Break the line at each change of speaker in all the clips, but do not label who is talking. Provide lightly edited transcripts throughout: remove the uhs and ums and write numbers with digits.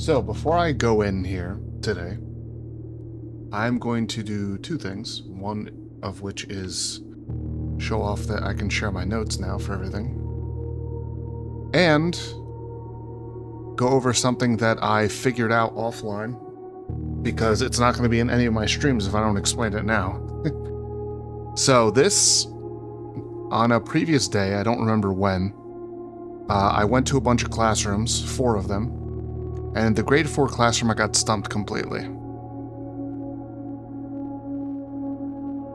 So before I go in here today, I'm going to do two things. One of which is show off that I can share my notes now for everything. And go over something that I figured out offline, because it's not going to be in any of my streams if I don't explain it now. So this, on a previous day, I don't remember when, I went to a bunch of classrooms, 4 of them, and in the grade 4 classroom I got stumped completely.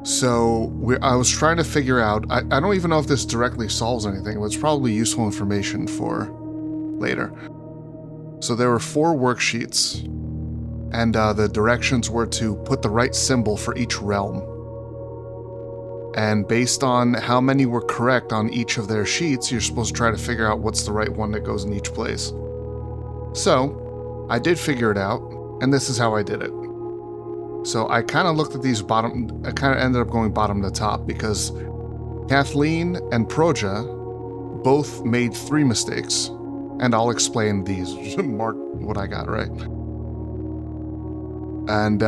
So I was trying to figure out, I don't even know if this directly solves anything, but it's probably useful information for later. So there were 4 worksheets, and the directions were to put the right symbol for each realm. And based on how many were correct on each of their sheets, you're supposed to try to figure out what's the right one that goes in each place. So I did figure it out, and this is how I did it. So I kind of looked at these I kind of ended up going bottom to top, because Kathleen and Proja both made 3 mistakes, and I'll explain these. Mark what I got right. And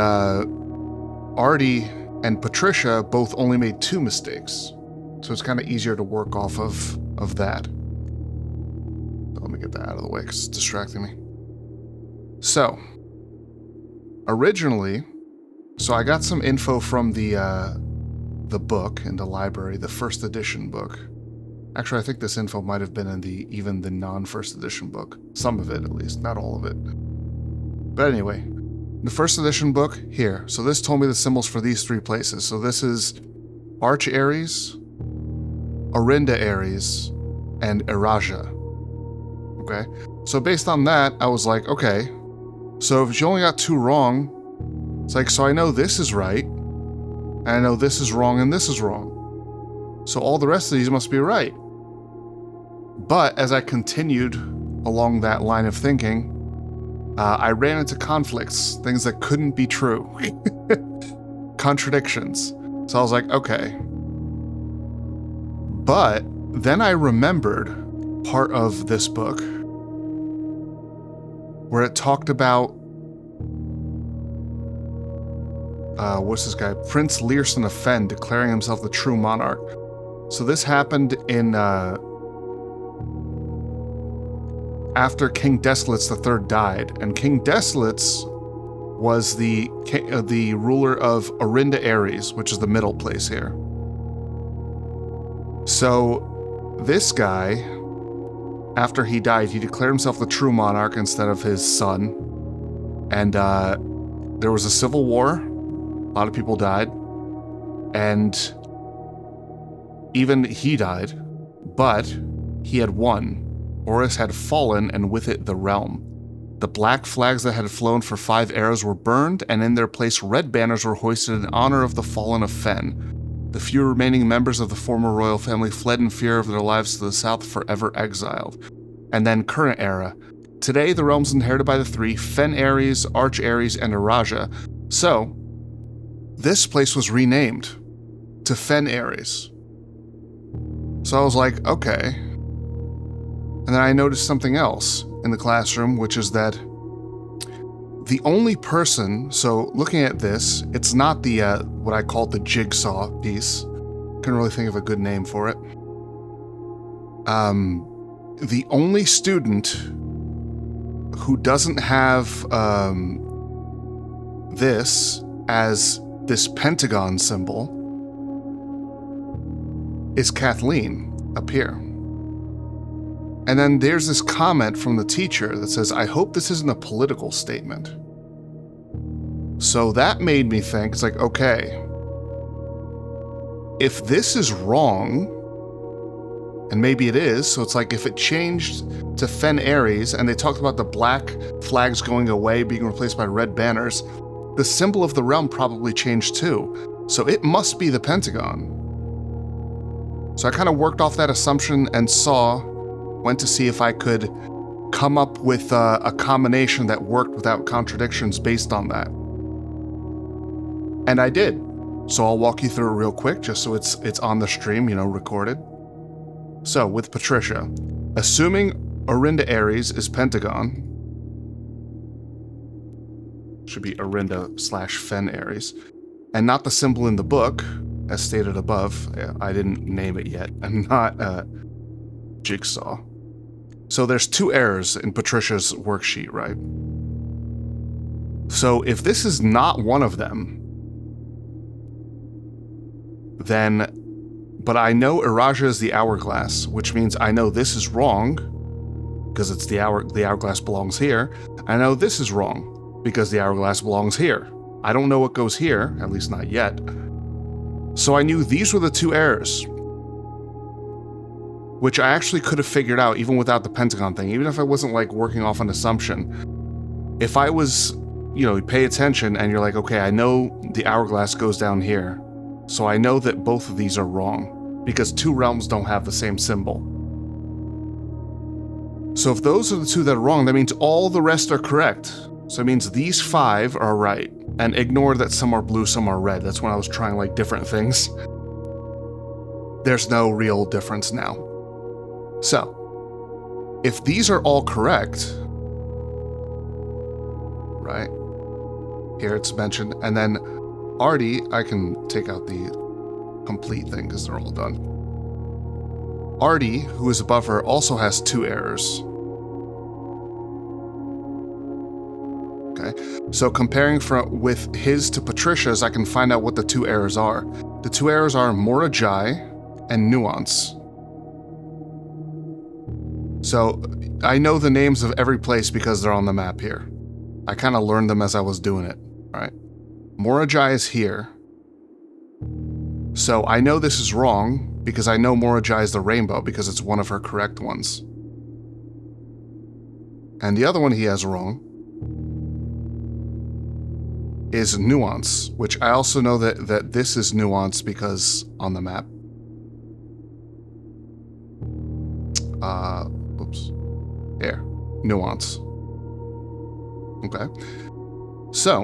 Artie and Patricia both only made 2 mistakes, so it's kind of easier to work off of that. So let me get that out of the way because it's distracting me. So originally, I got some info from the book in the library, the first edition book. Actually, I think this info might have been in even the non-first edition book. Some of it, at least, not all of it. But anyway, the first edition book here. So this told me the symbols for these 3 places. So this is Arch Aries, Orinda Aries, and Eraja. Okay? So based on that, I was like, okay, so if you only got 2 wrong, it's like, so I know this is right, and I know this is wrong and this is wrong. So all the rest of these must be right. But as I continued along that line of thinking, I ran into conflicts, things that couldn't be true. Contradictions. So I was like, okay. But then I remembered part of this book where it talked about what's this guy? Prince Learson of Fen declaring himself the true monarch. So this happened in after King Desolates III died, and King Desolates was the ruler of Orinda Aries, which is the middle place here. So this guy, after he died, he declared himself the true monarch instead of his son, and there was a civil war. A lot of people died, and even he died, but he had won. Horus had fallen, and with it the realm. The black flags that had flown for 5 eras were burned, and in their place red banners were hoisted in honor of the fallen of Fen. The few remaining members of the former royal family fled in fear of their lives to the south, forever exiled. And then current era. Today the realm's inherited by the 3, Fen Aries, Arch Aries, and Eraja. So this place was renamed to Fen Aries. So I was like, okay. And then I noticed something else in the classroom, which is that the only person, so looking at this, it's not the, what I call the jigsaw piece. Couldn't really think of a good name for it. The only student who doesn't have this as this pentagon symbol is Kathleen up here. And then there's this comment from the teacher that says, I hope this isn't a political statement. So that made me think, it's like, okay, if this is wrong, and maybe it is, so it's like if it changed to Fen Aries and they talked about the black flags going away, being replaced by red banners, the symbol of the realm probably changed too. So it must be the pentagon. So I kind of worked off that assumption and went to see if I could come up with a combination that worked without contradictions based on that. And I did. So I'll walk you through it real quick, just so it's on the stream, recorded. So with Patricia, assuming Orinda Aries is pentagon, Should be Arinda/Fen Ares. And not the symbol in the book, as stated above. I didn't name it yet. I'm not Jigsaw. So there's 2 errors in Patricia's worksheet, right? So if this is not one of them, then... But I know Iraja is the hourglass, which means I know this is wrong, because it's the hourglass belongs here. I know this is wrong, because the hourglass belongs here. I don't know what goes here, at least not yet. So I knew these were the 2 errors, which I actually could have figured out even without the pentagon thing, even if I wasn't like working off an assumption. If I was, you pay attention and you're like, okay, I know the hourglass goes down here, so I know that both of these are wrong, because 2 realms don't have the same symbol. So if those are the 2 that are wrong, that means all the rest are correct. So it means these 5 are right. And ignore that some are blue, some are red. That's when I was trying like different things. There's no real difference now. So, if these are all correct, right? Here it's mentioned, and then Artie, I can take out the complete thing because they're all done. Artie, who is above her, also has 2 errors. Okay, so comparing with his to Patricia's, I can find out what the 2 errors are. The 2 errors are Morajai and Nuance. So I know the names of every place because they're on the map here. I kind of learned them as I was doing it, right? Morajai is here. So I know this is wrong because I know Morajai is the rainbow because it's one of her correct ones. And the other one he has wrong is Nuance, which I also know that this is Nuance because on the map. Oops. Here. Nuance. Okay. So,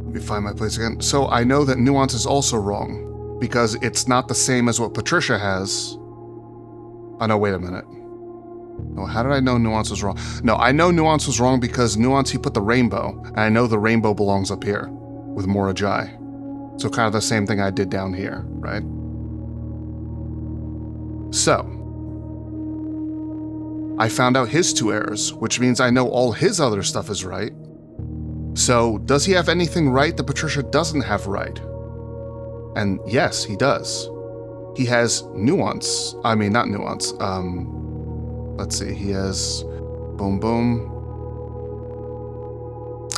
let me find my place again. So I know that Nuance is also wrong because it's not the same as what Patricia has. Oh no, wait a minute. No, how did I know Nuance was wrong? No, I know Nuance was wrong because Nuance, he put the rainbow, and I know the rainbow belongs up here with Morajai. So kind of the same thing I did down here, right? So, I found out his 2 errors, which means I know all his other stuff is right. So, does he have anything right that Patricia doesn't have right? And yes, he does. He has Nuance. I mean, not Nuance. Let's see, he has boom boom.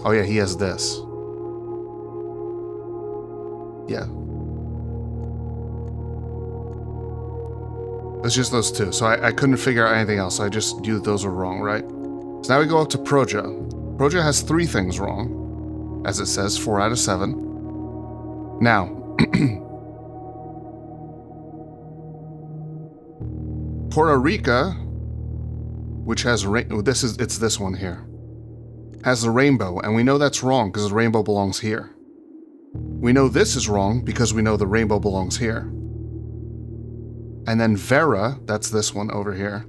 Oh yeah, he has this. Yeah. It's just those 2, so I couldn't figure out anything else, so I just knew those were wrong, right? So now we go up to Proja. Proja has 3 things wrong, as it says, 4 out of 7. Now, Puerto Rico, which has it's this one here, has the rainbow, and we know that's wrong because the rainbow belongs here. We know this is wrong because we know the rainbow belongs here. And then Vera, that's this one over here.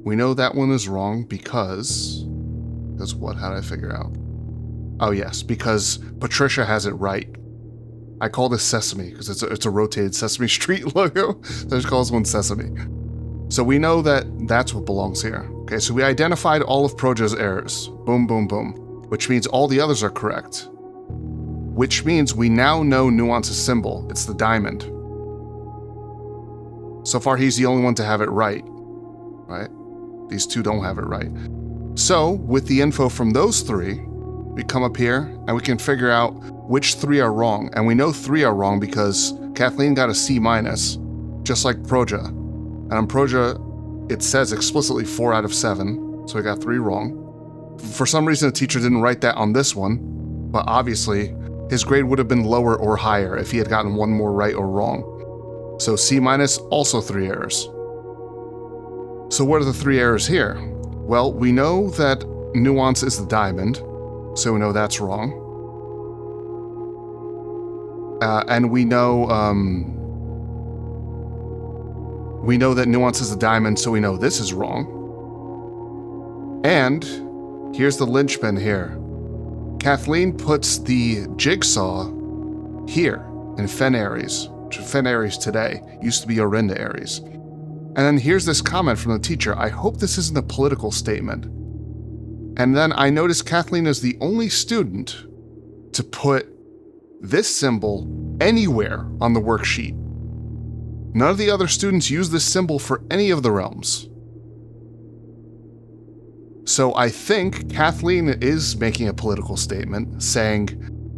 We know that one is wrong because what? How did I figure out? Oh yes, because Patricia has it right. I call this Sesame because it's a rotated Sesame Street logo. So I just call this one Sesame. So we know that that's what belongs here. Okay, so we identified all of Proja's errors. Boom, boom, boom. Which means all the others are correct. Which means we now know Nuance's symbol. It's the diamond. So far, he's the only one to have it right. Right? These 2 don't have it right. So, with the info from those 3, we come up here and we can figure out which 3 are wrong. And we know 3 are wrong because Kathleen got a C-, just like Proja. And on Proja, it says explicitly 4 out of 7, so we got 3 wrong. For some reason, the teacher didn't write that on this one, but obviously, his grade would have been lower or higher if he had gotten 1 more right or wrong. So C-, also 3 errors. So what are the 3 errors here? Well, we know that Nuance is the diamond, so we know that's wrong. And we know that Nuance is the diamond, so we know this is wrong. And Here's the linchpin here. Kathleen puts the jigsaw here in Fen Ares, which is Fen Ares today. Used to be Orinda Ares. And then here's this comment from the teacher. I hope this isn't a political statement. And then I noticed Kathleen is the only student to put this symbol anywhere on the worksheet. None of the other students use this symbol for any of the realms. So I think Kathleen is making a political statement, saying,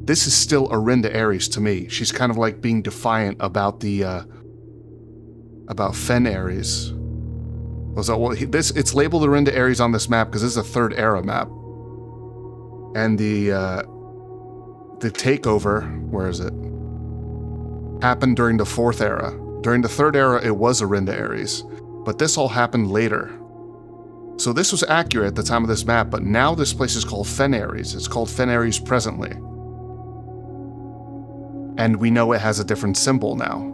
this is still Orinda Ares to me. She's kind of like being defiant about about Fen Ares. It's labeled Orinda Ares on this map because this is a Third Era map. And the takeover, where is it? Happened during the Fourth Era. During the Third Era, it was Orinda Ares, but this all happened later. So this was accurate at the time of this map, but now this place is called Fen Ares. It's called Fen Ares presently. And we know it has a different symbol now.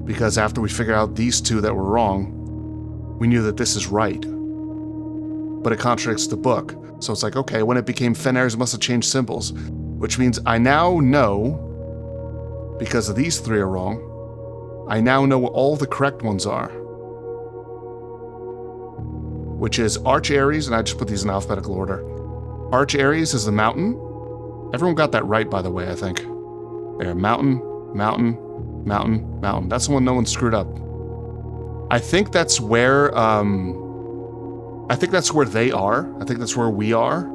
Because after we figured out these two that were wrong, we knew that this is right. But it contradicts the book. So it's like, okay, when it became Fen Ares, it must have changed symbols. Which means I now know, because of these three are wrong, I now know what all the correct ones are. Which is Arch Ares, and I just put these in alphabetical order. Arch Ares is the mountain. Everyone got that right, by the way, I think. There, mountain, mountain, mountain, mountain. That's the one no one screwed up. I think that's where, they are. I think that's where we are.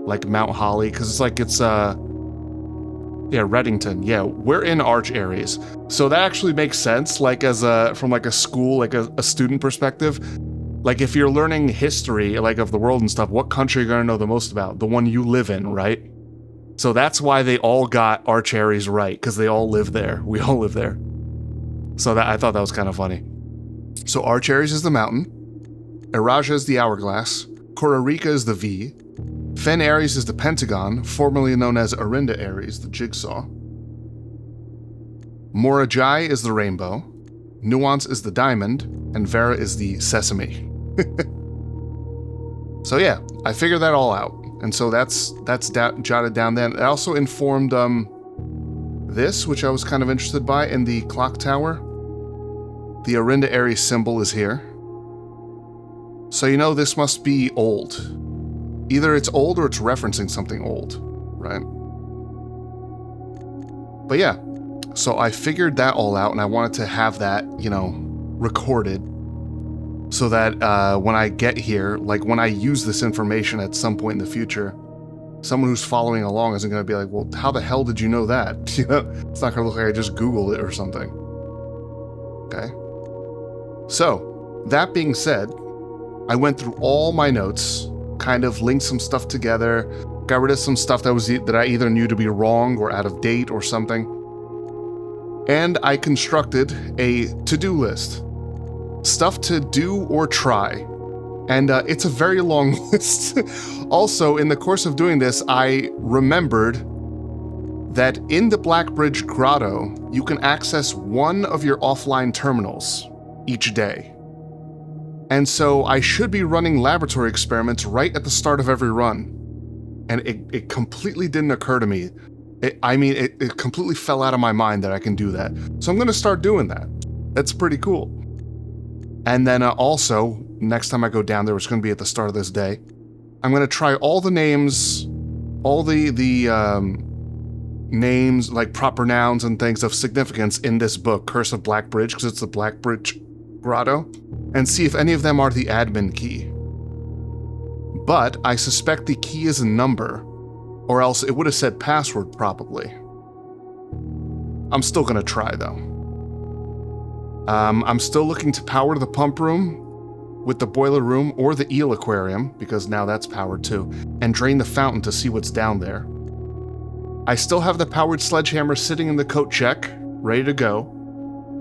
Like Mount Holly, because it's Reddington. Yeah, we're in Arch Ares. So that actually makes sense, like from like a school, like a student perspective. Like if you're learning history, like of the world and stuff, what country are you gonna know the most about? The one you live in, right? So that's why they all got Arch Ares right, because they all live there. We all live there. So I thought that was kind of funny. So Arch Ares is the mountain. Eraja is the hourglass. Kororika is the V. Fen Ares is the pentagon, formerly known as Orinda Ares, the jigsaw. Morajai is the rainbow. Nuance is the diamond. And Vera is the sesame. So yeah, I figured that all out. And so that's jotted down then. It also informed this, which I was kind of interested by, in the clock tower. The Orinda Ares symbol is here. So you know this must be old. Either it's old or it's referencing something old, right? But yeah, so I figured that all out, and I wanted to have that, recorded, so that when I get here, like when I use this information at some point in the future, someone who's following along isn't going to be like, well, how the hell did you know that? It's not going to look like I just Googled it or something. Okay. So, that being said, I went through all my notes, kind of linked some stuff together, got rid of some stuff that I either knew to be wrong or out of date or something, and I constructed a to-do list. Stuff to do or try. And it's a very long list. Also, in the course of doing this, I remembered that in the Blackbridge Grotto, you can access one of your offline terminals each day. And so I should be running laboratory experiments right at the start of every run. And it completely didn't occur to me. It completely fell out of my mind that I can do that. So I'm going to start doing that. That's pretty cool. And then also, next time I go down there, which is going to be at the start of this day, I'm going to try all the names, all the names, like proper nouns and things of significance in this book, Curse of Blackbridge, because it's the Blackbridge Grotto, and see if any of them are the admin key. But I suspect the key is a number, or else it would have said password probably. I'm still going to try though. I'm still looking to power the pump room with the boiler room or the eel aquarium, because now that's powered too, and drain the fountain to see what's down there. I still have the powered sledgehammer sitting in the coat check, ready to go.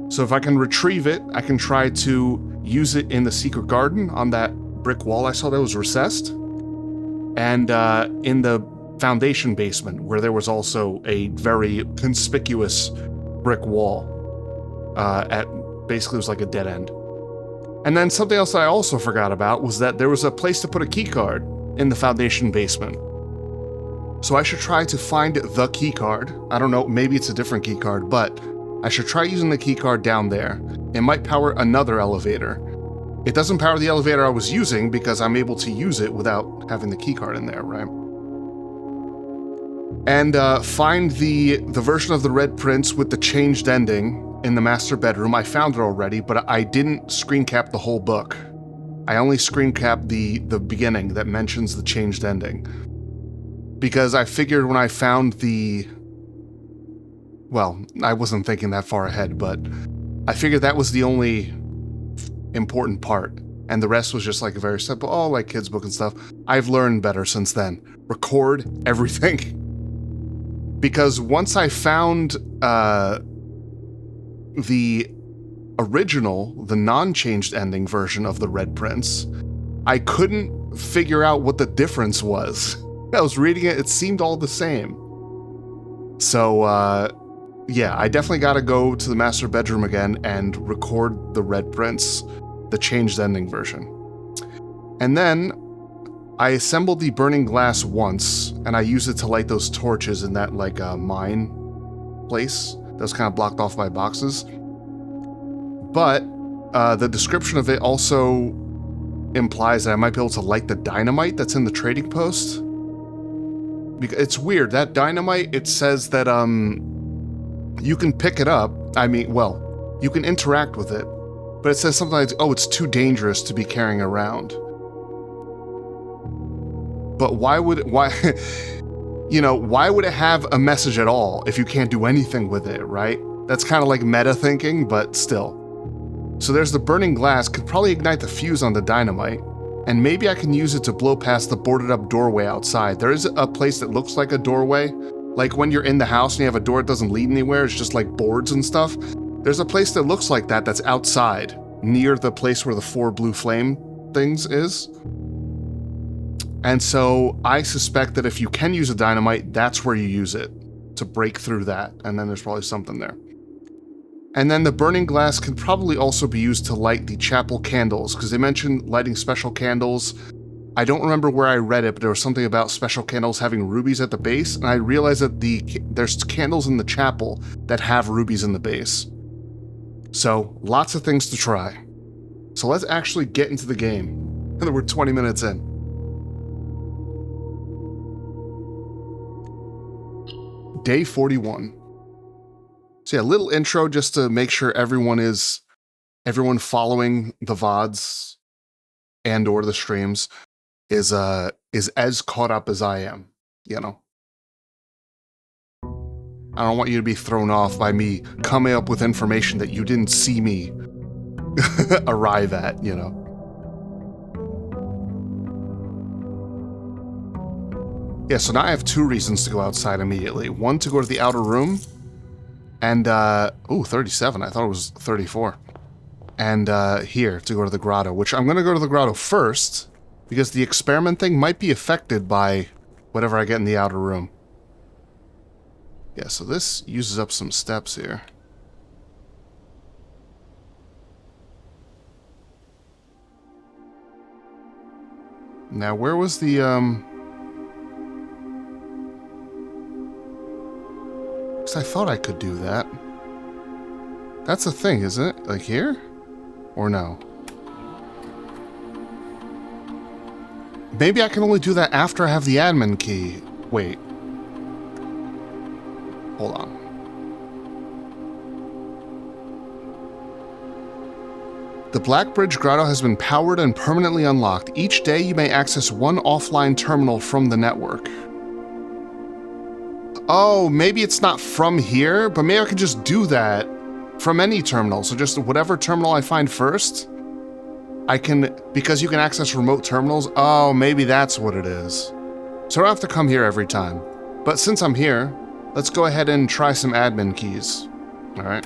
So if I can retrieve it, I can try to use it in the secret garden on that brick wall I saw that was recessed, and in the foundation basement where there was also a very conspicuous brick wall basically it was like a dead end. And then something else I also forgot about was that there was a place to put a key card. in the Foundation basement. So I should try to find the key card. I don't know, maybe it's a different key card, but I should try using the key card down there. It might power another elevator. It doesn't power the elevator I was using because I'm able to use it without having the key card in there, right? And find the version of the Red Prince with the changed ending in the master bedroom. I found it already, but I didn't screen cap the whole book. I only screen capped the beginning that mentions the changed ending. Because I figured when I found well, I wasn't thinking that far ahead, but I figured that was the only important part. And the rest was just like a very simple, oh, like kids' book and stuff. I've learned better since then. Record everything. Because once I found the original, the non-changed ending version of the Red Prince, I couldn't figure out what the difference was. I was reading it, it seemed all the same. So, yeah, I definitely gotta go to the master bedroom again and record the Red Prince, the changed ending version. And then I assembled the burning glass once, and I used it to light those torches in that, like, mine place that was kind of blocked off by boxes. But the description of it also implies that I might be able to light the dynamite that's in the trading post. It's weird, that dynamite, it says that you can pick it up. I mean, well, you can interact with it, but it says something like, oh, it's too dangerous to be carrying around. But why would it have a message at all if you can't do anything with it, right? That's kind of like meta thinking, but still. So there's the burning glass, could probably ignite the fuse on the dynamite, and maybe I can use it to blow past the boarded up doorway outside. There is a place that looks like a doorway, like when you're in the house and you have a door that doesn't lead anywhere, it's just like boards and stuff. There's a place that looks like that that's outside, near the place where the 4 blue flame things is. And so I suspect that if you can use a dynamite, that's where you use it, to break through that, and then there's probably something there. And then the burning glass can probably also be used to light the chapel candles, because they mentioned lighting special candles. I don't remember where I read it, but there was something about special candles having rubies at the base, and I realized that there's candles in the chapel that have rubies in the base. So, lots of things to try. So let's actually get into the game. And we're 20 minutes in. Day 41. So yeah, a little intro just to make sure everyone following the VODs and or the streams is as caught up as I am, you know. I don't want you to be thrown off by me coming up with information that you didn't see me arrive at, you know. Yeah, so now I have 2 reasons to go outside immediately. One, to go to the outer room, and, 37, I thought it was 34. And, here, to go to the grotto, which I'm gonna go to the grotto first, because the experiment thing might be affected by whatever I get in the outer room. Yeah, so this uses up some steps here. Now, where was the, because I thought I could do that. That's a thing, isn't it? Like here? Or no? Maybe I can only do that after I have the admin key. Wait. Hold on. The Blackbridge Grotto has been powered and permanently unlocked. Each day you may access one offline terminal from the network. Oh, maybe it's not from here, but maybe I can just do that from any terminal. So just whatever terminal I find first, I can, because you can access remote terminals. Oh, maybe that's what it is. So I don't have to come here every time. But since I'm here, let's go ahead and try some admin keys. All right.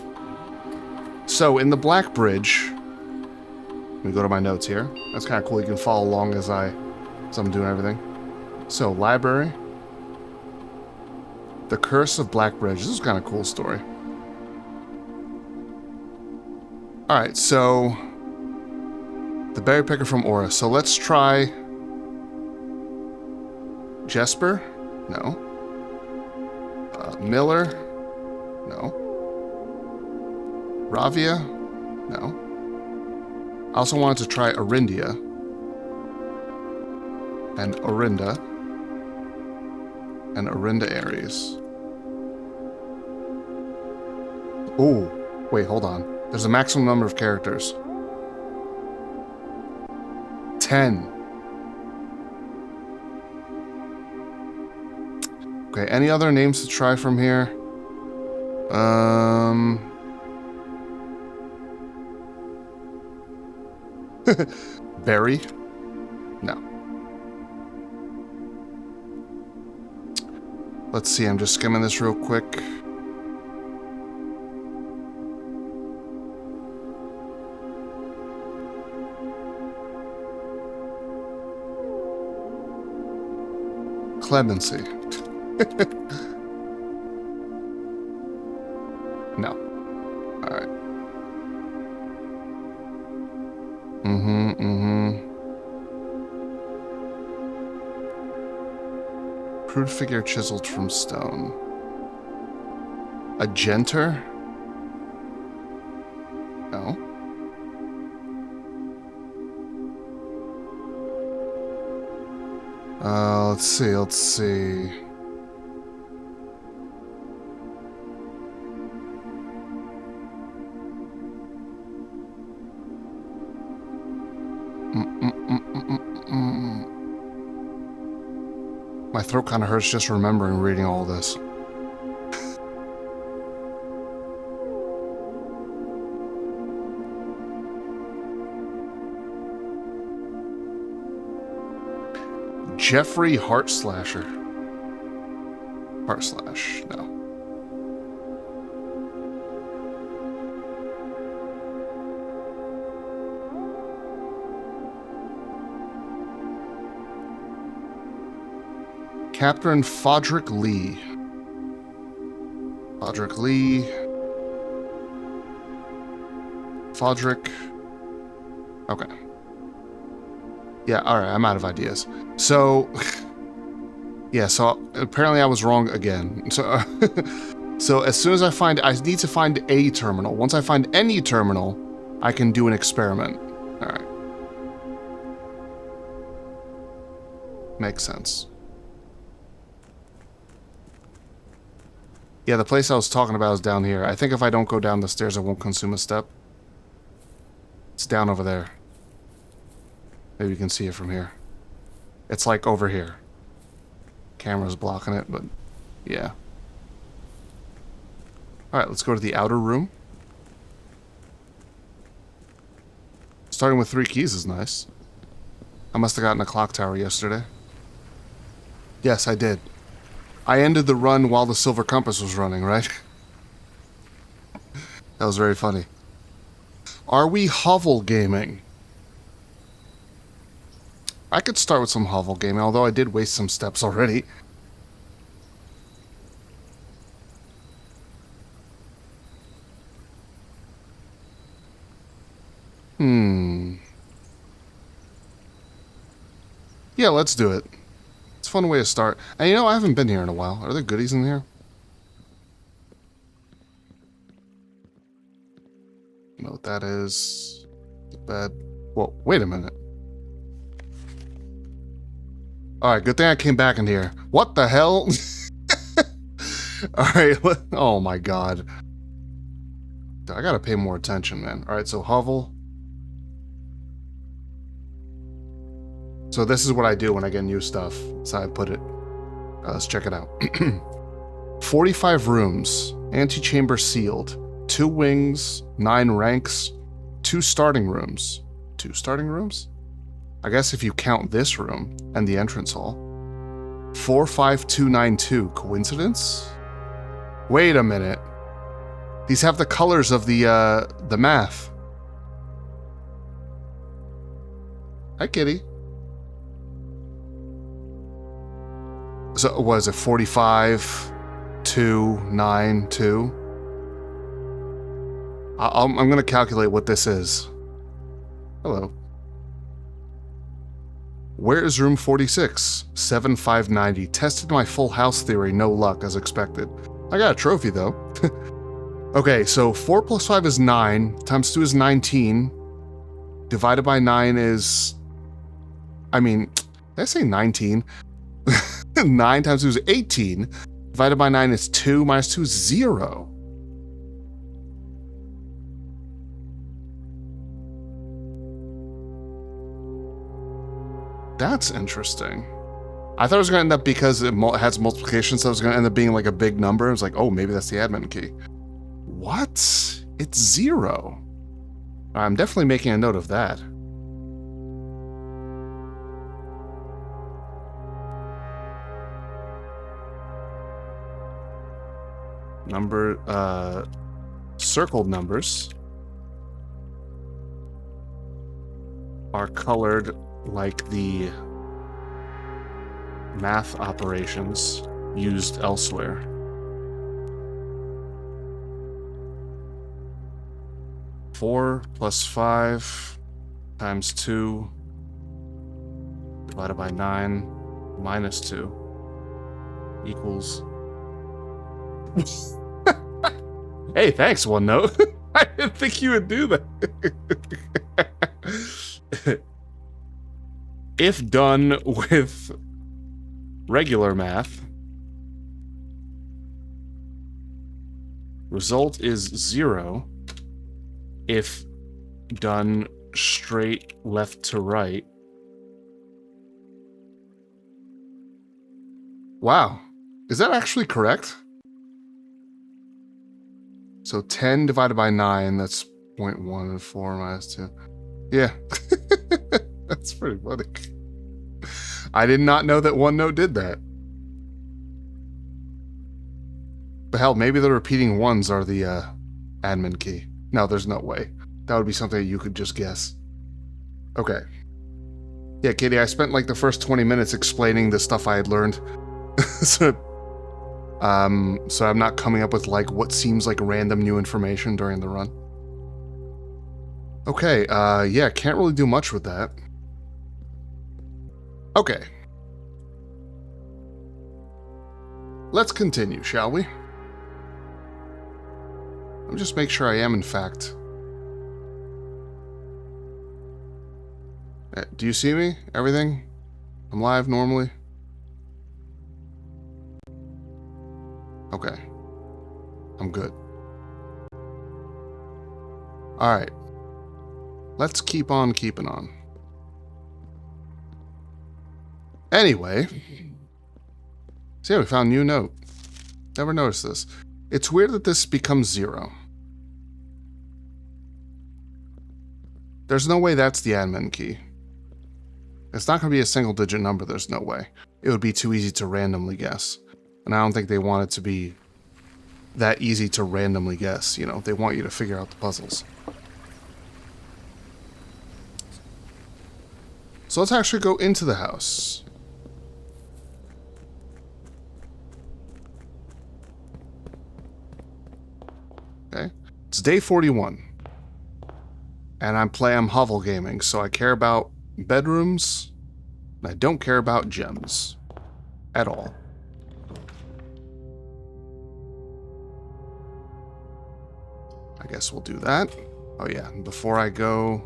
So in the Blackbridge, let me go to my notes here. That's kind of cool. You can follow along as I'm doing everything. So library. The Curse of Blackbridge. This is kind of a cool story. Alright, so the berry picker from Aura. So let's try Jesper? No. Miller? No. Ravia? No. I also wanted to try Arindia. And Orinda. And Orinda Aries. Ooh. Wait, hold on. There's a maximum number of characters. 10. Okay, any other names to try from here? Barry? No. Let's see, I'm just skimming this real quick. Clemency. No. Alright. Crude figure chiseled from stone. A Genter? No. Let's see. My throat kind of hurts just remembering reading all this. Jeffrey Heartslasher. Heartslash, no. Captain Fodrick Lee. Fodrick Lee. Fodrick. Okay. Yeah, alright, I'm out of ideas. So, yeah, so apparently I was wrong again. So, so as soon as I need to find a terminal. Once I find any terminal, I can do an experiment. Alright. Makes sense. Yeah, the place I was talking about is down here. I think if I don't go down the stairs, I won't consume a step. It's down over there. Maybe you can see it from here. It's like over here. Camera's blocking it, but yeah. Alright, let's go to the outer room. Starting with 3 keys is nice. I must have gotten a clock tower yesterday. Yes, I did. I ended the run while the Silver Compass was running, right? That was very funny. Are we hovel gaming? I could start with some hovel gaming, although I did waste some steps already. Yeah, let's do it. It's a fun way to start. And you know, I haven't been here in a while. Are there goodies in here? You know what that is? The bed. Whoa, wait a minute. Alright, good thing I came back in here. What the hell? Alright, oh my god. I gotta pay more attention, man. Alright, so hovel. So this is what I do when I get new stuff. So I put it. Let's check it out. 45 rooms. Antechamber sealed. 2 wings. 9 ranks. 2 starting rooms. 2 starting rooms? I guess if you count this room and the entrance hall. 45292. Coincidence? Wait a minute. These have the colors of the math. Hi, kitty. So, what is it? 45, 2, 9, 2? I'm going to calculate what this is. Hello. Where is room 46? 7590. Tested my full house theory, no luck as expected. I got a trophy though. Okay, so 4 plus 5 is 9, times 2 is 19, divided by 9 is... I mean, did I say 19? 9 times 2 is 18, divided by 9 is 2, minus 2 is 0. That's interesting. I thought it was going to end up, because it has multiplication, so it was going to end up being like a big number. I was like, oh, maybe that's the admin key. What? It's 0. I'm definitely making a note of that. Circled numbers are colored like the math operations used elsewhere. Four plus 5 times 2 divided by 9 minus 2 equals... Hey, thanks, OneNote. I didn't think you would do that. If done with regular math, result is 0. If done straight left to right. Wow. Is that actually correct? So 10 divided by 9, that's 0.1 and 4 minus 2. Yeah. That's pretty funny. I did not know that OneNote did that. But hell, maybe the repeating ones are the admin key. No, there's no way. That would be something you could just guess. Okay. Yeah, Katie, I spent like the first 20 minutes explaining the stuff I had learned. So I'm not coming up with like what seems like random new information during the run. Okay, yeah, can't really do much with that. Okay. Let's continue, shall we? Let me just make sure I am, in fact. Do you see me? Everything? I'm live normally? Okay. I'm good. Alright. Let's keep on keeping on. Anyway. So yeah, we found a new note. Never noticed this. It's weird that this becomes 0. There's no way that's the admin key. It's not going to be a single-digit number, there's no way. It would be too easy to randomly guess. And I don't think they want it to be that easy to randomly guess, you know? They want you to figure out the puzzles. So let's actually go into the house. Okay. It's day 41. And I'm Hovel Gaming, so I care about bedrooms, and I don't care about gems. At all. I guess we'll do that. Oh yeah, and before I go,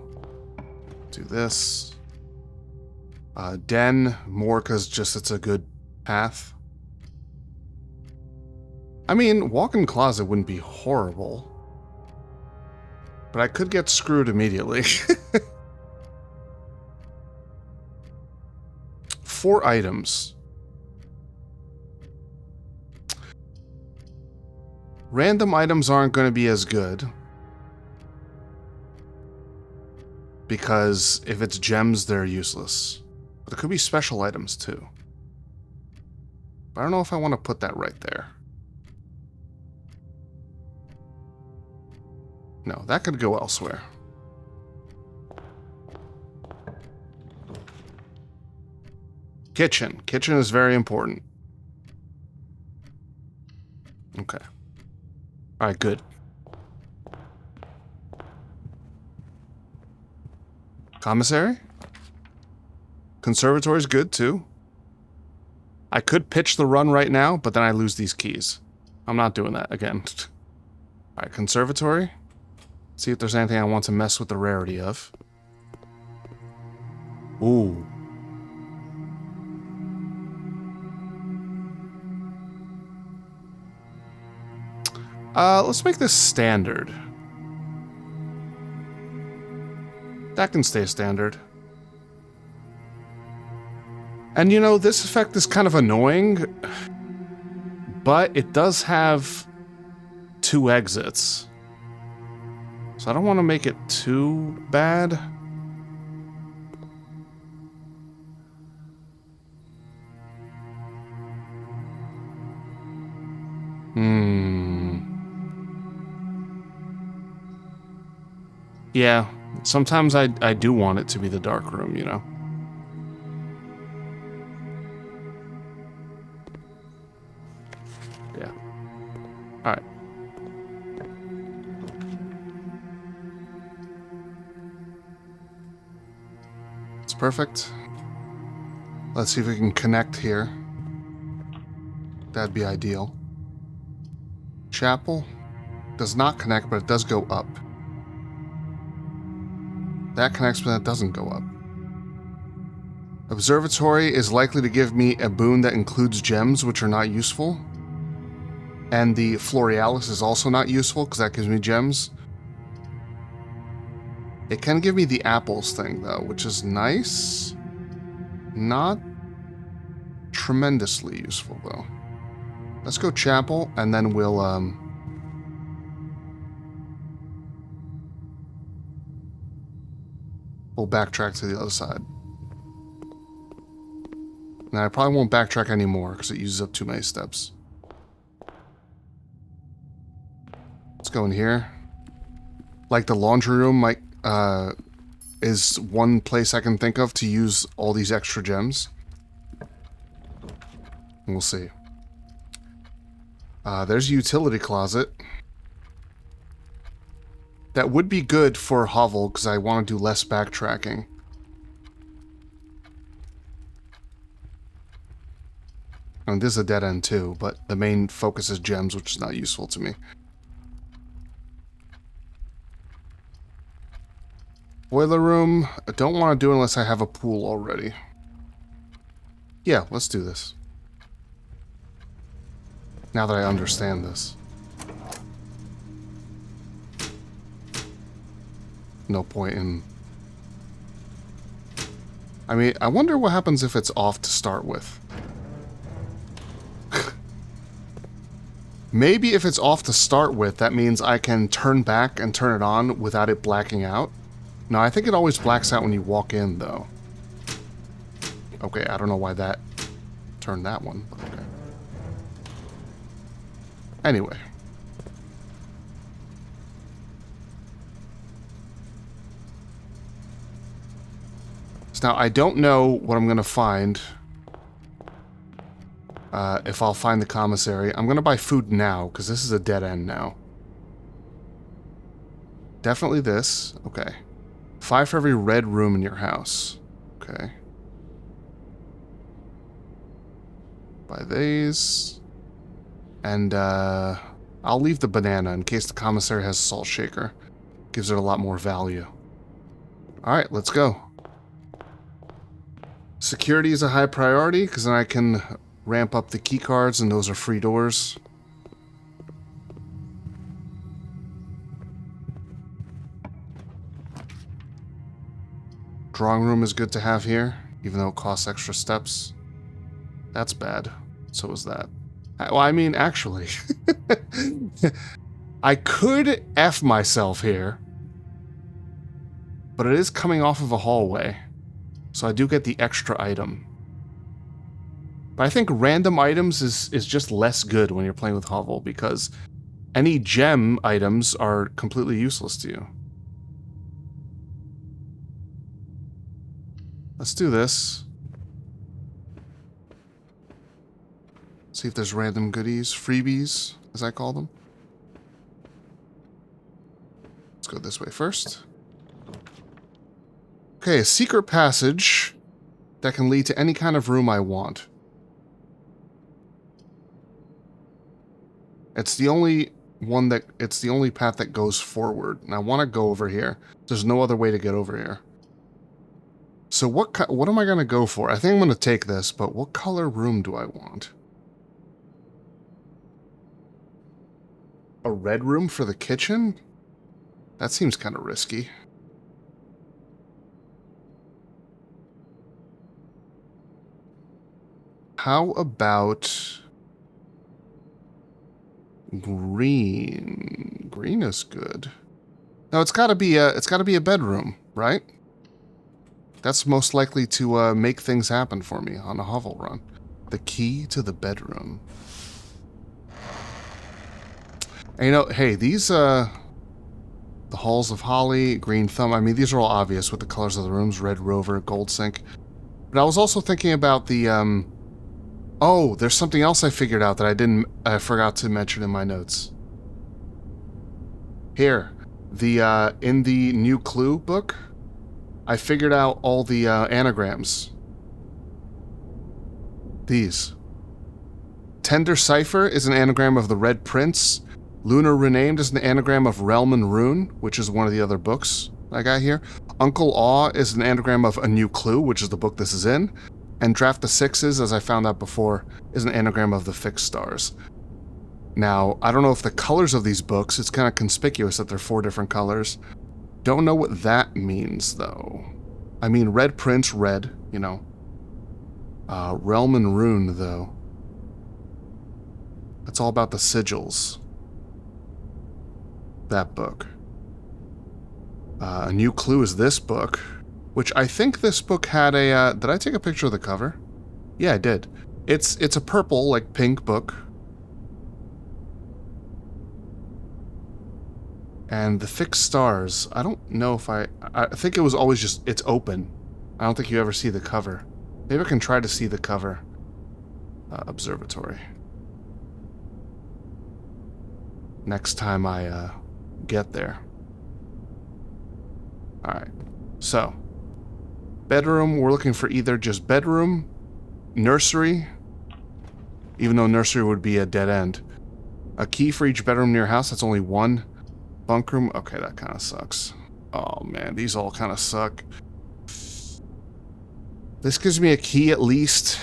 do this. Den, more because just it's a good path. I mean, walk-in closet wouldn't be horrible. But I could get screwed immediately. 4 items. Random items aren't going to be as good. Because if it's gems, they're useless. But there could be special items too. But I don't know if I want to put that right there. No, that could go elsewhere. Kitchen. Kitchen is very important. Okay. Alright, good. Commissary? Conservatory's good too. I could pitch the run right now, but then I lose these keys. I'm not doing that again. Alright, conservatory. See if there's anything I want to mess with the rarity of. Ooh. Let's make this standard. That can stay standard. And you know, this effect is kind of annoying, but it does have 2 exits. So I don't want to make it too bad. Yeah, sometimes I do want it to be the dark room, you know? Yeah. Alright. It's perfect. Let's see if we can connect here. That'd be ideal. Chapel does not connect, but it does go up. That connects, but that doesn't go up. Observatory is likely to give me a boon that includes gems, which are not useful. And the Florealis is also not useful, because that gives me gems. It can give me the apples thing, though, which is nice. Not tremendously useful, though. Let's go Chapel, and then we'll backtrack to the other side. Now, I probably won't backtrack anymore because it uses up too many steps. Let's go in here. Like the laundry room might, is one place I can think of to use all these extra gems. And we'll see. There's a utility closet. That would be good for Hovel, because I want to do less backtracking. And this is a dead end too, but the main focus is gems, which is not useful to me. Boiler room, I don't want to do it unless I have a pool already. Yeah, let's do this. Now that I understand this. No point in... I mean, I wonder what happens if it's off to start with. Maybe if it's off to start with, that means I can turn back and turn it on without it blacking out. No, I think it always blacks out when you walk in, though. Okay, I don't know why that turned that one, but okay. Anyway. So now, I don't know what I'm going to find. If I'll find the commissary. I'm going to buy food now, because this is a dead end now. Definitely this. Okay. 5 for every red room in your house. Okay. Buy these. And, I'll leave the banana in case the commissary has a salt shaker. Gives it a lot more value. Alright, let's go. Security is a high priority, because then I can ramp up the key cards, and those are free doors. Drawing room is good to have here, even though it costs extra steps. That's bad. So is that. Well, I mean, actually, I could F myself here, but it is coming off of a hallway, so I do get the extra item. But I think random items is just less good when you're playing with Hovel, because any gem items are completely useless to you. Let's do this. See if there's random goodies, freebies, as I call them. Let's go this way first. Okay, a secret passage that can lead to any kind of room I want. It's the only path that goes forward, and I want to go over here. There's no other way to get over here. So what am I going to go for? I think I'm going to take this, but what color room do I want? A red room for the kitchen? That seems kind of risky. How about green? Green is good. No, it's got to be a bedroom, right? That's most likely to make things happen for me on a hovel run. The key to the bedroom. And you know, hey, these the Halls of Holly, Green Thumb. I mean, these are all obvious with the colors of the rooms: Red Rover, Gold Sink. But I was also thinking about the oh, there's something else I figured out that I forgot to mention in my notes. Here, in the new Clue book, I figured out all the anagrams. These. Tender Cipher is an anagram of the Red Prince. Lunar Renamed is an anagram of Realm and Rune, which is one of the other books I got here. Uncle Awe is an anagram of A New Clue, which is the book this is in. And Draft the Sixes, as I found out before, is an anagram of the Fixed Stars. Now, I don't know if the colors of these books, it's kind of conspicuous that they're 4 different colors. Don't know what that means, though. I mean, Red Prince, red, you know. Realm and Rune, though. It's all about the sigils. That book. A New Clue is this book, which I think this book had a, did I take a picture of the cover? Yeah, I did. It's a purple, like pink book. And the Fixed Stars, I don't know if I think it was always just, it's open. I don't think you ever see the cover. Maybe I can try to see the cover. Observatory. Next time I get there. Alright, so bedroom, we're looking for either just bedroom, nursery, even though nursery would be a dead end. A key for each bedroom near your house, that's only 1. Bunk room, okay, that kind of sucks. Oh man, these all kind of suck. This gives me a key at least.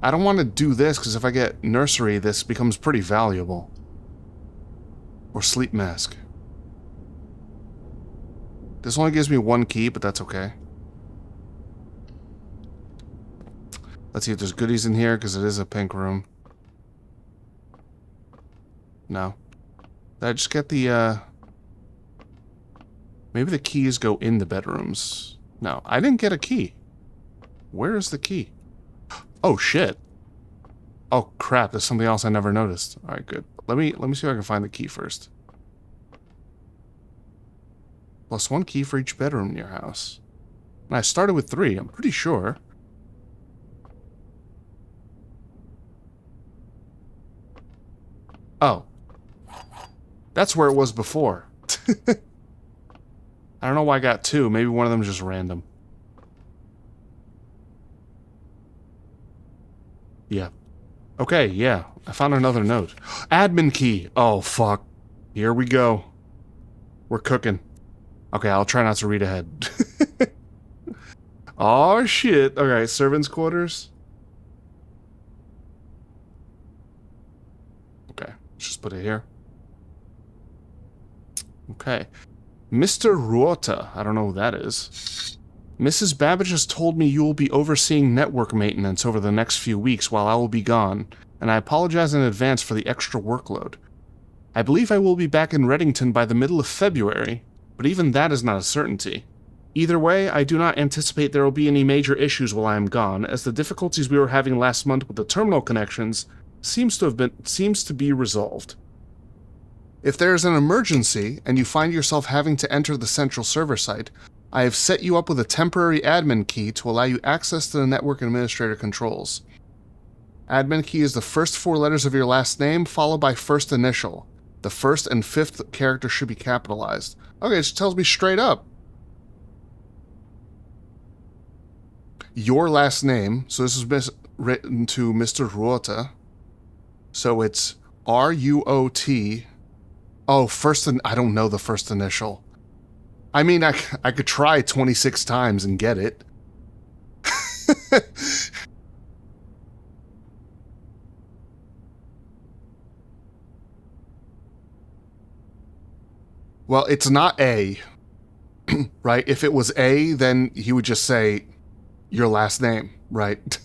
I don't want to do this because if I get nursery, this becomes pretty valuable. Or sleep mask. This only gives me 1 key, but that's okay. Let's see if there's goodies in here, because it is a pink room. No. Did I just get the, maybe the keys go in the bedrooms. No, I didn't get a key. Where is the key? Oh, shit. Oh, crap, there's something else I never noticed. Alright, good. Let me see if I can find the key first. Plus 1 key for each bedroom in your house. And I started with 3, I'm pretty sure. Oh. That's where it was before. I don't know why I got 2. Maybe one of them is just random. Yeah. Okay, yeah. I found another note. Admin key! Oh, fuck. Here we go. We're cooking. Okay, I'll try not to read ahead. Oh, shit. Okay, servants' quarters. Okay, let's just put it here. Okay. Mr. Ruota. I don't know who that is. Mrs. Babbage has told me you will be overseeing network maintenance over the next few weeks while I will be gone, and I apologize in advance for the extra workload. I believe I will be back in Reddington by the middle of February, but even that is not a certainty. Either way, I do not anticipate there will be any major issues while I am gone, as the difficulties we were having last month with the terminal connections seems to be resolved. If there is an emergency, and you find yourself having to enter the central server site, I have set you up with a temporary admin key to allow you access to the network administrator controls. Admin key is the first 4 letters of your last name, followed by first initial. The first and 5th character should be capitalized. Okay, it just tells me straight up. your last name. So this is written to Mr. Ruota. So it's R-U-O-T. Oh, I don't know the first initial. I mean, I could try 26 times and get it. Well, it's not A, right? If it was A, then he would just say your last name, right?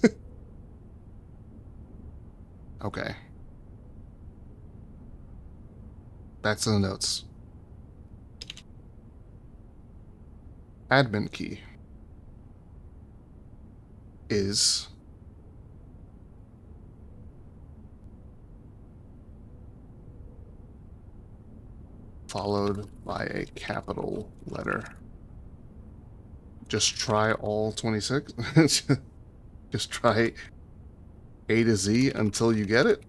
Okay. Back to the notes. Admin key is followed by a capital letter. Just try all 26? Just try A to Z until you get it?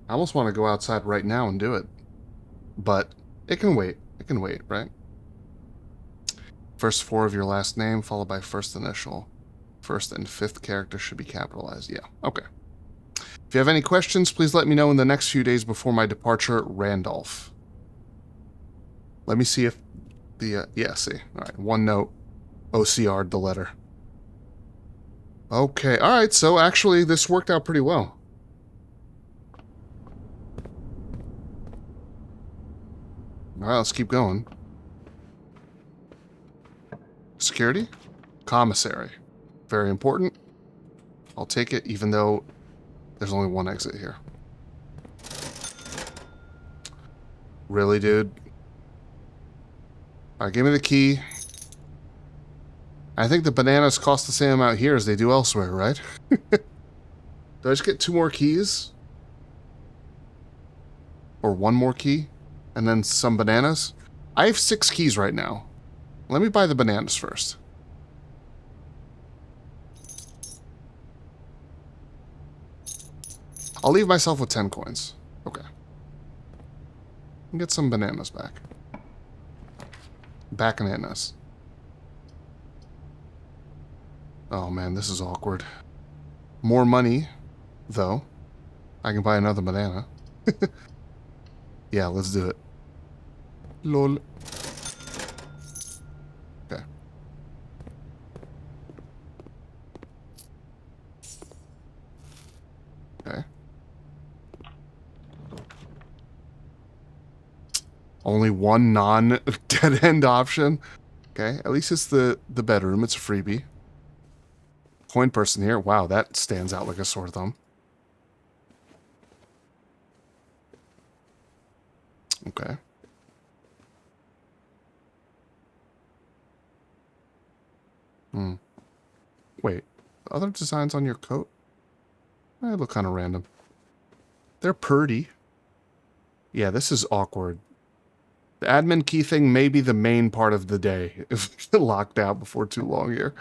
I almost want to go outside right now and do it. But it can wait. It can wait, right? First four of your last name followed by first initial. First and fifth character should be capitalized. Yeah, okay. If you have any questions, please let me know in the next few days before my departure, Randolph. Let me see if the, yeah, see. All right, one note. OCR'd the letter. Okay, all right, so actually this worked out pretty well. All right, let's keep going. Security? Commissary. Very important. I'll take it, even though there's only one exit here. Really, dude? Alright, give me the key. I think the bananas cost the same amount here as they do elsewhere, right? Do I just get 2 more keys? Or 1 more key? And then some bananas? I have 6 keys right now. Let me buy the bananas first. I'll leave myself with 10 coins. Okay. And get some bananas back. Back bananas. Oh man, this is awkward. More money, though. I can buy another banana. Yeah, let's do it. Lol. Okay. Okay. Only one non-dead end option. Okay, at least it's the bedroom. It's a freebie. Coin person here. Wow, that stands out like a sore thumb. Okay. Wait, other designs on your coat? They look kind of random. They're pretty. Yeah, this is awkward. The admin key thing may be the main part of the day if we get locked out before too long here.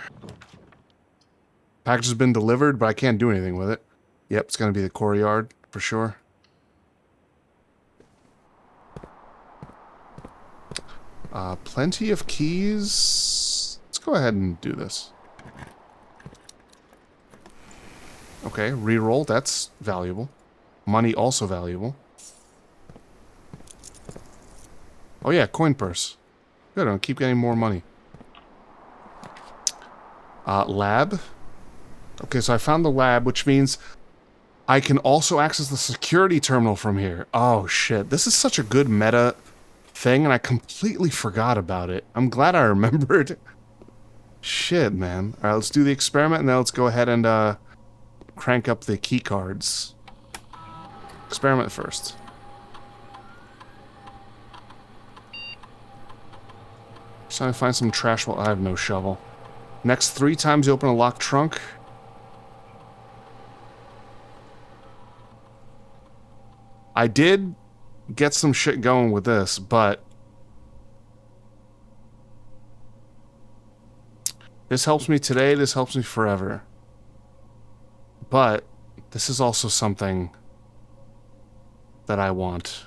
Package has been delivered, but I can't do anything with it. Yep, it's going to be the courtyard for sure. Plenty of keys. Let's go ahead and do this. Okay, reroll. That's valuable. Money also valuable. Oh yeah, coin purse. Good, I'll keep getting more money. Lab. Okay, so I found the lab, which means I can also access the security terminal from here. Oh shit, this is such a good meta thing, and I completely forgot about it. I'm glad I remembered. Shit, man. Alright, let's do the experiment, and now let's go ahead and crank up the key cards. Experiment first. Just trying to find some trash. Well, I have no shovel. Next 3 times you open a locked trunk. I did get some shit going with this, but this helps me today, this helps me forever. But this is also something that I want.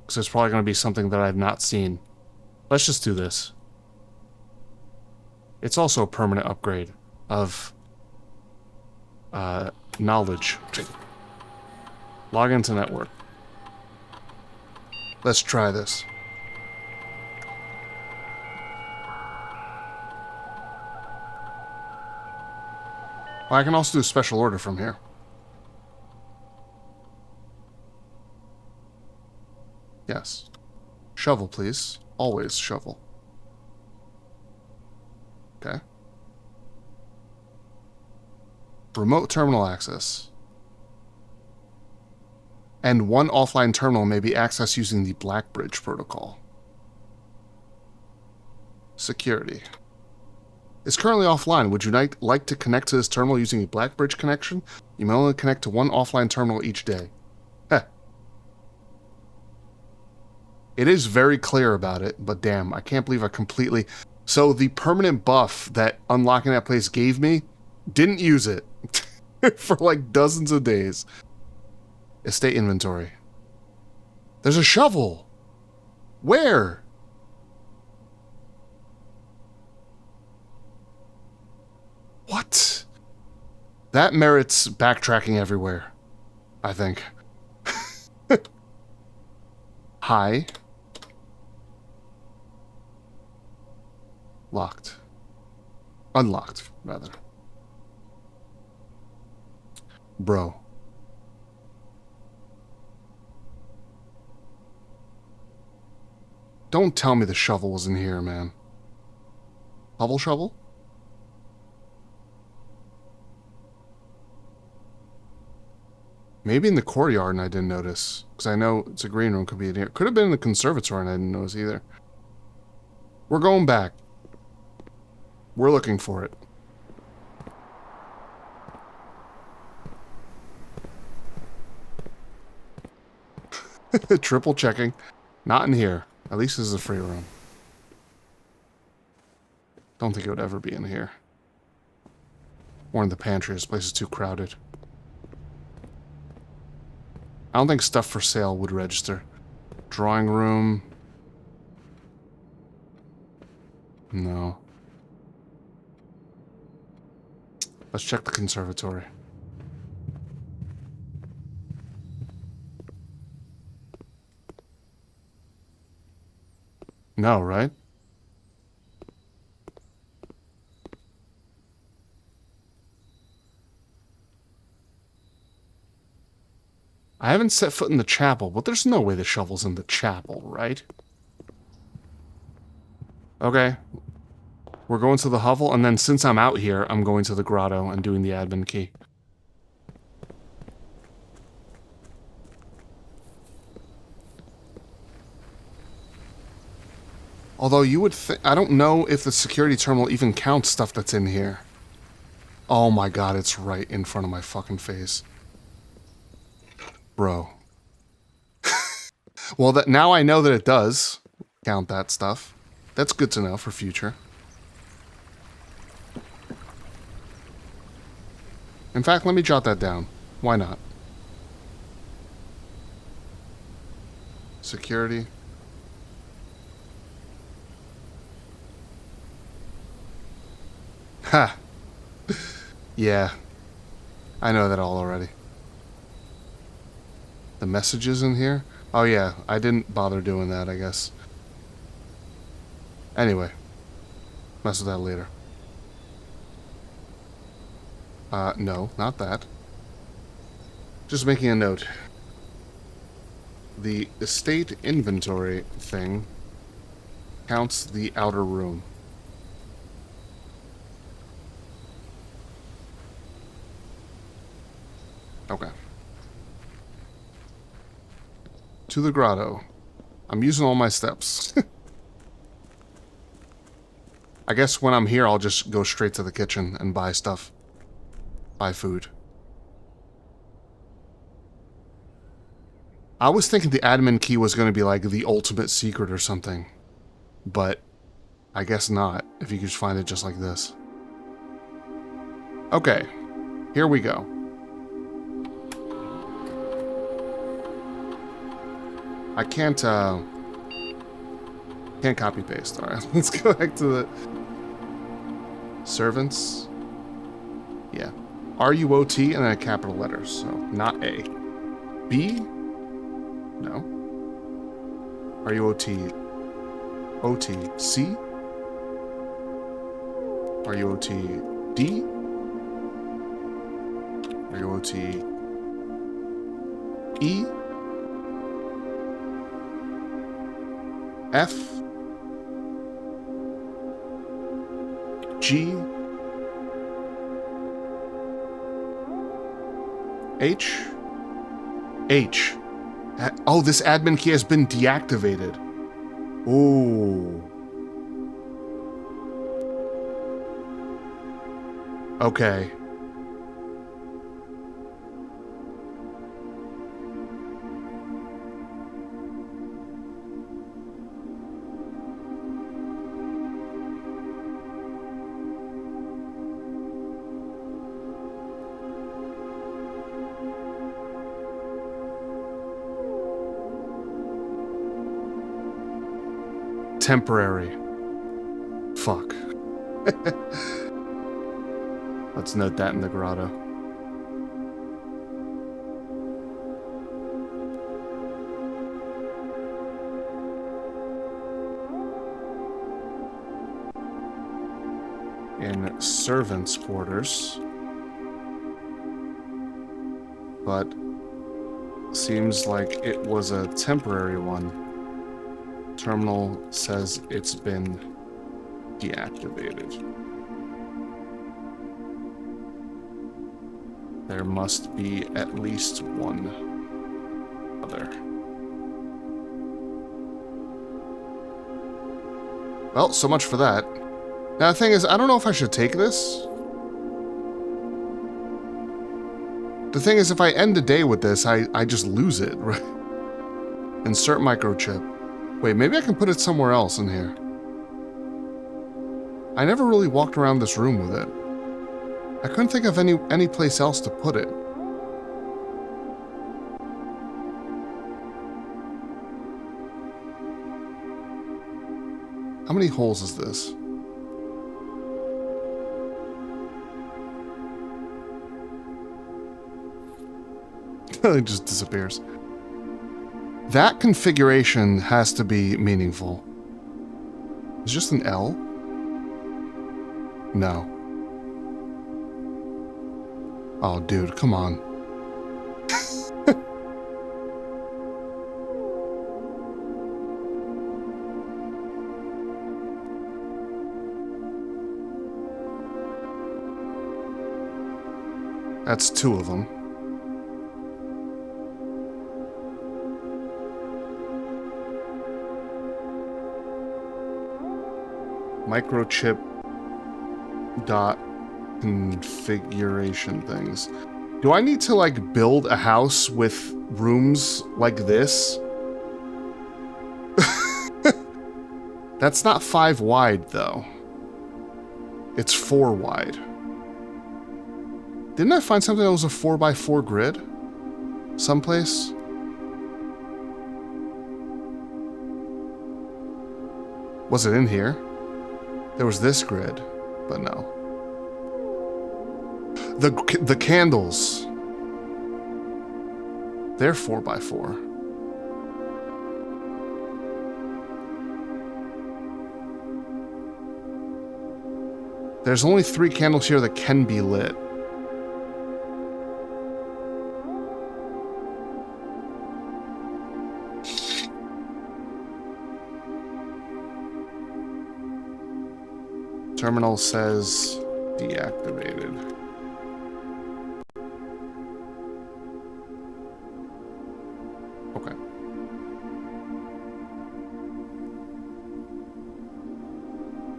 Because it's probably going to be something that I've not seen Let's just do this. It's also a permanent upgrade of knowledge. Log into network. Let's try this. Well, I can also do a special order from here. Yes. Shovel, please. Always shovel. Okay. Remote terminal access. And one offline terminal may be accessed using the Blackbridge protocol. Security. It's currently offline. Would you like to connect to this terminal using a Blackbridge connection? You may only connect to one offline terminal each day. Heh. It is very clear about it, but damn, I can't believe I completely... So the permanent buff that unlocking that place gave me, didn't use it for like dozens of days. Estate inventory. There's a shovel. Where? What? That merits backtracking everywhere, I think. Hi. Locked. Unlocked, rather. Bro. Don't tell me the shovel was in here, man. Shovel? Maybe in the courtyard and I didn't notice. Because I know it's a green room, could be in here. Could have been in the conservatory and I didn't notice either. We're going back. We're looking for it. Triple checking. Not in here. At least this is a free room. Don't think it would ever be in here. Or in the pantry. This place is too crowded. I don't think stuff for sale would register. Drawing room. No. Let's check the conservatory. No, right? I haven't set foot in the chapel, but there's no way the shovel's in the chapel, right? Okay. We're going to the hovel, and then since I'm out here, I'm going to the grotto and doing the admin key. Although you would think... I don't know if the security terminal even counts stuff that's in here. Oh my god, it's right in front of my fucking face. Bro. Well, that now I know that it does count that stuff. That's good to know for future. In fact, let me jot that down. Why not? Security. Ha! Yeah. I know that all already. The messages in here? Oh yeah, I didn't bother doing that, I guess. Anyway. Mess with that later. No, not that. Just making a note. The estate inventory thing counts the outer room. Okay. To the grotto. I'm using all my steps. I guess when I'm here, I'll just go straight to the kitchen and buy stuff. Buy food. I was thinking the admin key was going to be like the ultimate secret or something. But I guess not, if you could find it just like this. Okay. Here we go. I can't, Can't copy paste. All right, let's go back to the servants. Yeah. R-U-O-T and then a capital letters, so not A. B? No. R-U-O-T. O-T. C? R-U-O-T. D? R-U-O-T. E? F? G? H? H. Oh, this admin key has been deactivated. Ooh. Okay. Temporary. Fuck. Let's note that in the grotto. In servants' quarters. But seems like it was a temporary one. Terminal says it's been deactivated. There must be at least one other. Well, so much for that. Now, the thing is, I don't know if I should take this. The thing is, if I end the day with this, I just lose it, right? Insert microchip. Wait, maybe I can put it somewhere else in here. I never really walked around this room with it. I couldn't think of any place else to put it. How many holes is this? It just disappears. That configuration has to be meaningful. It's just an L? No. Oh, dude, come on. That's two of them. Microchip dot configuration things. Do I need to like build a house with rooms like this? That's not 5 wide though. It's 4 wide. Didn't I find something that was a 4x4 grid? Someplace? Was it in here? There was this grid, but no. The candles. They're 4x4. There's only 3 candles here that can be lit. Terminal says deactivated. Okay.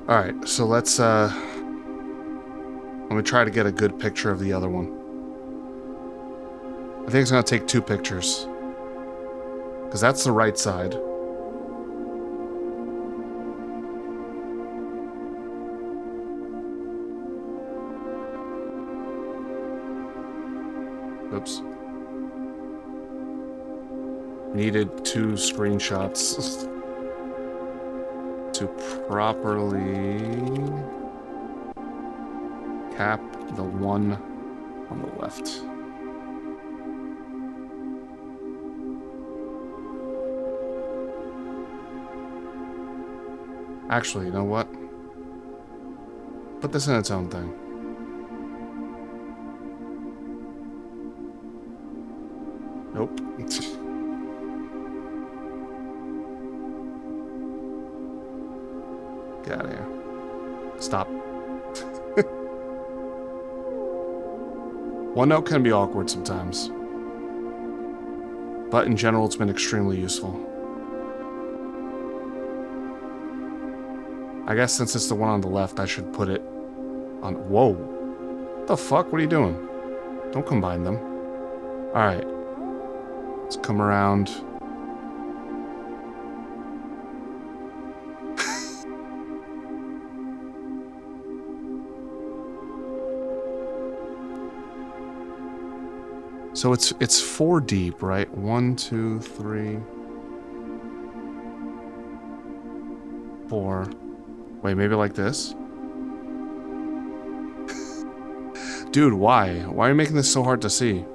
All right, so let me try to get a good picture of the other one. I think it's gonna take 2 pictures. Because that's the right side. Oops. Needed 2 screenshots. to properly cap the one on the left. Actually, you know what? Put this in its own thing. Nope. Get out of here. Stop. OneNote can be awkward sometimes. But in general, it's been extremely useful. I guess since it's the one on the left, I should put it on... Whoa. What the fuck? What are you doing? Don't combine them. Alright. Let's come around. So it's 4 deep, right? 1, 2, 3, 4. Wait, maybe like this? Dude, why? Why are you making this so hard to see?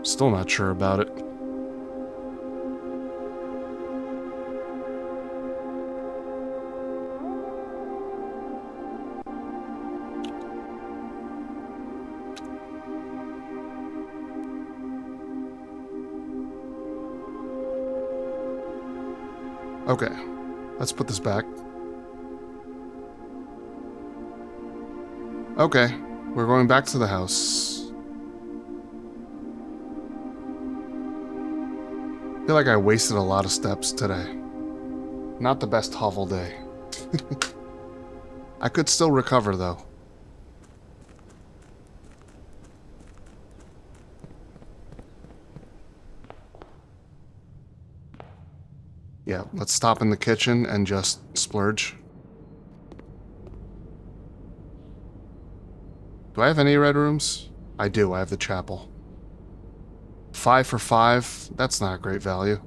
Still not sure about it. Okay, let's put this back. Okay, we're going back to the house. I feel like I wasted a lot of steps today. Not the best hovel day. I could still recover, though. Yeah, let's stop in the kitchen and just splurge. Do I have any red rooms? I do, I have the chapel. 5 for 5, that's not a great value.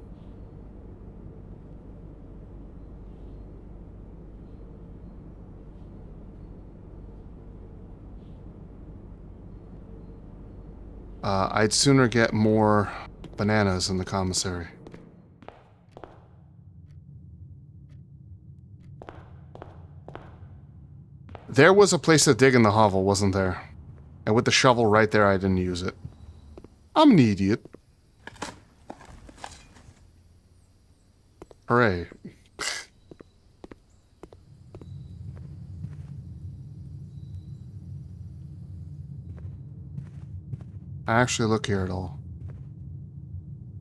I'd sooner get more bananas in the commissary. There was a place to dig in the hovel, wasn't there? And with the shovel right there, I didn't use it. I'm an idiot. Hooray. I actually look here at all.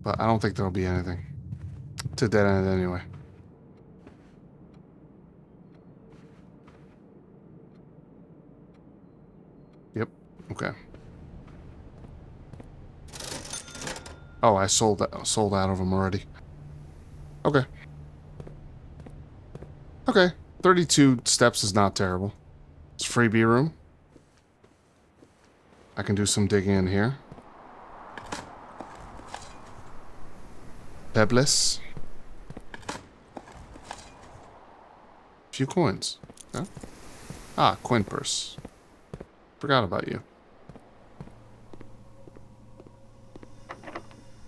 But I don't think there'll be anything. It's a dead end anyway. Yep, okay. Oh, I sold out of them already. Okay. Okay, 32 steps is not terrible. It's freebie room. I can do some digging in here. Pebbles. Few coins. Okay. Ah, coin purse. Forgot about you.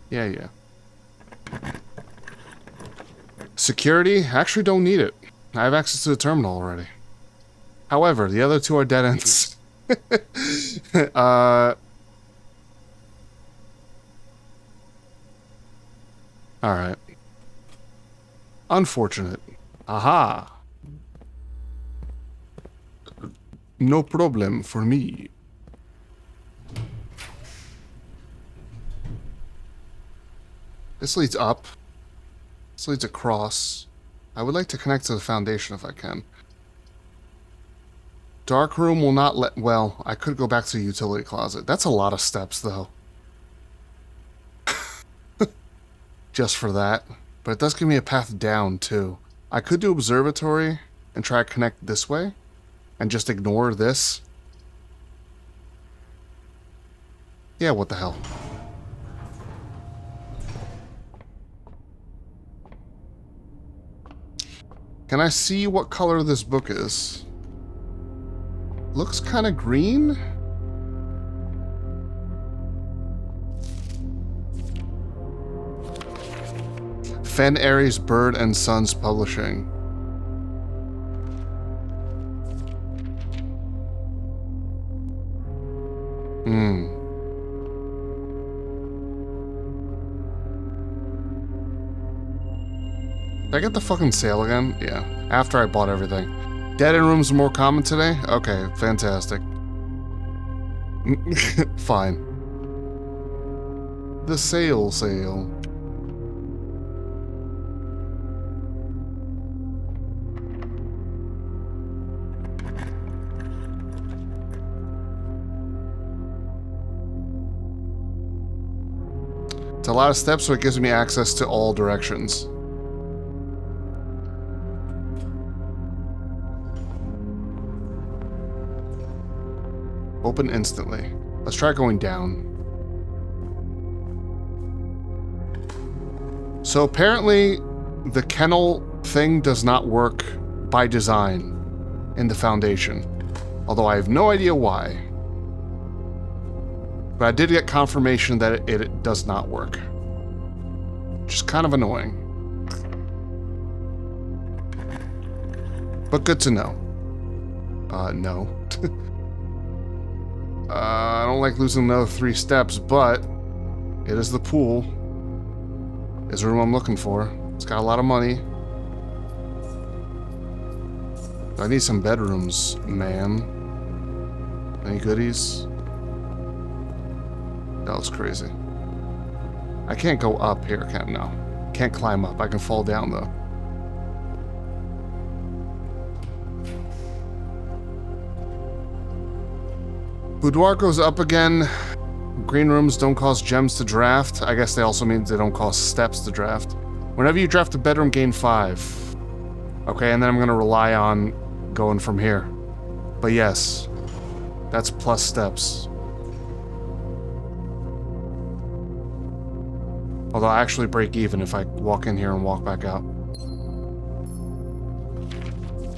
Yeah. Security? Actually don't need it. I have access to the terminal already. However, the other two are dead ends. Alright. Unfortunate. Aha! No problem for me. This leads up. This leads across. I would like to connect to the foundation if I can. Dark room will not let... Well, I could go back to the utility closet. That's a lot of steps, though. Just for that. But it does give me a path down, too. I could do observatory and try to connect this way and just ignore this. Yeah, what the hell? Can I see what color this book is? Looks kind of green. Fen Aries Bird and Sons Publishing. Did I get the fucking sale again? Yeah. After I bought everything. Dead end rooms are more common today? Okay, fantastic. Fine. The sale. It's a lot of steps, so it gives me access to all directions. Open instantly. Let's try going down. So apparently, the kennel thing does not work by design in the Foundation. Although I have no idea why. But I did get confirmation that it does not work. Which is kind of annoying. But good to know. No. I don't like losing another 3 steps, but it is the pool. It's the room I'm looking for. It's got a lot of money. I need some bedrooms, man. Any goodies? That looks crazy. I can't go up here, no. Can't climb up. I can fall down, though. Boudoir goes up again. Green rooms don't cost gems to draft. I guess they also mean they don't cost steps to draft. Whenever you draft a bedroom, gain 5. Okay, and then I'm going to rely on going from here. But yes, that's plus steps. Although I actually break even if I walk in here and walk back out.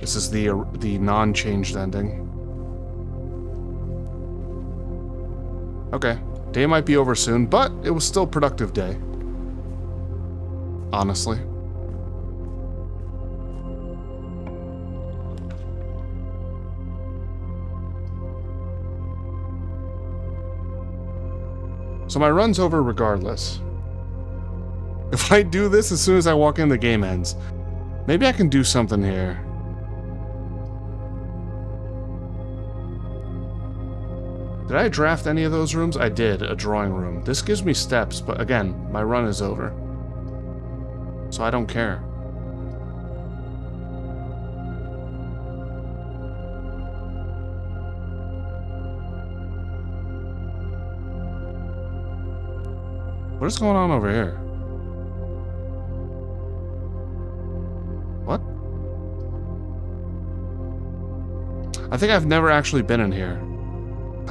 This is the non-changed ending. Okay, day might be over soon, but it was still a productive day. Honestly. So my run's over regardless. If I do this as soon as I walk in, the game ends. Maybe I can do something here. Did I draft any of those rooms? I did, a drawing room. This gives me steps, but again, my run is over. So I don't care. What is going on over here? What? I think I've never actually been in here.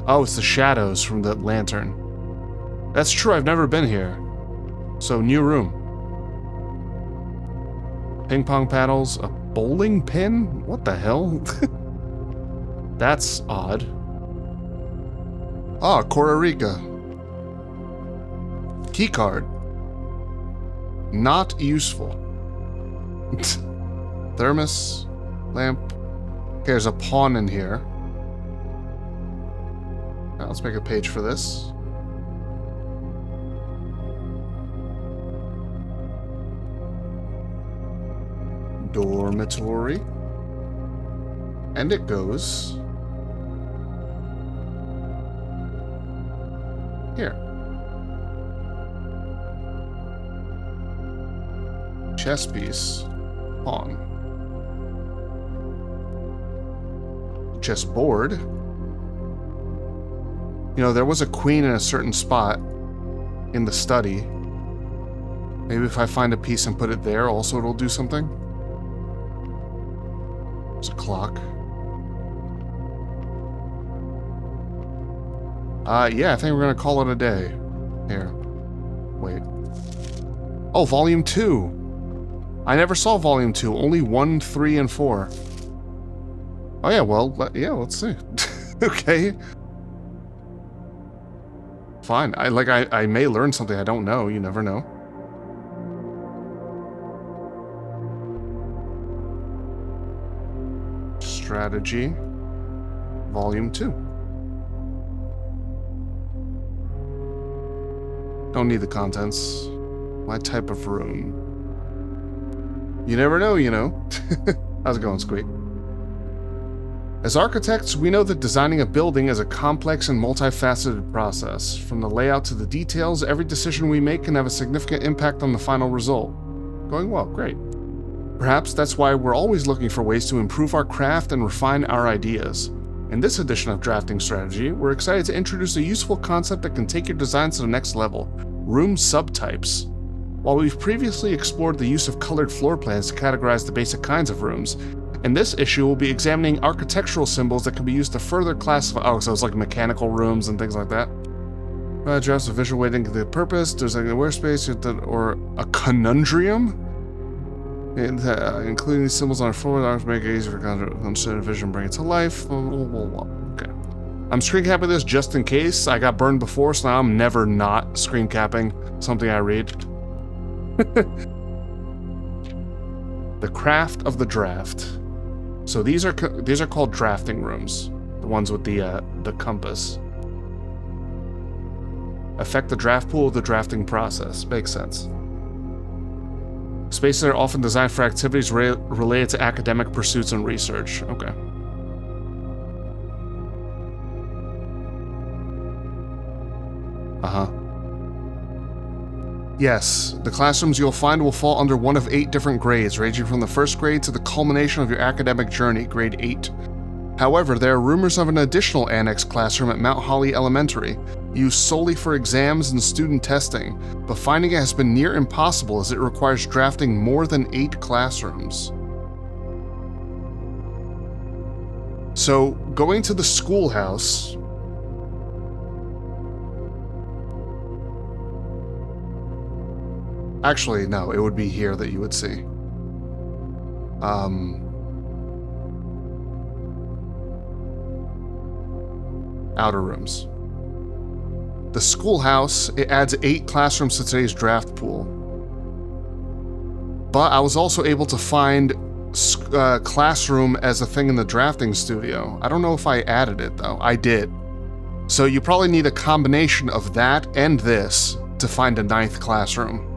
Oh, it's the shadows from the lantern. That's true, I've never been here. So, new room. Ping pong paddles, a bowling pin? What the hell? That's odd. Ah, Costa Rica. Keycard. Not useful. Thermos. Lamp. Okay, there's a pawn in here. Now, let's make a page for this. Dormitory. And it goes here. Chess piece. Pawn. Chessboard. You know, there was a queen in a certain spot in the study. Maybe if I find a piece and put it there, also it'll do something. There's a clock. Yeah, I think we're gonna call it a day. Here. Wait. Oh, Volume 2! I never saw Volume 2, only 1, 3, and 4. Oh yeah, well, yeah, let's see. Okay. Fine. I may learn something I don't know, you never know. Strategy. Volume 2. Don't need the contents. My type of room. You never know, you know. How's it going, Squeak? As architects, we know that designing a building is a complex and multifaceted process. From the layout to the details, every decision we make can have a significant impact on the final result. Going well, great. Perhaps that's why we're always looking for ways to improve our craft and refine our ideas. In this edition of Drafting Strategy, we're excited to introduce a useful concept that can take your designs to the next level: room subtypes. While we've previously explored the use of colored floor plans to categorize the basic kinds of rooms, in this issue we'll be examining architectural symbols that can be used to further classify— oh, so it's like mechanical rooms and things like that. Drafts of visual weighting the purpose, there's like a workspace, or a conundrum? Including these symbols on our floor, to make it easier for consider vision, bring it to life. Okay. I'm screen capping this just in case. I got burned before, so now I'm never not screen capping something I read. The craft of the draft. So these are called drafting rooms. The ones with the compass. Affect the draft pool of the drafting process. Makes sense. Spaces are often designed for activities related to academic pursuits and research. Okay. Yes, the classrooms you'll find will fall under one of 8 different grades, ranging from the first grade to the culmination of your academic journey, grade 8. However, there are rumors of an additional annex classroom at Mount Holly Elementary, used solely for exams and student testing, but finding it has been near impossible as it requires drafting more than 8 classrooms. So, going to the schoolhouse... Actually, no, it would be here that you would see. Outer rooms. The schoolhouse, it adds 8 classrooms to today's draft pool. But I was also able to find classroom as a thing in the drafting studio. I don't know if I added it though. I did. So you probably need a combination of that and this to find a 9th classroom.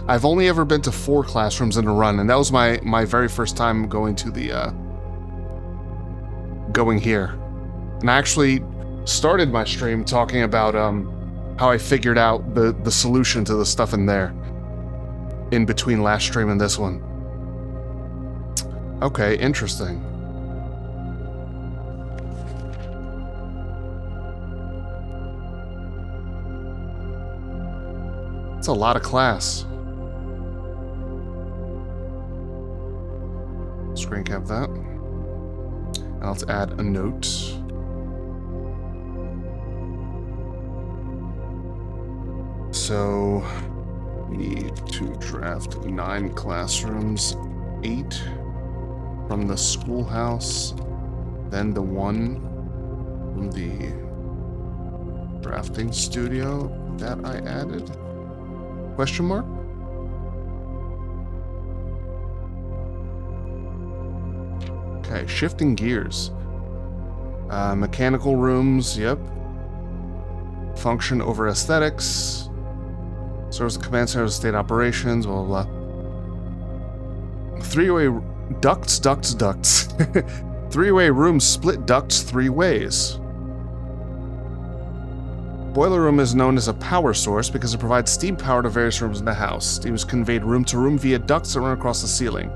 I've only ever been to 4 classrooms in a run, and that was my very first time going to the, going here. And I actually started my stream talking about, how I figured out the solution to the stuff in there. In between last stream and this one. Okay, interesting. It's a lot of class. Screen cap that. And let's add a note. So we need to draft 9 classrooms, 8 from the schoolhouse, then the 1 from the drafting studio that I added? Question mark? Okay, shifting gears. Mechanical rooms, yep. Function over aesthetics. Serves the command center of state operations, blah, blah, blah. 3-way ducts. 3-way rooms split ducts 3 ways. Boiler room is known as a power source because it provides steam power to various rooms in the house. Steam is conveyed room to room via ducts that run across the ceiling.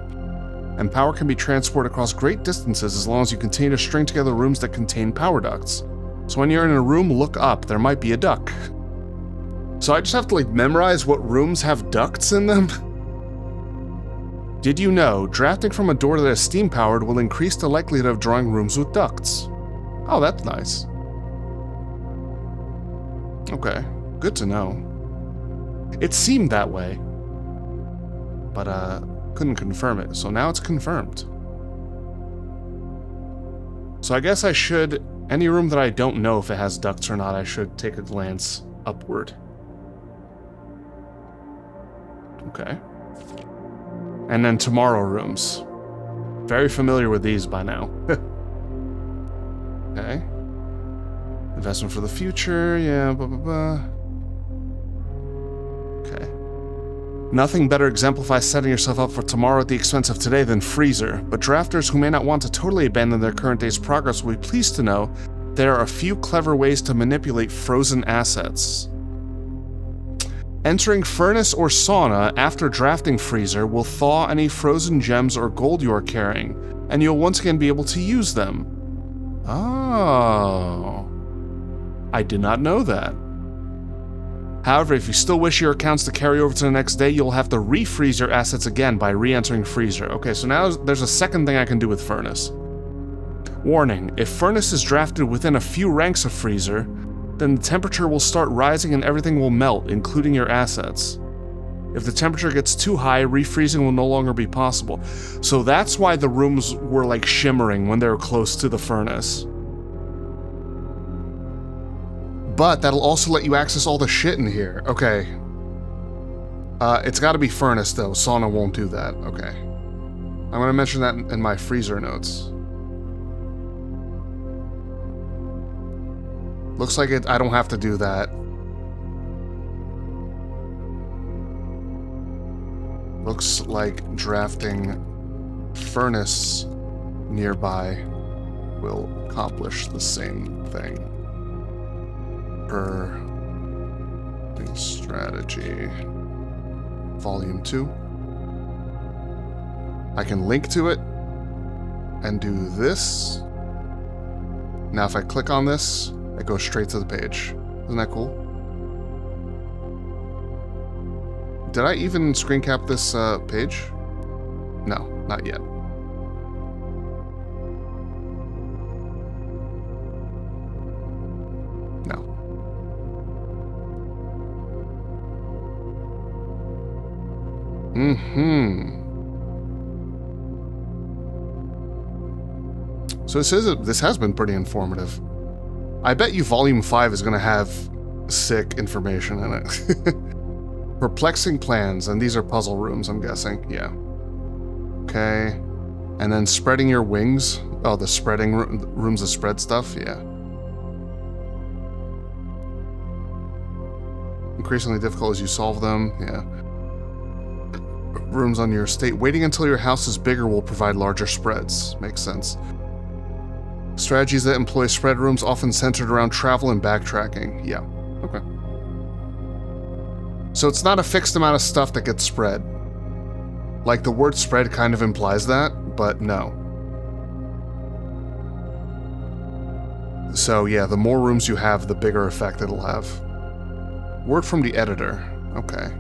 And power can be transported across great distances as long as you continue to string together rooms that contain power ducts. So when you're in a room, look up. There might be a duct. So I just have to like memorize what rooms have ducts in them? Did you know drafting from a door that is steam-powered will increase the likelihood of drawing rooms with ducts? Oh, that's nice. Okay, good to know. It seemed that way, but couldn't confirm it, so now it's confirmed. So I guess I should, any room that I don't know if it has ducts or not, I should take a glance upward. Okay. And then tomorrow rooms. Very familiar with these by now. Okay. Investment for the future, yeah, blah, blah, blah. Okay. Nothing better exemplifies setting yourself up for tomorrow at the expense of today than Freezer, but drafters who may not want to totally abandon their current day's progress will be pleased to know there are a few clever ways to manipulate frozen assets. Entering furnace or sauna after drafting Freezer will thaw any frozen gems or gold you are carrying, and you'll once again be able to use them. Oh. I did not know that. However, if you still wish your accounts to carry over to the next day, you'll have to refreeze your assets again by re-entering Freezer. Okay, so now there's a second thing I can do with Furnace. Warning, if Furnace is drafted within a few ranks of Freezer, then the temperature will start rising and everything will melt, including your assets. If the temperature gets too high, refreezing will no longer be possible. So that's why the rooms were like shimmering when they were close to the furnace. But that'll also let you access all the shit in here. Okay. It's gotta be furnace though, sauna won't do that. Okay. I'm gonna mention that in my freezer notes. Looks like I don't have to do that. Looks like drafting furnace nearby will accomplish the same thing. Per strategy. Volume 2. I can link to it and do this. Now if I click on this, it goes straight to the page. Isn't that cool? Did I even screen cap this page? No, not yet. No. So this has been pretty informative. I bet you Volume 5 is going to have sick information in it. Perplexing plans, and these are puzzle rooms, I'm guessing. Yeah. Okay. And then spreading your wings. Oh, the spreading rooms of spread stuff? Yeah. Increasingly difficult as you solve them. Yeah. Rooms on your estate. Waiting until your house is bigger will provide larger spreads. Makes sense. Strategies that employ spread rooms often centered around travel and backtracking. Yeah, okay. So it's not a fixed amount of stuff that gets spread. Like the word spread kind of implies that, but no. So yeah, the more rooms you have, the bigger effect it'll have. Word from the editor. Okay.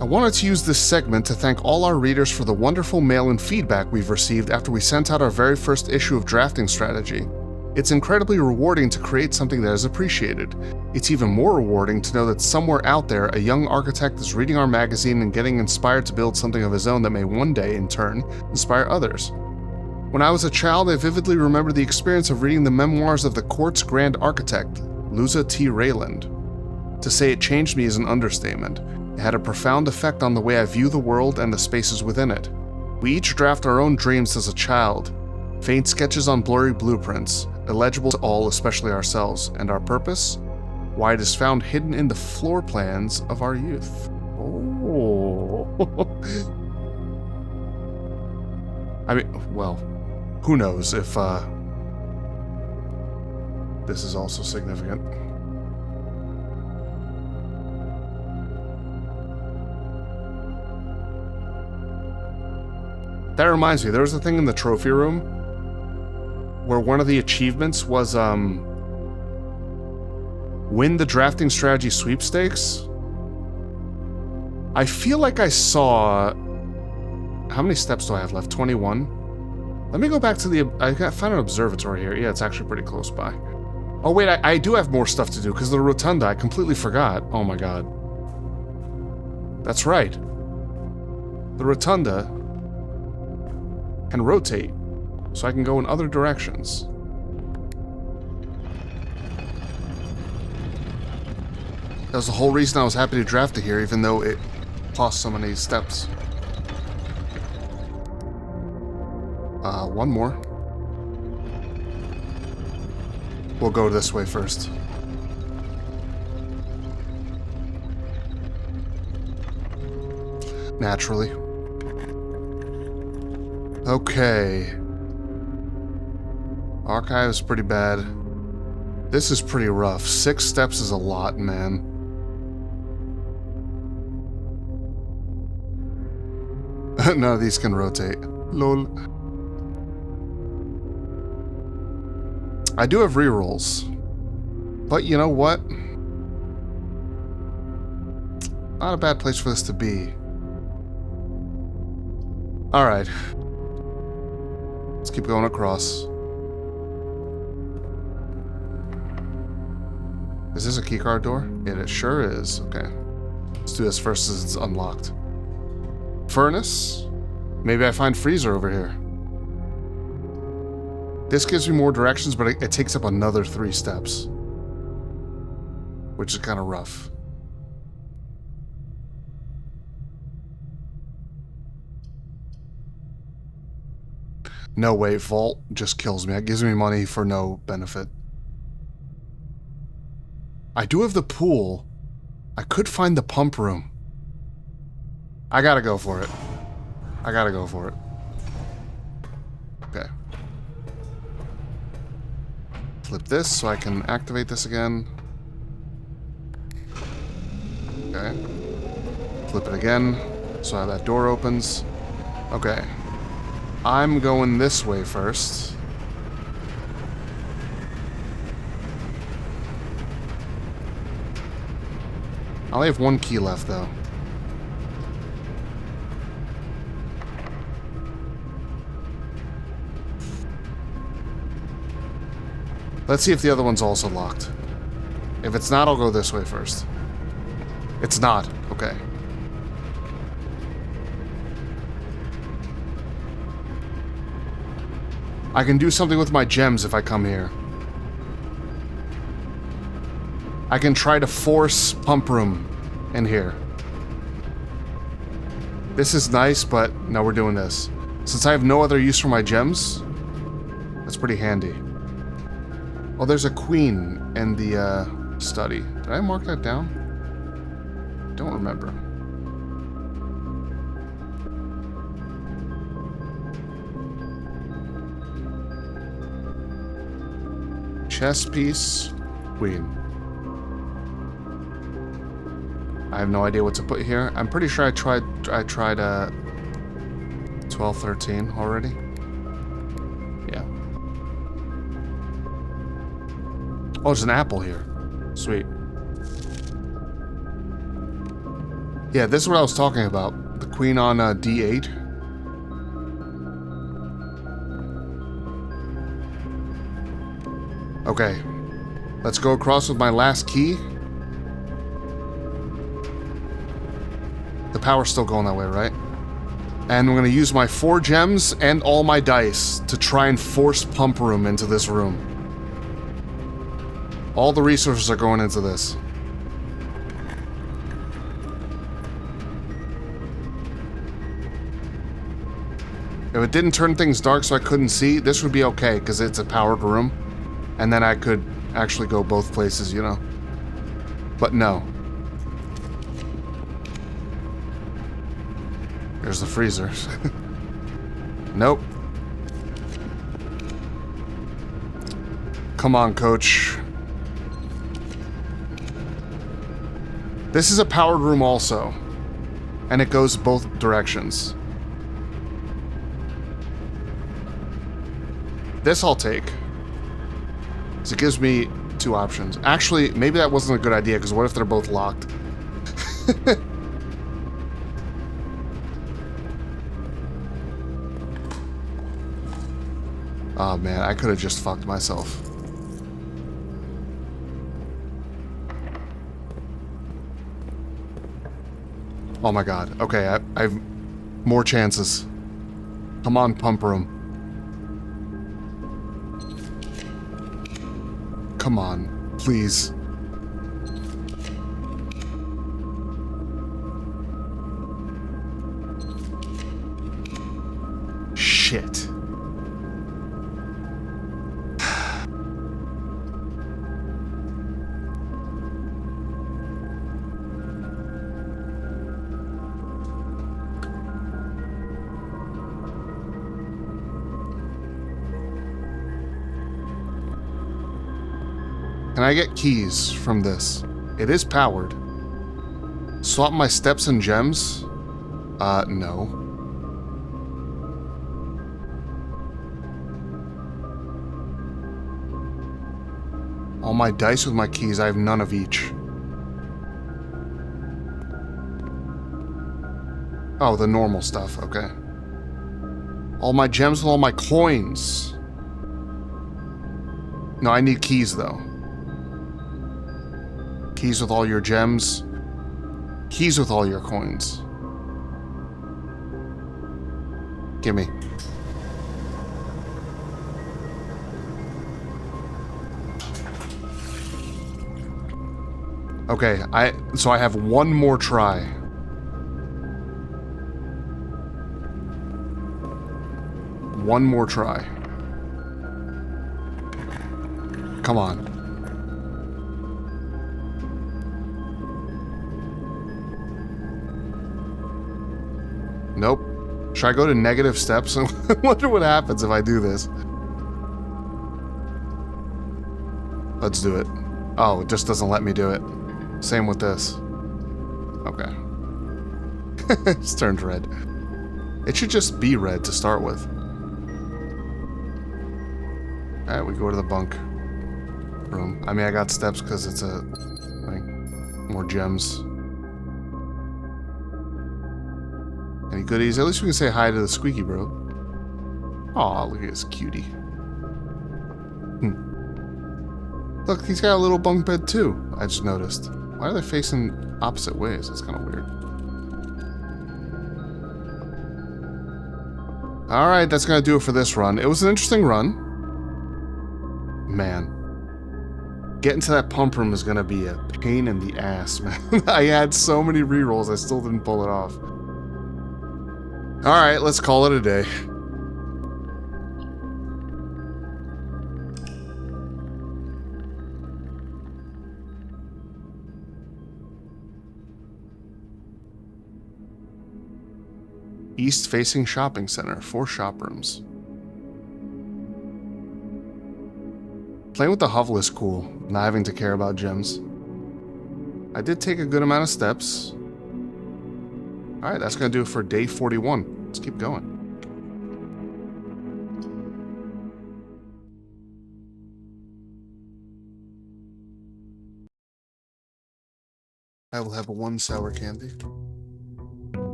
I wanted to use this segment to thank all our readers for the wonderful mail and feedback we've received after we sent out our very first issue of Drafting Strategy. It's incredibly rewarding to create something that is appreciated. It's even more rewarding to know that somewhere out there, a young architect is reading our magazine and getting inspired to build something of his own that may one day, in turn, inspire others. When I was a child, I vividly remember the experience of reading the memoirs of the Court's Grand Architect, Luza T. Rayland. To say it changed me is an understatement. It had a profound effect on the way I view the world and the spaces within it. We each draft our own dreams as a child, faint sketches on blurry blueprints, illegible to all, especially ourselves, and our purpose? Why, it is found hidden in the floor plans of our youth. Oh. I mean, well, who knows if this is also significant. That reminds me, there was a thing in the trophy room where one of the achievements was win the drafting strategy sweepstakes. I feel like I saw How many steps do I have left? 21. Let me go back to the... I found an observatory here. Yeah, it's actually pretty close by. Oh, wait, I do have more stuff to do, because the rotunda, I completely forgot. Oh, my God. That's right. The rotunda can rotate, so I can go in other directions. That was the whole reason I was happy to draft it here, even though it cost so many steps. One more. We'll go this way first. Naturally. Okay. Archive is pretty bad. This is pretty rough. 6 steps is a lot, man. None of these can rotate. Lol. I do have rerolls. But you know what? Not a bad place for this to be. Alright. Let's keep going across. Is this a keycard door? It sure is. Okay. Let's do this first as it's unlocked. Furnace? Maybe I find freezer over here. This gives me more directions, but it takes up another 3 steps. Which is kind of rough. No way, vault just kills me. It gives me money for no benefit. I do have the pool. I could find the pump room. I gotta go for it. I gotta go for it. Okay. Flip this so I can activate this again. Okay. Flip it again so that door opens. Okay. I'm going this way first. I only have 1 key left, though. Let's see if the other one's also locked. If it's not, I'll go this way first. It's not. Okay. I can do something with my gems if I come here. I can try to force pump room in here. This is nice, but no, we're doing this. Since I have no other use for my gems, that's pretty handy. Oh, there's a queen in the study. Did I mark that down? Don't remember. Chess piece, queen. I have no idea what to put here. I'm pretty sure I tried 12, 13 already. Yeah. Oh, there's an apple here. Sweet. Yeah, this is what I was talking about. The queen on D8. Okay. Let's go across with my last key. The power's still going that way, right? And I'm going to use my 4 gems and all my dice to try and force pump room into this room. All the resources are going into this. If it didn't turn things dark so I couldn't see, this would be okay, because it's a powered room. And then I could actually go both places, you know? But no. There's the freezer. Nope. Come on, coach. This is a powered room also. And it goes both directions. This I'll take. So it gives me 2 options. Actually, maybe that wasn't a good idea, because what if they're both locked? Oh man, I could have just fucked myself. Oh my god. Okay, I've more chances. Come on, pump room. Come on, please. Shit. Can I get keys from this? It is powered. Swap my steps and gems? No. All my dice with my keys, I have none of each. Oh, the normal stuff, okay. All my gems with all my coins. No, I need keys though. Keys with all your gems. Keys with all your coins. Gimme. Okay, so I have one more try. One more try. Come on. Nope. Should I go to negative steps? I wonder what happens if I do this. Let's do it. Oh, it just doesn't let me do it. Same with this. Okay. It's turned red. It should just be red to start with. Alright, we go to the bunk room. I mean, I got steps because it's a thing. More gems. Any goodies? At least we can say hi to the squeaky bro. Aw, look at this cutie. Look, he's got a little bunk bed too, I just noticed. Why are they facing opposite ways? That's kind of weird. Alright, that's gonna do it for this run. It was an interesting run. Man. Getting to that pump room is gonna be a pain in the ass, man. I had so many rerolls, I still didn't pull it off. Alright, let's call it a day. East-facing shopping center, 4 shop rooms. Playing with the hovel is cool, not having to care about gems. I did take a good amount of steps. Alright, that's gonna do it for day 41. Let's keep going. I will have 1 sour candy.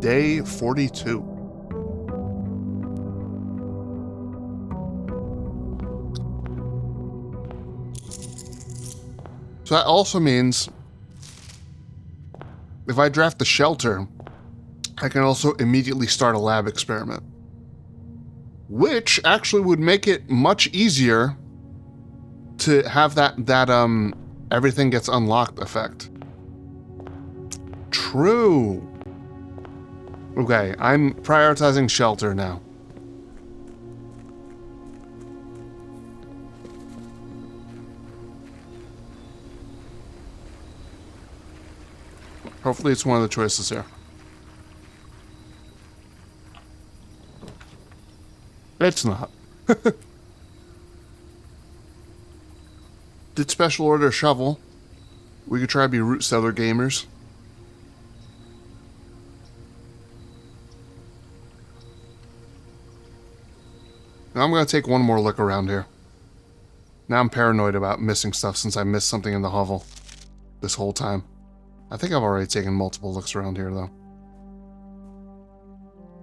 Day 42. So that also means if I draft the shelter, I can also immediately start a lab experiment. Which actually would make it much easier to have that everything gets unlocked effect. True. Okay, I'm prioritizing shelter now. Hopefully it's one of the choices here. It's not. Did special order a shovel. We could try to be root cellar gamers. Now I'm going to take one more look around here. Now I'm paranoid about missing stuff since I missed something in the hovel this whole time. I think I've already taken multiple looks around here, though.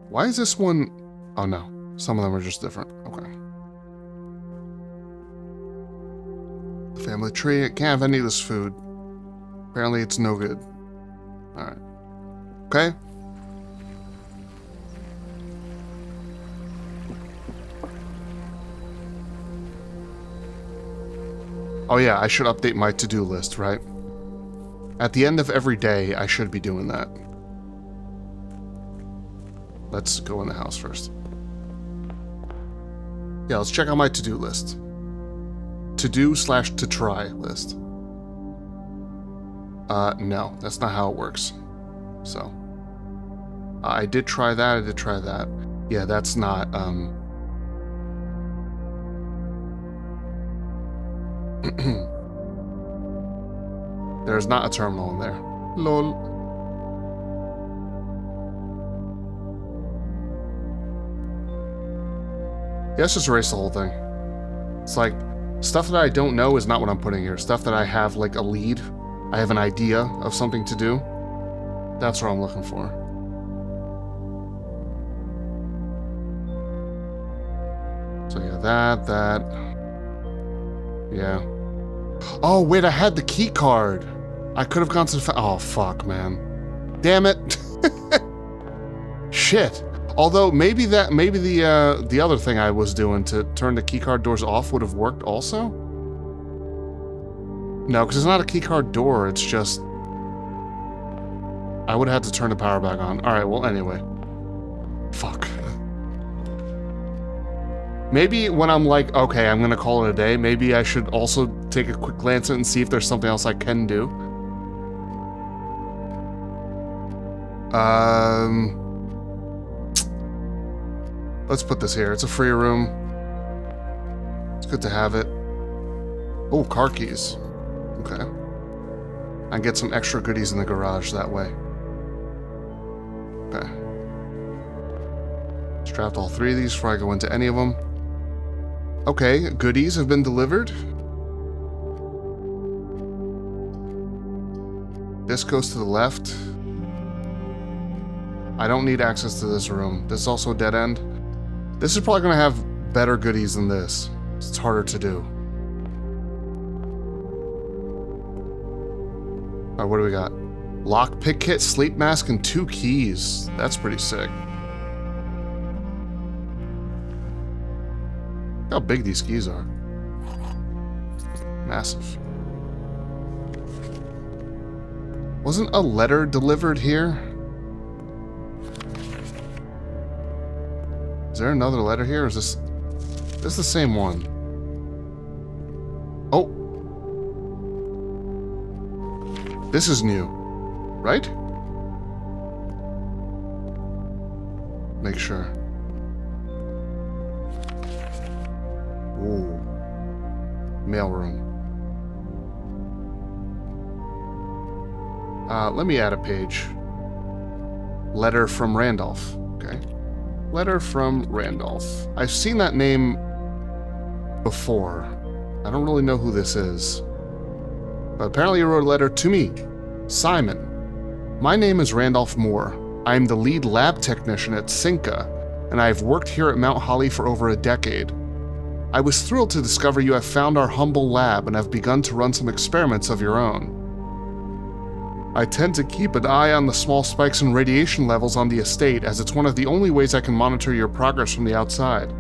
Why is this one... Oh, no. Some of them are just different. Okay. Family tree. Can't have any of this food. Apparently it's no good. Alright. Okay. Oh yeah, I should update my to-do list, right? At the end of every day, I should be doing that. Let's go in the house first. Yeah, let's check out my to-do list. To-do/to-try list. No, that's not how it works. So. I did try that, Yeah, that's not, There's not a terminal in there. Lol. Yeah, let's just erase the whole thing. It's like, stuff that I don't know is not what I'm putting here. Stuff that I have, like, a lead. I have an idea of something to do. That's what I'm looking for. So yeah, that. Yeah. Oh, wait, I had the key card. I could have gone to the... Oh, fuck, man. Damn it. Shit. Although, maybe the other thing I was doing to turn the keycard doors off would have worked also? No, because it's not a keycard door, it's just... I would have had to turn the power back on. Alright, well, anyway. Fuck. Maybe when I'm like, okay, I'm gonna call it a day, maybe I should also take a quick glance at it and see if there's something else I can do. Let's put this here. It's a free room. It's good to have it. Oh, car keys. Okay. I can get some extra goodies in the garage that way. Okay. Strapped all three of these before I go into any of them. Okay, goodies have been delivered. This goes to the left. I don't need access to this room. This is also a dead end. This is probably going to have better goodies than this. It's harder to do. Alright, what do we got? Lockpick kit, sleep mask, and 2 keys. That's pretty sick. Look how big these keys are. Massive. Wasn't a letter delivered here? Is there another letter here, or is this the same one? Oh. This is new, right? Make sure. Ooh. Mailroom. Let me add a page. Letter from Randolph. Okay. Letter from Randolph. I've seen that name before. I don't really know who this is. But apparently he wrote a letter to me, Simon. My name is Randolph Moore. I am the lead lab technician at Cinca, and I have worked here at Mount Holly for over a decade. I was thrilled to discover you have found our humble lab and have begun to run some experiments of your own. I tend to keep an eye on the small spikes in radiation levels on the estate, as it's one of the only ways I can monitor your progress from the outside.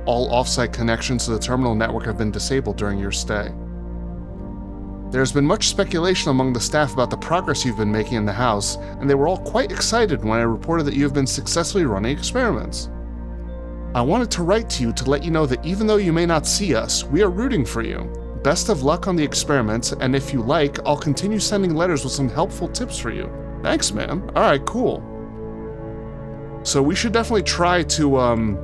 All off-site connections to the terminal network have been disabled during your stay. There has been much speculation among the staff about the progress you've been making in the house, and they were all quite excited when I reported that you have been successfully running experiments. I wanted to write to you to let you know that even though you may not see us, we are rooting for you. Best of luck on the experiments, and if you like, I'll continue sending letters with some helpful tips for you. Thanks, man. Alright, cool. So we should definitely try to,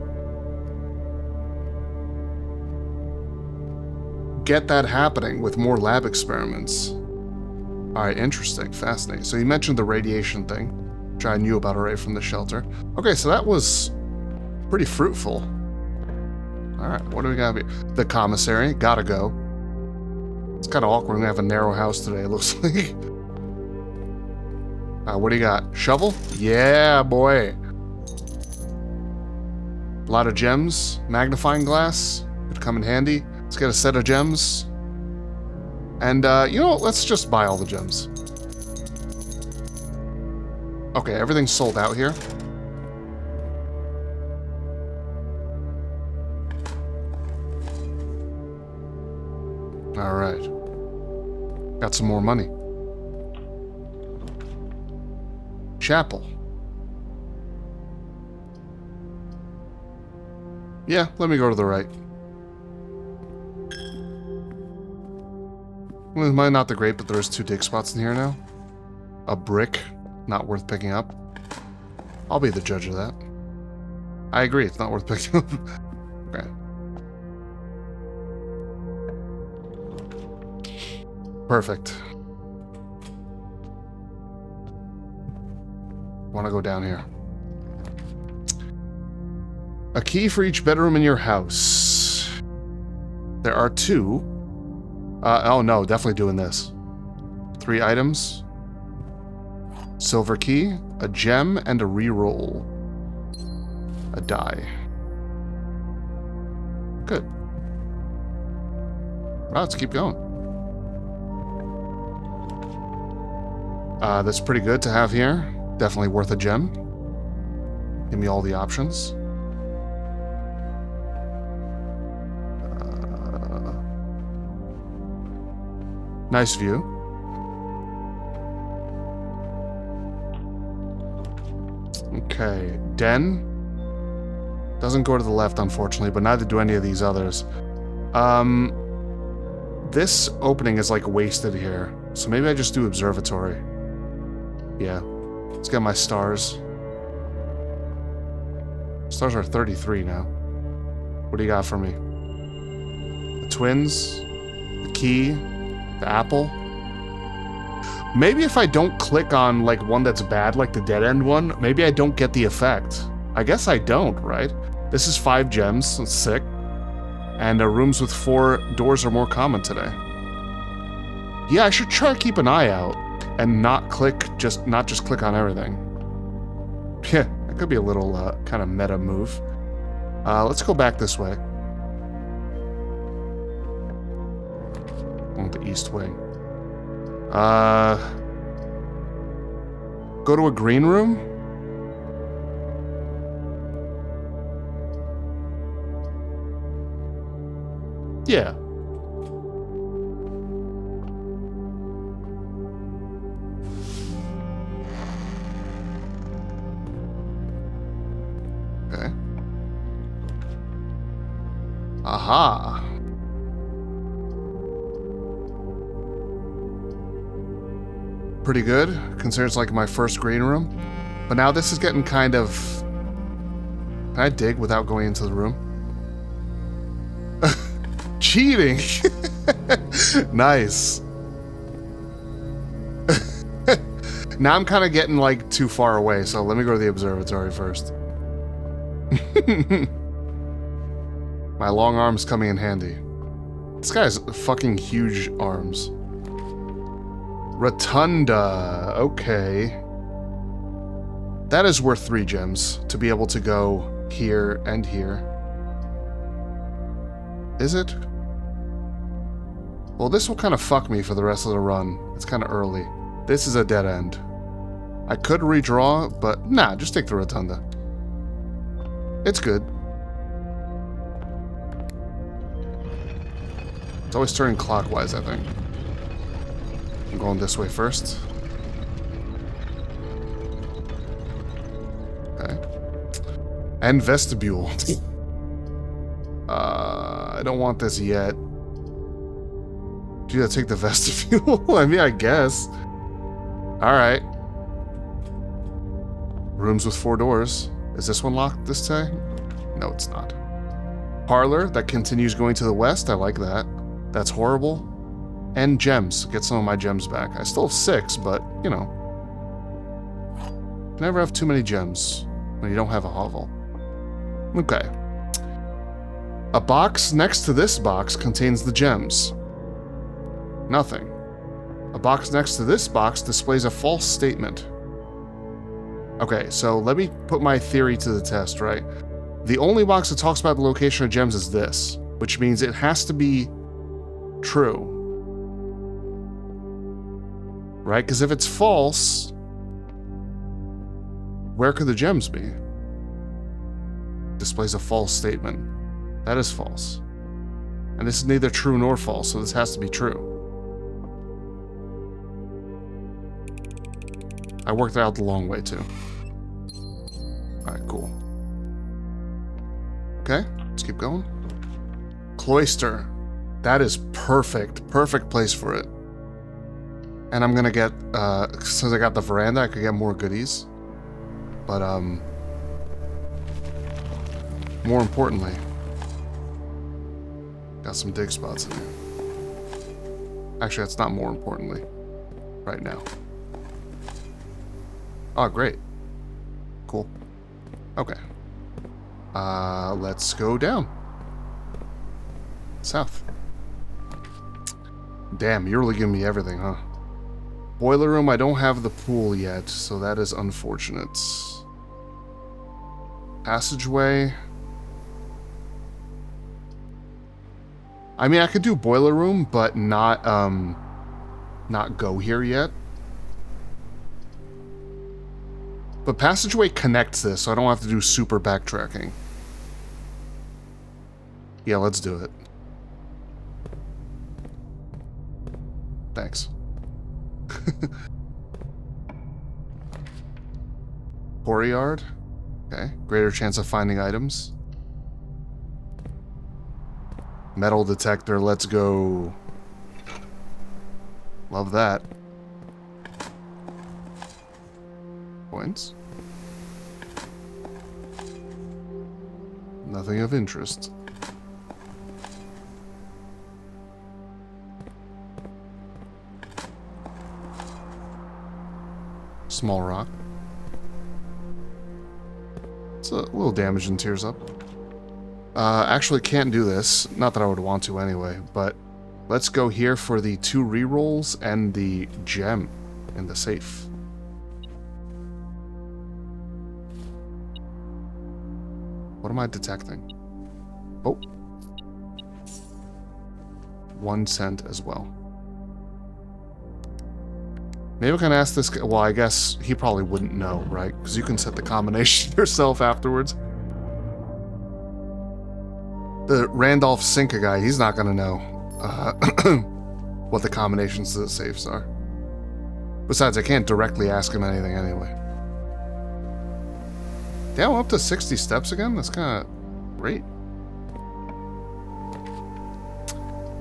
get that happening with more lab experiments. Alright, interesting. Fascinating. So you mentioned the radiation thing, which I knew about already from the shelter. Okay, so that was pretty fruitful. Alright, what do we got here? The commissary. Gotta go. It's kind of awkward. We're gonna have a narrow house today, it looks like. What do you got? Shovel? Yeah, boy. A lot of gems. Magnifying glass could come in handy. Let's get a set of gems. And, you know what? Let's just buy all the gems. Okay, everything's sold out here. Alright. Got some more money. Chapel. Yeah, let me go to the right. Well, mine not the great, but there's 2 dig spots in here now. A brick, not worth picking up. I'll be the judge of that. I agree, it's not worth picking up. Okay. Perfect. Want to go down here. A key for each bedroom in your house. There are 2. Oh no, definitely doing this. 3 items. Silver key, a gem, and a reroll. A die. Good. Well, let's keep going. That's pretty good to have here. Definitely worth a gem. Give me all the options. Nice view. Okay, den. Doesn't go to the left, unfortunately, but neither do any of these others. This opening is like wasted here, so maybe I just do observatory. Yeah, let's get my stars. Stars are 33 now. What do you got for me? The twins, the key, the apple. Maybe if I don't click on like one that's bad, like the dead end one, maybe I don't get the effect. I guess I don't, right? This is 5 gems, that's sick. And rooms with 4 doors are more common today. Yeah, I should try to keep an eye out and not just click on everything. Yeah, that could be a little kind of meta move. Let's go back this way. On the east wing. Go to a green room? Yeah. Okay. Aha. Pretty good, considering it's like my first green room. But now this is getting kind of... Can I dig without going into the room? Cheating! Nice. Now I'm kind of getting like too far away, so let me go to the observatory first. My long arm's coming in handy. This guy has fucking huge arms. Rotunda. Okay. That is worth 3 gems to be able to go here and here. Is it? Well, this will kind of fuck me for the rest of the run. It's kind of early. This is a dead end. I could redraw, but nah, just take the Rotunda. It's good. It's always turning clockwise, I think. I'm going this way first. Okay. And vestibule. I don't want this yet. Dude, I take the vestibule? I mean, I guess. Alright. Rooms with 4 doors. Is this one locked this time? No, it's not. Parlor that continues going to the west. I like that. That's horrible. And gems. Get some of my gems back. I still have 6, but, you know. You never have too many gems when you don't have a hovel. Okay. A box next to this box contains the gems. Nothing. A box next to this box displays a false statement. Okay, so let me put my theory to the test, right? The only box that talks about the location of gems is this, which means it has to be true. Right? Because if it's false, where could the gems be? Displays a false statement. That is false. And this is neither true nor false, so this has to be true. I worked it out the long way, too. Alright, cool. Okay, let's keep going. Cloister. That is perfect. Perfect place for it. And I'm gonna get, since I got the veranda, I could get more goodies. But, more importantly, got some dig spots in here. Actually, that's not more importantly. Right now. Oh, great. Cool. Okay. Let's go down. South. Damn, you're really giving me everything, huh? Boiler room, I don't have the pool yet, so that is unfortunate. Passageway. I mean, I could do boiler room, but not go here yet. But passageway connects this, so I don't have to do super backtracking. Yeah, let's do it. Thanks. Courtyard. Okay. Greater chance of finding items. Metal detector, let's go. Love that. Points. Nothing of interest. Small rock. It's a little damage and tears up. Actually can't do this. Not that I would want to anyway, but let's go here for the 2 rerolls and the gem in the safe. What am I detecting? Oh. 1 cent as well. Maybe I can ask this guy. Well, I guess he probably wouldn't know, right? Because you can set the combination yourself afterwards. The Randolph Sinka guy, he's not going to know what the combinations to the safes are. Besides, I can't directly ask him anything anyway. Damn, up to 60 steps again? That's kind of great.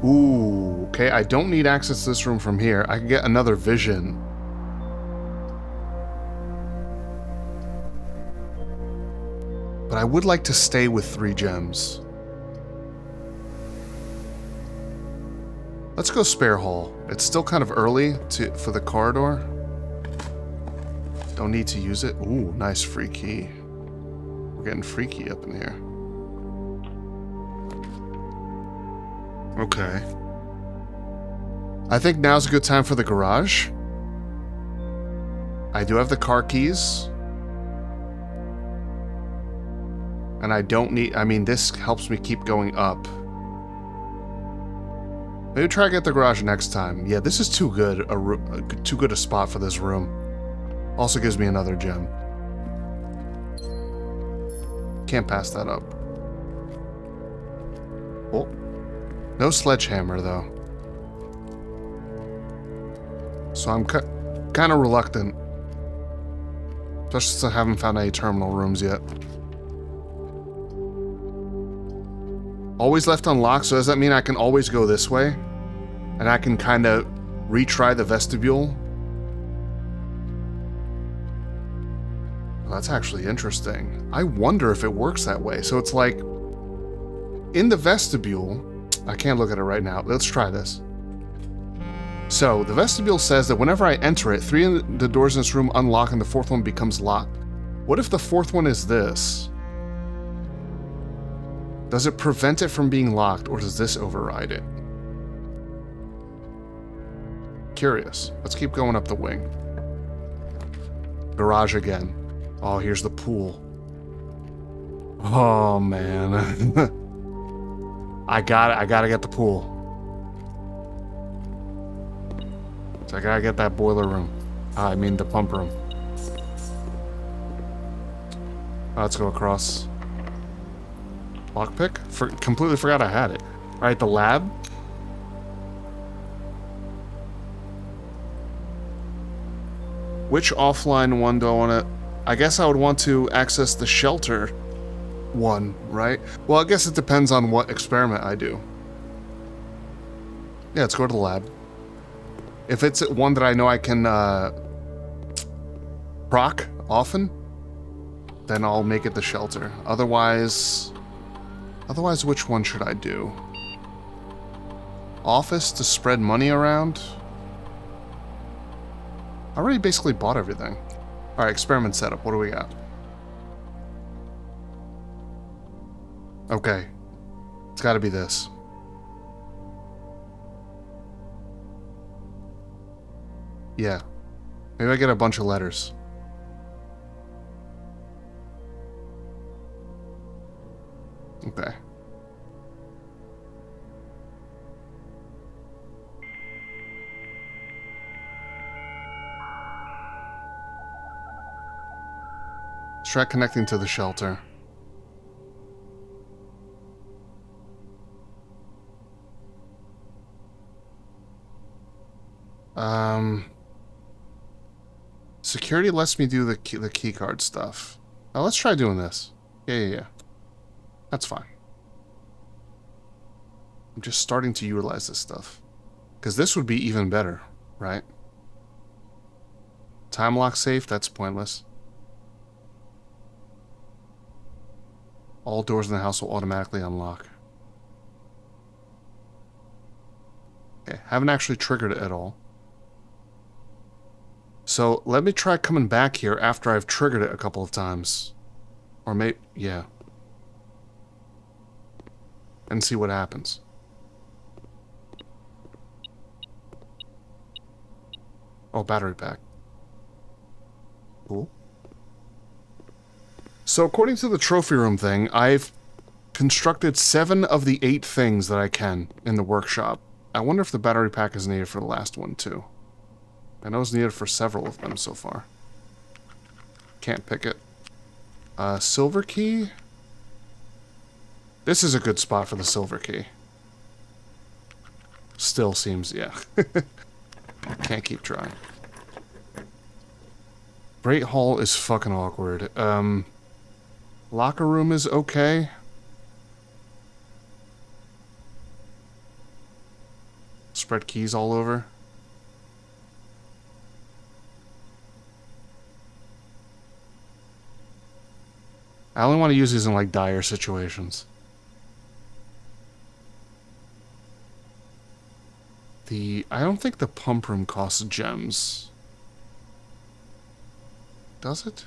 Ooh, okay. I don't need access to this room from here. I can get another vision. But I would like to stay with 3 gems. Let's go spare hall. It's still kind of early for the corridor. Don't need to use it. Ooh, nice free key. We're getting freaky up in here. Okay. I think now's a good time for the garage. I do have the car keys. And I don't need... I mean, this helps me keep going up. Maybe try to get the garage next time. Yeah, this is too good. Too good a spot for this room. Also gives me another gem. Can't pass that up. Oh. No sledgehammer, though. So I'm kind of reluctant. Especially since I haven't found any terminal rooms yet. Always left unlocked, so does that mean I can always go this way? And I can kind of retry the vestibule? Well, that's actually interesting. I wonder if it works that way. So it's like, in the vestibule, I can't look at it right now. Let's try this. So the vestibule says that whenever I enter it, 3 of the doors in this room unlock and the 4th one becomes locked. What if the 4th one is this? Does it prevent it from being locked, or does this override it? Curious. Let's keep going up the wing. Garage again. Oh, here's the pool. Oh, man. I gotta get the pool. So I gotta get that boiler room. I mean the pump room. Let's go across. Lockpick? Completely forgot I had it. Alright, the lab. Which offline one do I want to... I guess I would want to access the shelter one, right? Well, I guess it depends on what experiment I do. Yeah, let's go to the lab. If it's one that I know I can proc often, then I'll make it the shelter. Otherwise, which one should I do? Office to spread money around? I already basically bought everything. Alright, experiment setup. What do we got? Okay. It's gotta be this. Yeah. Maybe I get a bunch of letters. Okay. Let's try connecting to the shelter. Security lets me do the key card stuff. Now let's try doing this. Yeah. That's fine. I'm just starting to utilize this stuff. Because this would be even better, right? Time lock safe, that's pointless. All doors in the house will automatically unlock. Okay, haven't actually triggered it at all. So let me try coming back here after I've triggered it a couple of times. Or maybe, yeah. And see what happens. Oh, battery pack. Cool. So according to the trophy room thing, I've constructed 7 of the 8 things that I can in the workshop. I wonder if the battery pack is needed for the last one too. I know it's needed for several of them so far. Can't pick it. Silver key? This is a good spot for the silver key. Still seems, yeah. Can't keep trying. Great Hall is fucking awkward. Locker room is okay. Spread keys all over. I only want to use these in, like, dire situations. I don't think the pump room costs gems. Does it?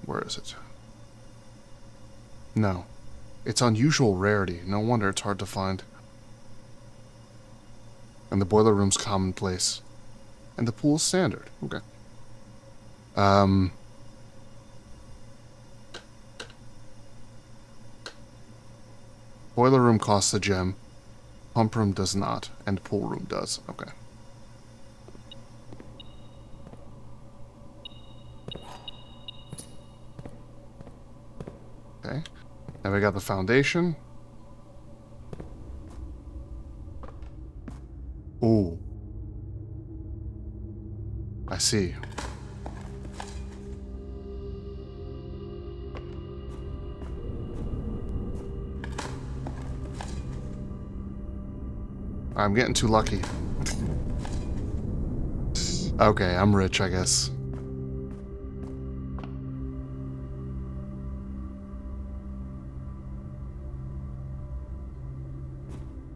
Where is it? No. It's unusual rarity. No wonder it's hard to find. And the boiler room's commonplace. And the pool's standard. Okay. Boiler room costs a gem. Pump room does not. And pool room does. Okay. Okay. Now we got the foundation. Ooh. I see. I'm getting too lucky. Okay, I'm rich, I guess.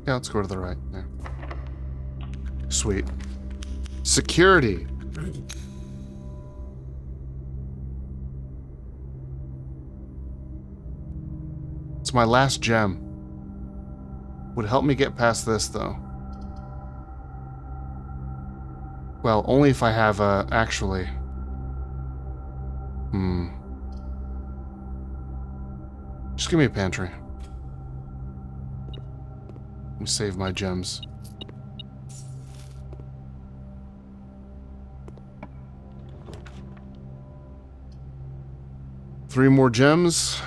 Yeah, let's go to the right. Yeah. Sweet. Security. It's my last gem. Would help me get past this, though. Well, only if I have, actually... Just give me a pantry. Let me save my gems. Three more gems.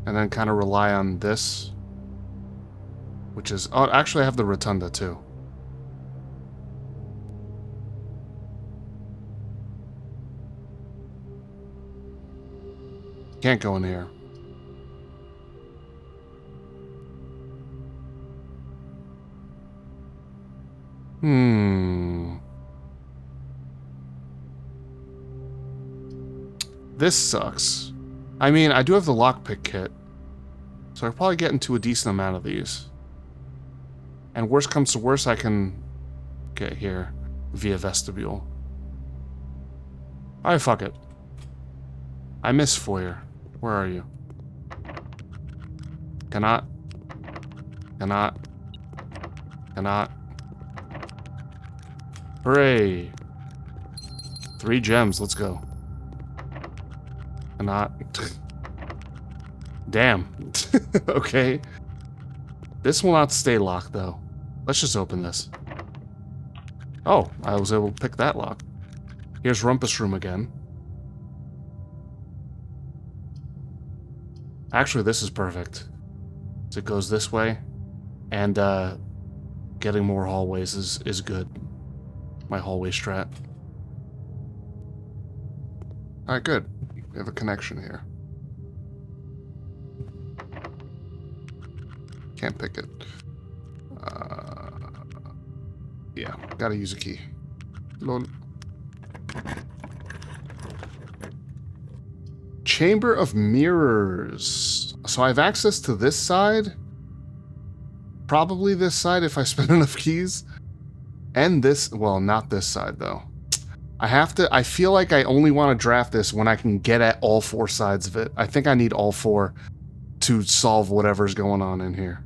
And then kind of rely on this. Which is... Oh, actually I have the rotunda too. Can't go in here. This sucks. I mean, I do have the lockpick kit. So I could probably get into a decent amount of these. And worst comes to worst, I can get here via vestibule. Alright, fuck it. I miss foyer. Where are you? Cannot. Hooray. 3 gems, let's go. Cannot. Damn. Okay. This will not stay locked, though. Let's just open this. Oh, I was able to pick that lock. Here's Rumpus Room again. Actually, this is perfect. So it goes this way, and getting more hallways is good. My hallway strat. Alright, good. We have a connection here. Can't pick it. Yeah, gotta use a key. Lol. Chamber of Mirrors. So I have access to this side. Probably this side if I spend enough keys. And this, well, not this side though. I feel like I only want to draft this when I can get at all 4 sides of it. I think I need all 4 to solve whatever's going on in here.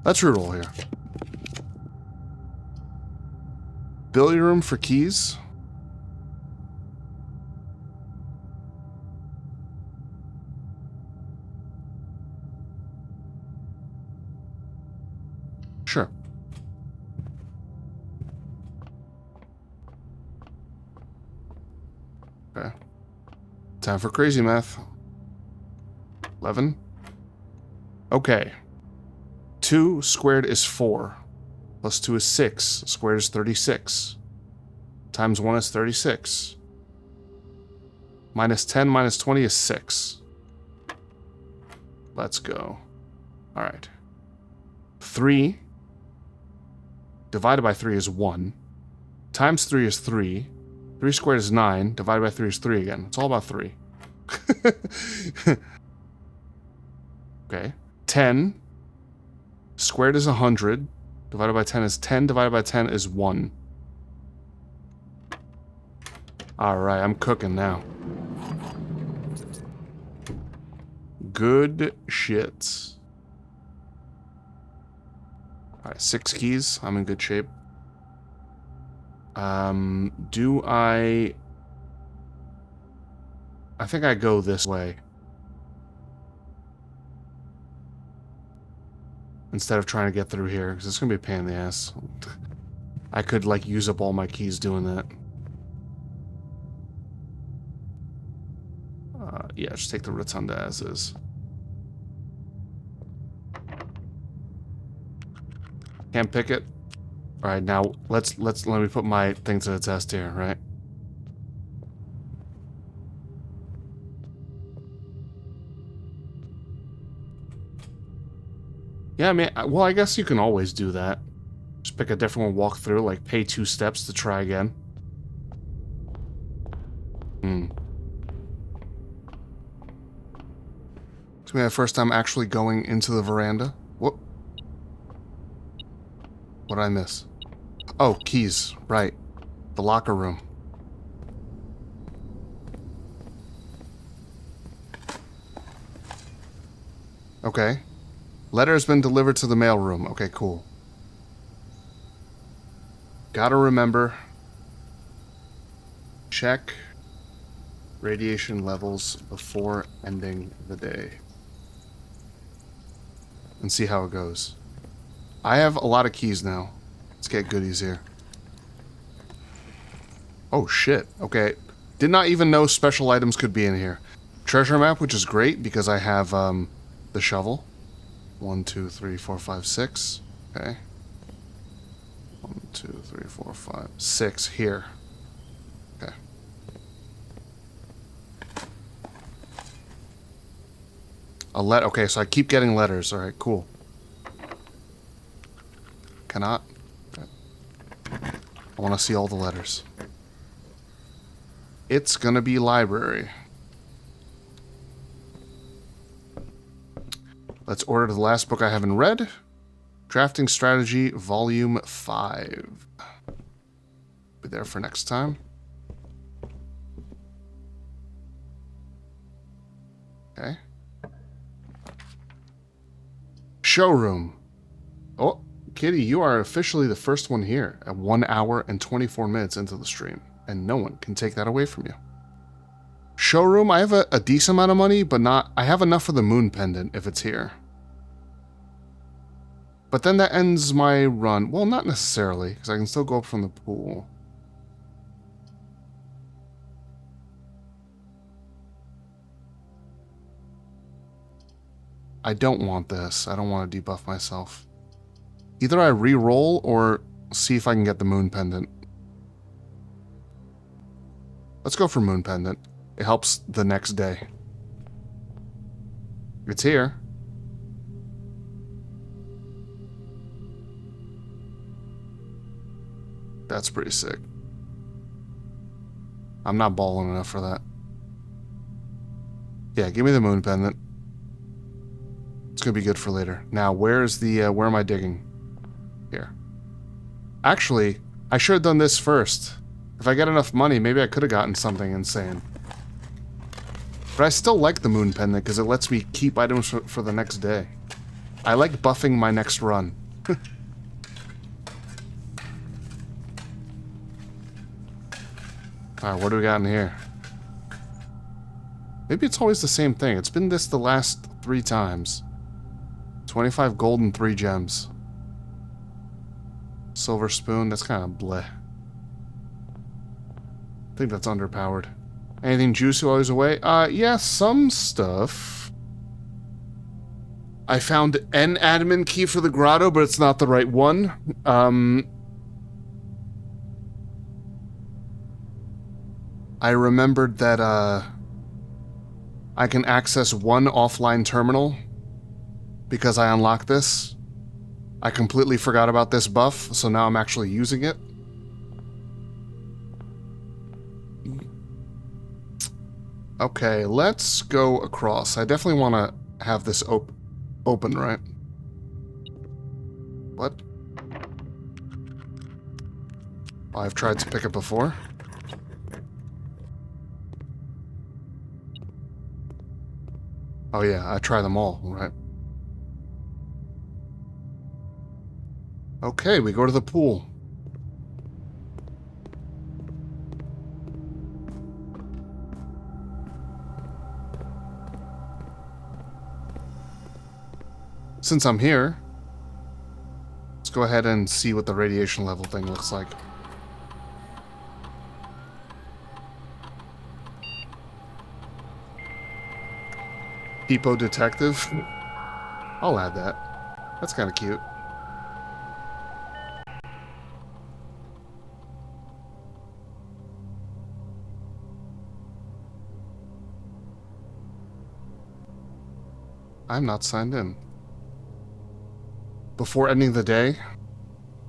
Let's reroll here. Billiard room for keys. Sure. Okay. Time for crazy math. 11. Okay. 2 squared is 4. Plus 2 is 6. Squared is 36. Times 1 is 36. Minus 10 minus 20 is 6. Let's go. Alright. 3 divided by 3 is 1. Times 3 is 3. 3 squared is 9. Divided by 3 is 3 again. It's all about 3. Okay. 10 squared is 100. Divided by 10 is 10. Divided by 10 is 1. Alright, I'm cooking now. Good shit. Alright, 6 keys. I'm in good shape. Do I think I go this way. Instead of trying to get through here, because it's going to be a pain in the ass. I could, like, use up all my keys doing that. Yeah, just take the rotunda as is. Can't pick it. All right, now let me put my thing to the test here, right? Yeah, I mean, well, I guess you can always do that. Just pick a different one, walk through, like pay 2 steps to try again. It's gonna be the first time actually going into the veranda. What? What did I miss? Oh, keys. Right. The locker room. Okay. Letter has been delivered to the mailroom. Okay, cool. Gotta remember. Check radiation levels before ending the day. And see how it goes. I have a lot of keys now. Let's get goodies here. Oh shit. Okay. Did not even know special items could be in here. Treasure map, which is great because I have the shovel. 1, 2, 3, 4, 5, 6. Okay. 1, 2, 3, 4, 5, 6 here. Okay. Okay, so I keep getting letters. Alright, cool. Cannot. Okay. I want to see all the letters. It's gonna be library. Let's order the last book I haven't read. Drafting Strategy, Volume 5. Be there for next time. Okay. Showroom. Oh, Kitty, you are officially the first one here at 1 hour and 24 minutes into the stream, and no one can take that away from you. Showroom, I have a decent amount of money, but not... I have enough for the moon pendant if it's here. But then that ends my run. Well, not necessarily, because I can still go up from the pool. I don't want this. I don't want to debuff myself. Either I re-roll or see if I can get the moon pendant. Let's go for moon pendant. It helps the next day. It's here. That's pretty sick. I'm not balling enough for that. Yeah, give me the moon pendant. It's gonna be good for later. Now, where's the, where am I digging? Here. Actually, I should have done this first. If I get enough money, maybe I could have gotten something insane. But I still like the moon pendant because it lets me keep items for the next day. I like buffing my next run. Alright, what do we got in here? Maybe it's always the same thing. It's been this the last 3 times. 25 gold and 3 gems. Silver spoon, that's kind of bleh. I think that's underpowered. Anything juicy while he's away? Yeah, some stuff. I found an admin key for the grotto, but it's not the right one. I remembered that, I can access one offline terminal because I unlocked this. I completely forgot about this buff, so now I'm actually using it. Okay, let's go across. I definitely want to have this open, right? What? Oh, I've tried to pick it before. Oh yeah, I try them all, right? Okay, we go to the pool. Since I'm here, let's go ahead and see what the radiation level thing looks like. Peepo Detective. I'll add that. That's kind of cute. I'm not signed in. Before ending the day,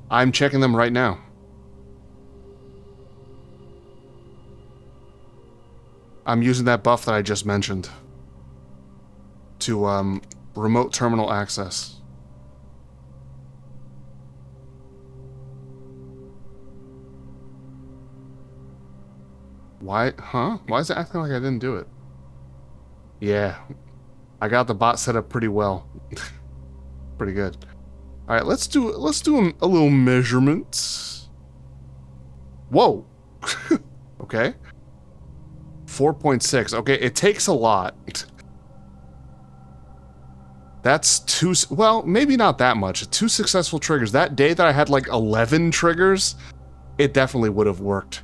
I'm checking them right now. I'm using that buff that I just mentioned to remote terminal access. Why? Huh? Why is it acting like I didn't do it? Yeah. I got the bot set up pretty well. pretty good. All right, let's do a little measurement. Whoa. Okay. 4.6. Okay, it takes a lot. That's two, well, maybe not that much. 2 successful triggers. That day that I had like 11 triggers, it definitely would have worked.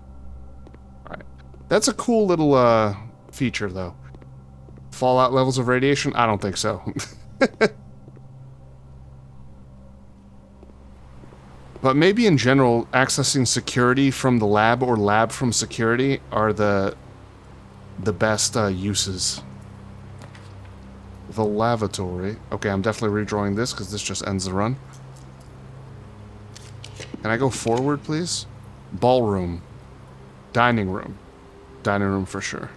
All right. That's a cool little feature though. Fallout levels of radiation? I don't think so. But maybe in general, accessing security from the lab or lab from security are the best uses. The lavatory. Okay, I'm definitely redrawing this because this just ends the run. Can I go forward, please? Ballroom. Dining room. Dining room for sure.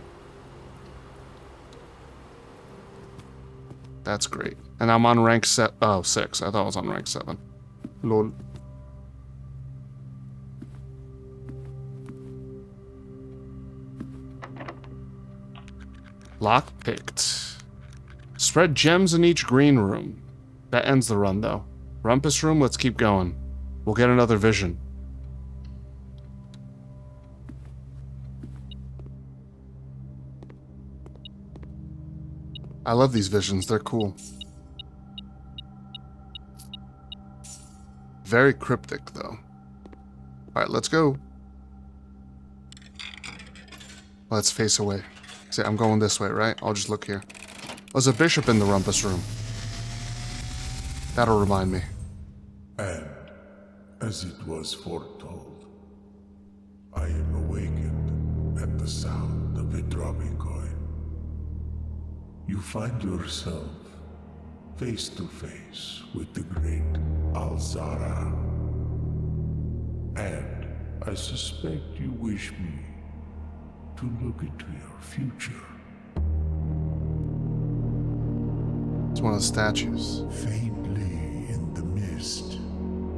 That's great. And I'm on rank 6. I thought I was on rank 7. Lol. Lockpicked. Spread gems in each green room. That ends the run, though. Rumpus room, let's keep going. We'll get another vision. I love these visions, they're cool. Very cryptic, though. Alright, let's go. Let's face away. See, I'm going this way, right? I'll just look here. There's a bishop in the rumpus room. That'll remind me.
And, as it was foretold, I am awakened at the sound of a dropping coin. You find yourself face to face with the great Alzara. And I suspect you wish me to look into your future.
It's one of the statues.
Faintly in the mist,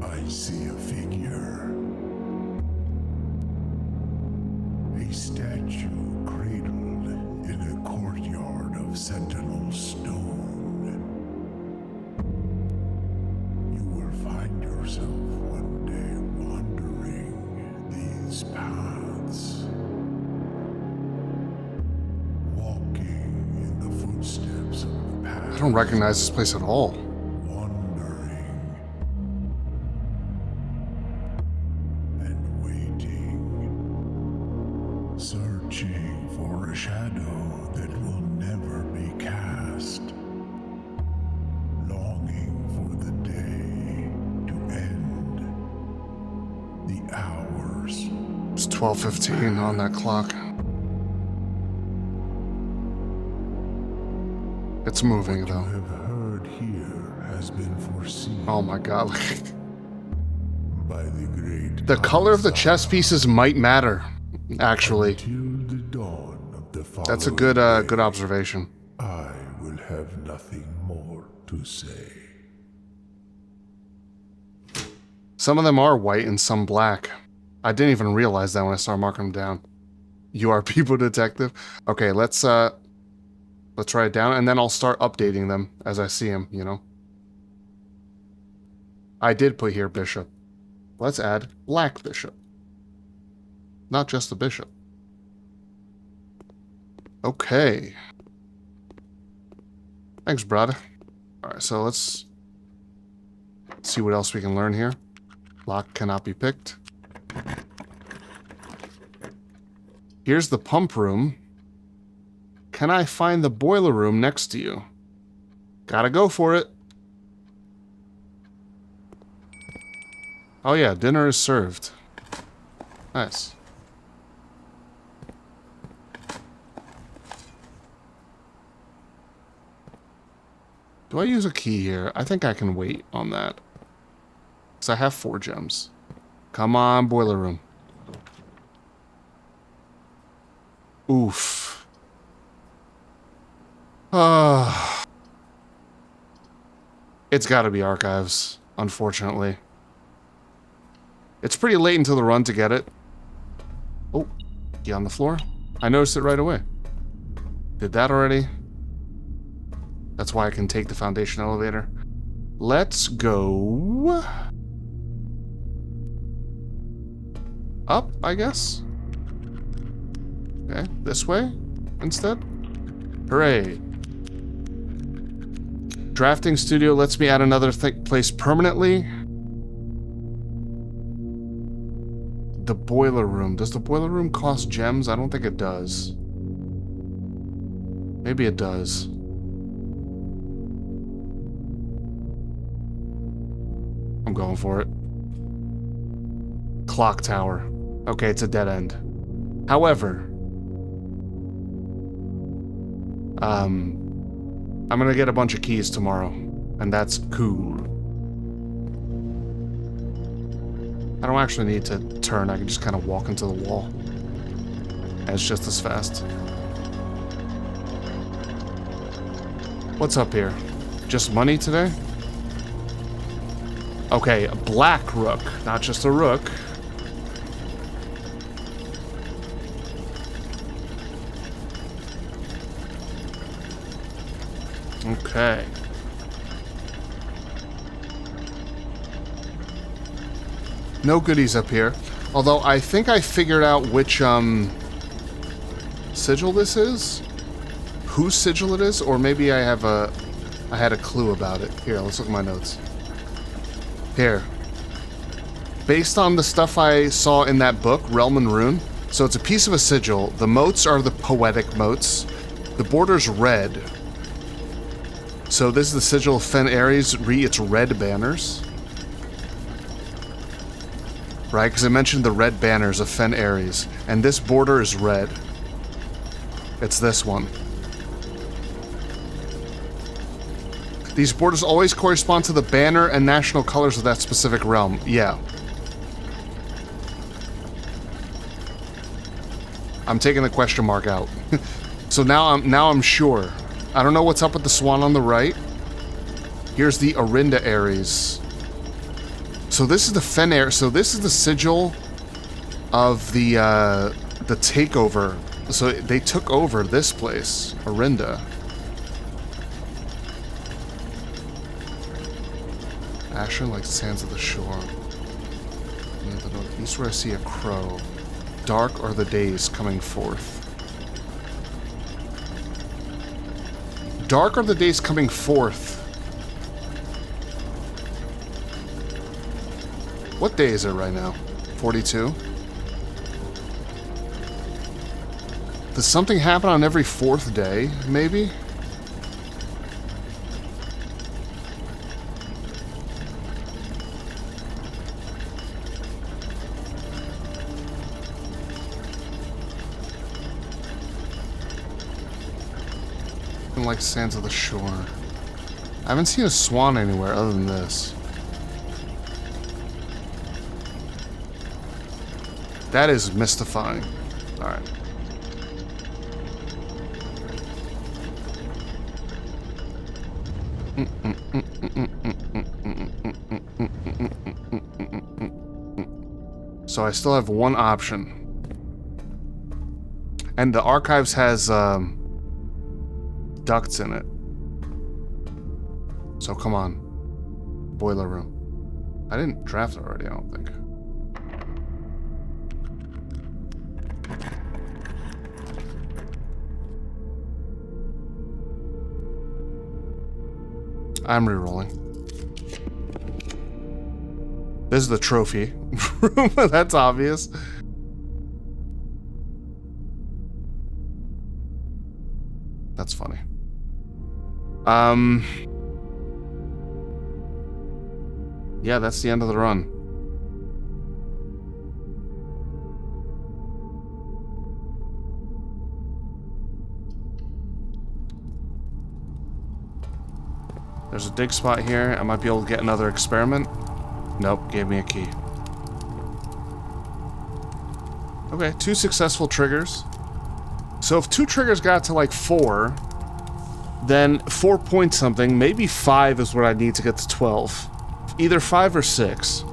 I see a figure. A statue cradled in a courtyard of sentinel stone. You will find yourself one day wandering these paths, walking in the footsteps of the past.
I don't recognize this place at all.
Wandering and waiting, searching for a shadow that will never be cast, longing for the day to end, the hours.
It's 12:15 on that clock. It's moving, though.
You have heard here has been foreseen
Oh my god.
by the great
The color of the
Alzara
chess pieces might matter, actually.
until the dawn of the following
That's a good
day.
good observation.
I will have nothing more to say.
Some of them are white and some black. I didn't even realize that when I started marking them down. You are people detective? Okay, let's write it down and then I'll start updating them as I see them, you know. I did put here bishop. Let's add black bishop. Not just the bishop. Okay. Thanks, brother. Alright, so let's see what else we can learn here. Lock cannot be picked. Here's the pump room. Can I find the boiler room next to you? Gotta go for it. Oh yeah, dinner is served. Nice. Do I use a key here? I think I can wait on that. Because I have 4 gems. Come on, boiler room. Oof. It's gotta be archives, unfortunately. It's pretty late until the run to get it. Oh, key on the floor. I noticed it right away. Did that already? That's why I can take the foundation elevator. Let's go up, I guess. Okay, this way instead. Hooray. Drafting studio lets me add another place permanently. The boiler room. Does the boiler room cost gems? I don't think it does. Maybe it does. I'm going for it. Clock tower. Okay, it's a dead end. However, I'm gonna get a bunch of keys tomorrow, and that's cool. I don't actually need to turn, I can just kind of walk into the wall. And it's just as fast. What's up here? Just money today? Okay, a black rook, not just a rook. Okay. No goodies up here. Although I think I figured out which sigil this is. Whose sigil it is, or maybe I had a clue about it. Here, let's look at my notes. Here. Based on the stuff I saw in that book, Realm and Rune, so it's a piece of a sigil. The motes are the poetic motes. The border's red. So this is the sigil of Fen Ares, its red banners. Right, because I mentioned the red banners of Fen Ares, and this border is red. It's this one. These borders always correspond to the banner and national colors of that specific realm. Yeah. I'm taking the question mark out. So now I'm sure. I don't know what's up with the swan on the right. Here's the Orinda Ares. So this is the Fen Ares. So this is the sigil of the takeover. So they took over this place, Orinda. Ashen like sands of the shore. Near the northeast where I see a crow. Dark are the days coming forth. Dark are the days coming forth. What day is it right now? 42? Does something happen on every fourth day, maybe? Like sands of the shore. I haven't seen a swan anywhere other than this. That is mystifying. Alright. So I still have one option. And the archives has ducts in it. So come on. Boiler room. I didn't draft it already, I don't think. I'm re-rolling. This is the trophy room. That's obvious. That's funny. Yeah, that's the end of the run. There's a dig spot here. I might be able to get another experiment. Nope, gave me a key. Okay, 2 successful triggers. So if 2 triggers got to like 4, then 4 point something, maybe 5 is what I need to get to 12. Either 5 or 6.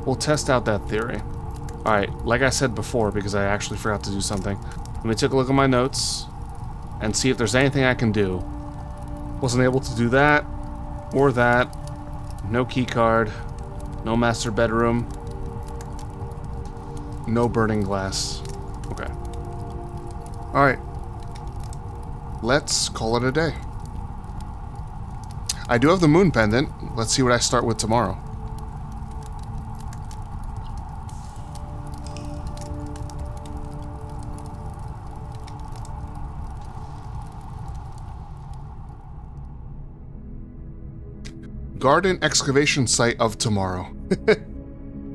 We'll test out that theory. Alright, like I said before, because I actually forgot to do something, let me take a look at my notes and see if there's anything I can do. Wasn't able to do that or that. No key card. No master bedroom. No burning glass. Okay. Alright. Let's call it a day. I do have the moon pendant. Let's see what I start with tomorrow. Garden excavation site of tomorrow.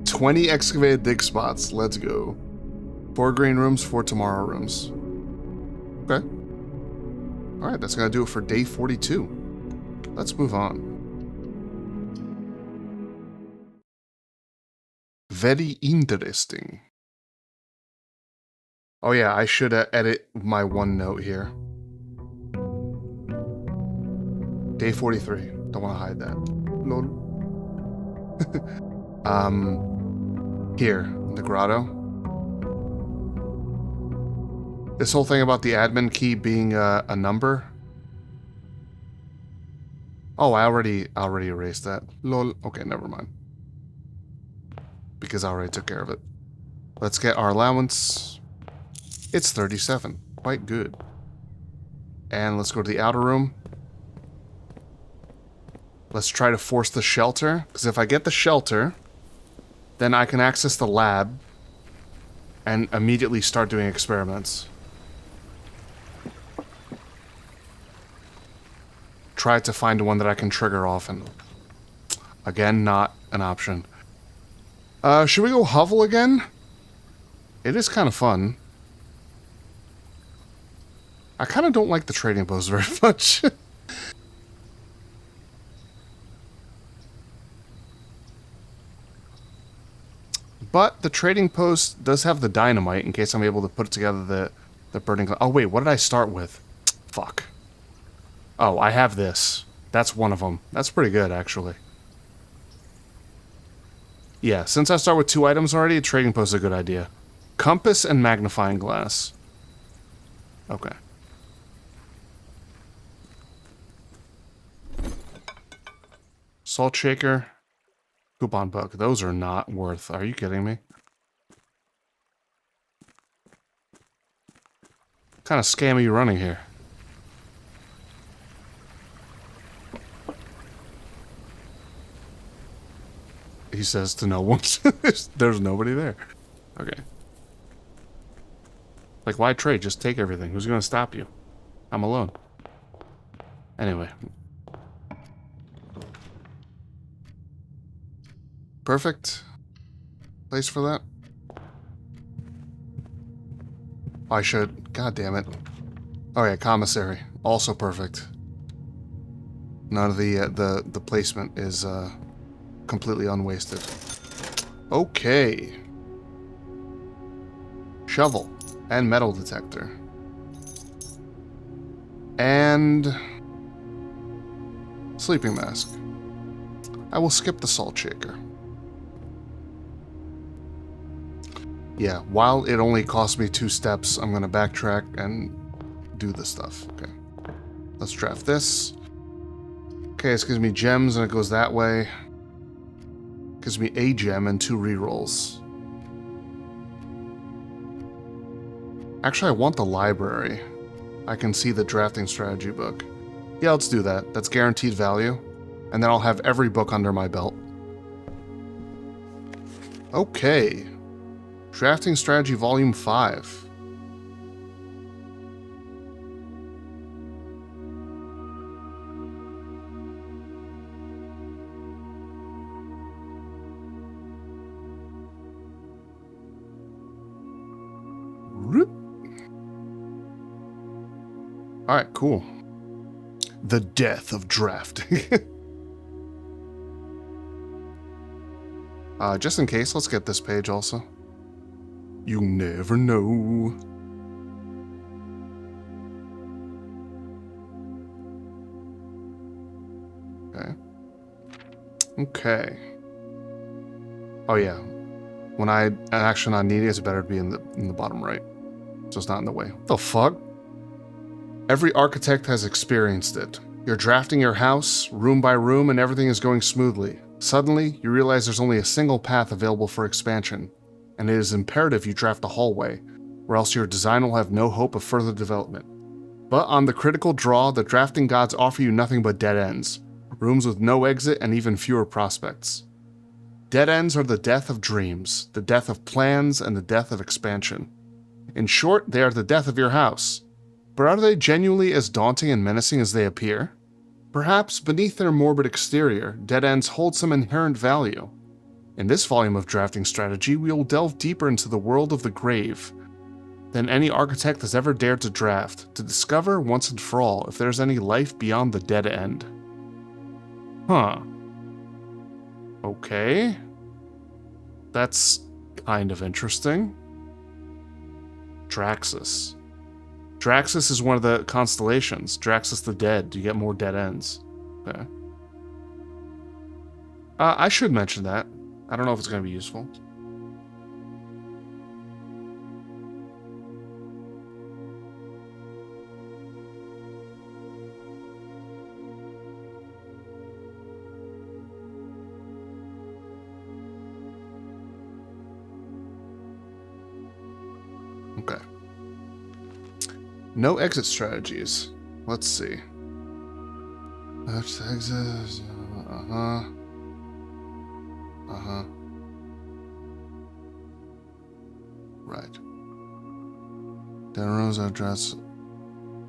20 excavated dig spots. Let's go. 4 green rooms, 4 tomorrow rooms. Okay. Alright, that's gonna do it for day 42. Let's move on. Very interesting. Oh yeah, I should edit my one note here. Day 43. Don't want to hide that. Lol. Here, the grotto. This whole thing about the admin key being a number. Oh, I already erased that. Lol. Okay, never mind. Because I already took care of it. Let's get our allowance. It's 37. Quite good. And let's go to the outer room. Let's try to force the shelter, because if I get the shelter, then I can access the lab and immediately start doing experiments. Try to find one that I can trigger off, and again, not an option. Should we go hovel again? It is kind of fun. I kind of don't like the trading post very much. But the trading post does have the dynamite in case I'm able to put together the burning... Oh, wait, what did I start with? Fuck. Oh, I have this. That's one of them. That's pretty good, actually. Yeah, since I start with 2 items already, a trading post is a good idea. Compass and magnifying glass. Okay. Salt shaker. Coupon book. Those are not worth. Are you kidding me? What kind of scam are you running here? He says to no one. There's nobody there. Okay. Like, why trade? Just take everything. Who's going to stop you? I'm alone. Anyway. Perfect place for that. I should. God damn it. Oh yeah, commissary. Also perfect. None of the placement is completely unwasted. Okay. Shovel and metal detector. And sleeping mask. I will skip the salt shaker. Yeah, while it only cost me 2 steps, I'm going to backtrack and do the stuff. Okay. Let's draft this. Okay, this gives me gems and it goes that way. Gives me a gem and 2 rerolls. Actually, I want the library. I can see the drafting strategy book. Yeah, let's do that. That's guaranteed value. And then I'll have every book under my belt. Okay. Drafting Strategy Volume 5. Alright, cool. The death of drafting. Just in case, let's get this page also. You never know. Okay. Okay. Oh yeah. When an action I need, it's better to be in the bottom right. So it's not in the way. What the fuck? Every architect has experienced it. You're drafting your house, room by room, and everything is going smoothly. Suddenly, you realize there's only a single path available for expansion, and it is imperative you draft a hallway, or else your design will have no hope of further development. But on the critical draw, the drafting gods offer you nothing but dead ends, rooms with no exit and even fewer prospects. Dead ends are the death of dreams, the death of plans, and the death of expansion. In short, they are the death of your house. But are they genuinely as daunting and menacing as they appear? Perhaps beneath their morbid exterior, dead ends hold some inherent value. In this volume of drafting strategy, we will delve deeper into the world of the grave than any architect has ever dared to draft, to discover once and for all if there's any life beyond the dead end. Huh. Okay. That's kind of interesting. Draxus. Draxus is one of the constellations. Draxus the Dead. You get more dead ends. Okay. I should mention that. I don't know if it's going to be useful. Okay. No exit strategies. Let's see. Exit. Right. Dead rooms address.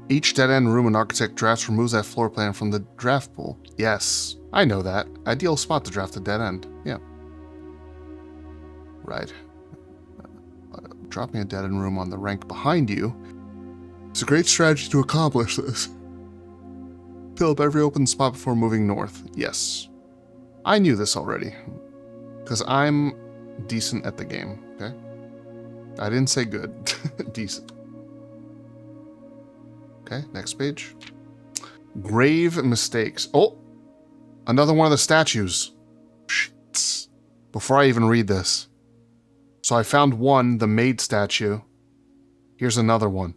Each dead end room an architect drafts removes that floor plan from the draft pool. Yes, I know that. Ideal spot to draft a dead end. Yeah. Right. Dropping a dead end room on the rank behind you. It's a great strategy to accomplish this. Fill up every open spot before moving north. Yes. I knew this already. Because I'm decent at the game, okay? I didn't say good. Decent. Okay, next page. Grave mistakes. Oh! Another one of the statues. Shit. Before I even read this. So I found one, the maid statue. Here's another one.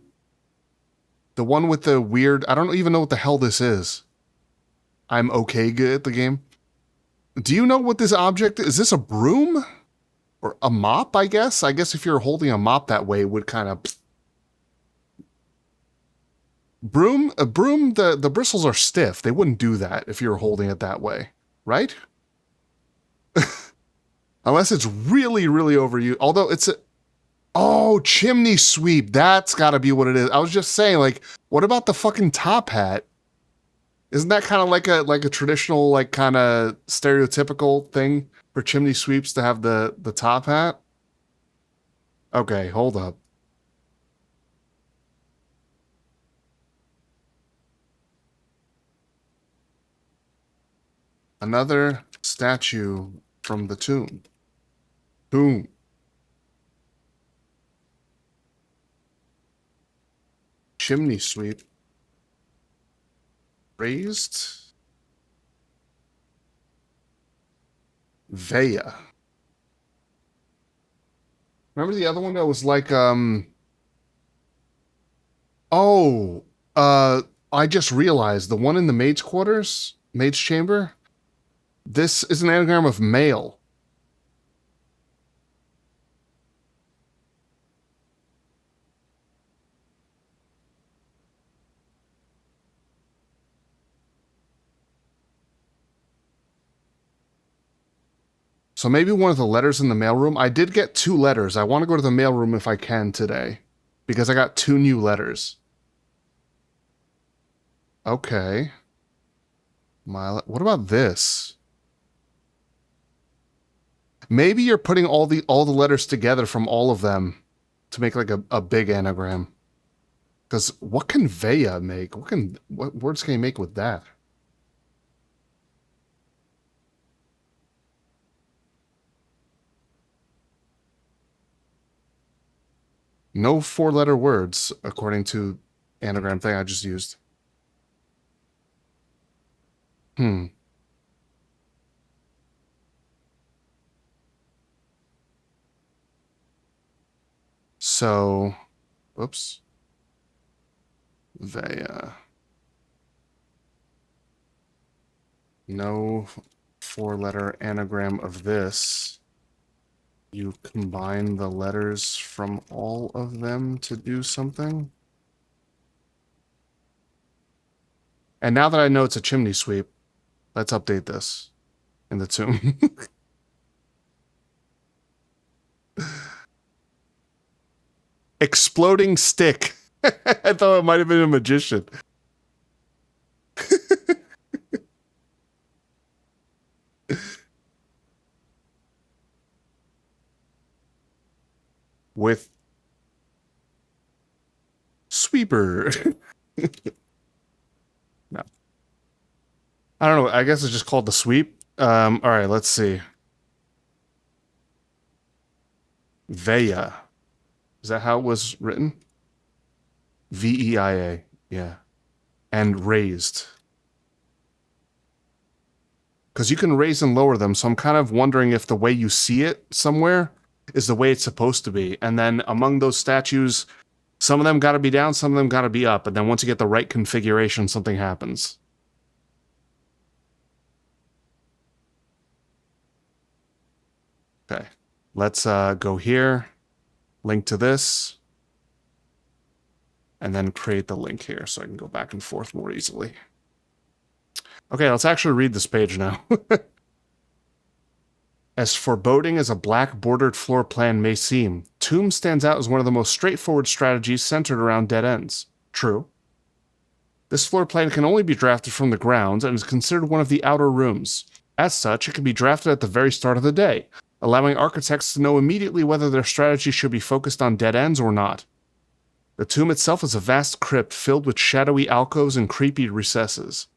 The one with the weird... I don't even know what the hell this is. I'm okay good at the game. Do you know what this object is? Is this a broom? Or a mop, I guess? I guess if you're holding a mop that way, it would kind of... A broom, the bristles are stiff. They wouldn't do that if you were holding it that way. Right? Unless it's really, really overused. Although it's a... Oh, chimney sweep. That's gotta be what it is. I was just saying, like, what about the fucking top hat? Isn't that kind of like a traditional, like, kind of stereotypical thing for chimney sweeps to have the top hat? Okay, hold up. Another statue from the tomb. Boom. Chimney sweep. Raised. Veya. Remember the other one that was like, oh, I just realized the one in the maid's quarters, maid's chamber, this is an anagram of male. So maybe one of the letters in the mailroom. I did get 2 letters. I want to go to the mailroom if I can today, because I got 2 new letters. Okay. What about this? Maybe you're putting all the letters together from all of them to make like a big anagram. Because what can Veya make? What words can he make with that? No 4-letter words, according to anagram thing I just used. So, whoops. Veya. No four-letter anagram of this. You combine the letters from all of them to do something. And now that I know it's a chimney sweep, let's update this in the tomb. Exploding stick. I thought it might have been a magician. With sweeper. No. I don't know. I guess it's just called the sweep. All right, let's see. Veia. Is that how it was written? Veia. Yeah. And raised. Because you can raise and lower them, so I'm kind of wondering if the way you see it somewhere is the way it's supposed to be. And then among those statues, some of them got to be down, some of them got to be up. And then once you get the right configuration, something happens. Okay. Let's go here, link to this, and then create the link here so I can go back and forth more easily. Okay, let's actually read this page now. As foreboding as a black bordered floor plan may seem, Tomb stands out as one of the most straightforward strategies centered around dead ends. True. This floor plan can only be drafted from the ground and is considered one of the outer rooms. As such, it can be drafted at the very start of the day, allowing architects to know immediately whether their strategy should be focused on dead ends or not. The tomb itself is a vast crypt filled with shadowy alcoves and creepy recesses.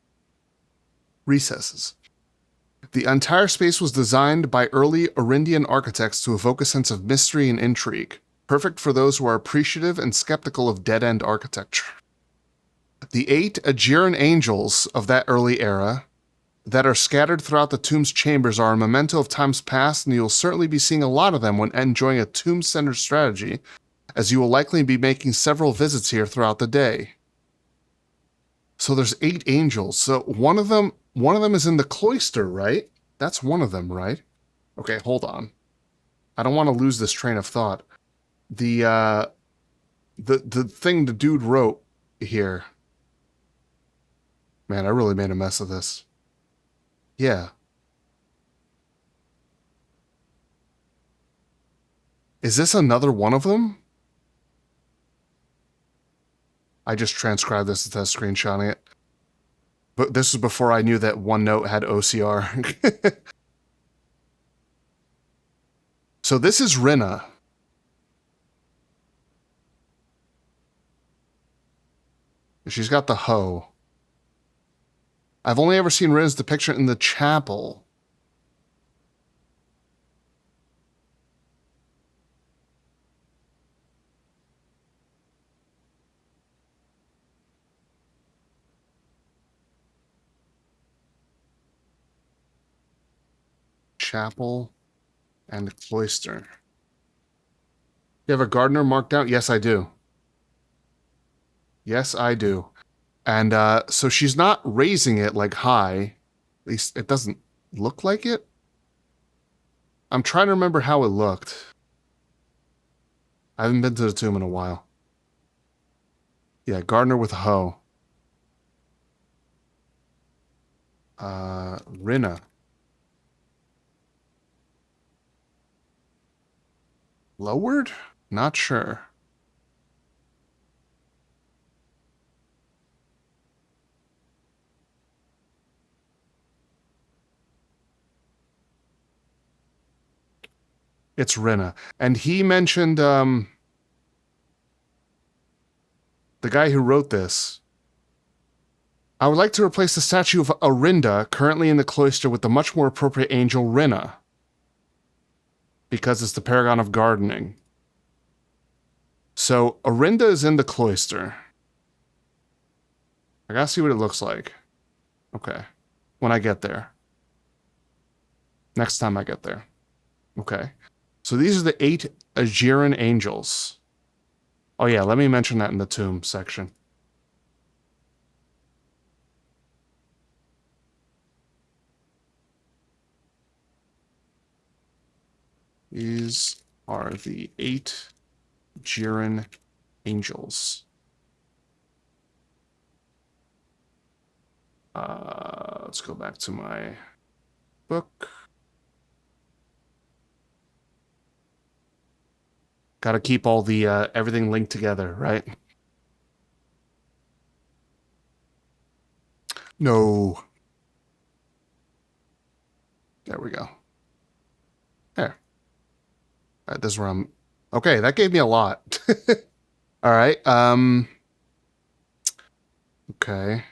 The entire space was designed by early Orindian architects to evoke a sense of mystery and intrigue, perfect for those who are appreciative and skeptical of dead-end architecture. The 8 Aegeran angels of that early era that are scattered throughout the tomb's chambers are a memento of times past, and you'll certainly be seeing a lot of them when enjoying a tomb-centered strategy, as you will likely be making several visits here throughout the day. So there's 8 angels. So one of them is in the cloister, right? That's one of them, right? Okay, hold on. I don't want to lose this train of thought. The thing the dude wrote here. Man, I really made a mess of this. Yeah. Is this another one of them? I just transcribed this instead of screenshotting it. But this was before I knew that OneNote had OCR. So this is Rinna. She's got the hoe. I've only ever seen Rinna's depiction in the chapel. Chapel and cloister. You have a gardener marked out? Yes, I do. Yes, I do. And so she's not raising it like high. At least it doesn't look like it. I'm trying to remember how it looked. I haven't been to the tomb in a while. Yeah, gardener with a hoe. Rinna. Lowered? Not sure. It's Rinna. And he mentioned the guy who wrote this. I would like to replace the statue of Orinda currently in the cloister with the much more appropriate angel Rinna, because it's the paragon of gardening. So Orinda is in the cloister. I gotta see what it looks like. Okay. When I get there. Next time I get there. Okay. So these are the 8 Aegeran angels. Oh yeah, let me mention that in the tomb section. These are the 8 Jiren angels. Let's go back to my book. Got to keep all the everything linked together, right? No. There we go. There. All right, this is where I'm. Okay, that gave me a lot. All right. Okay.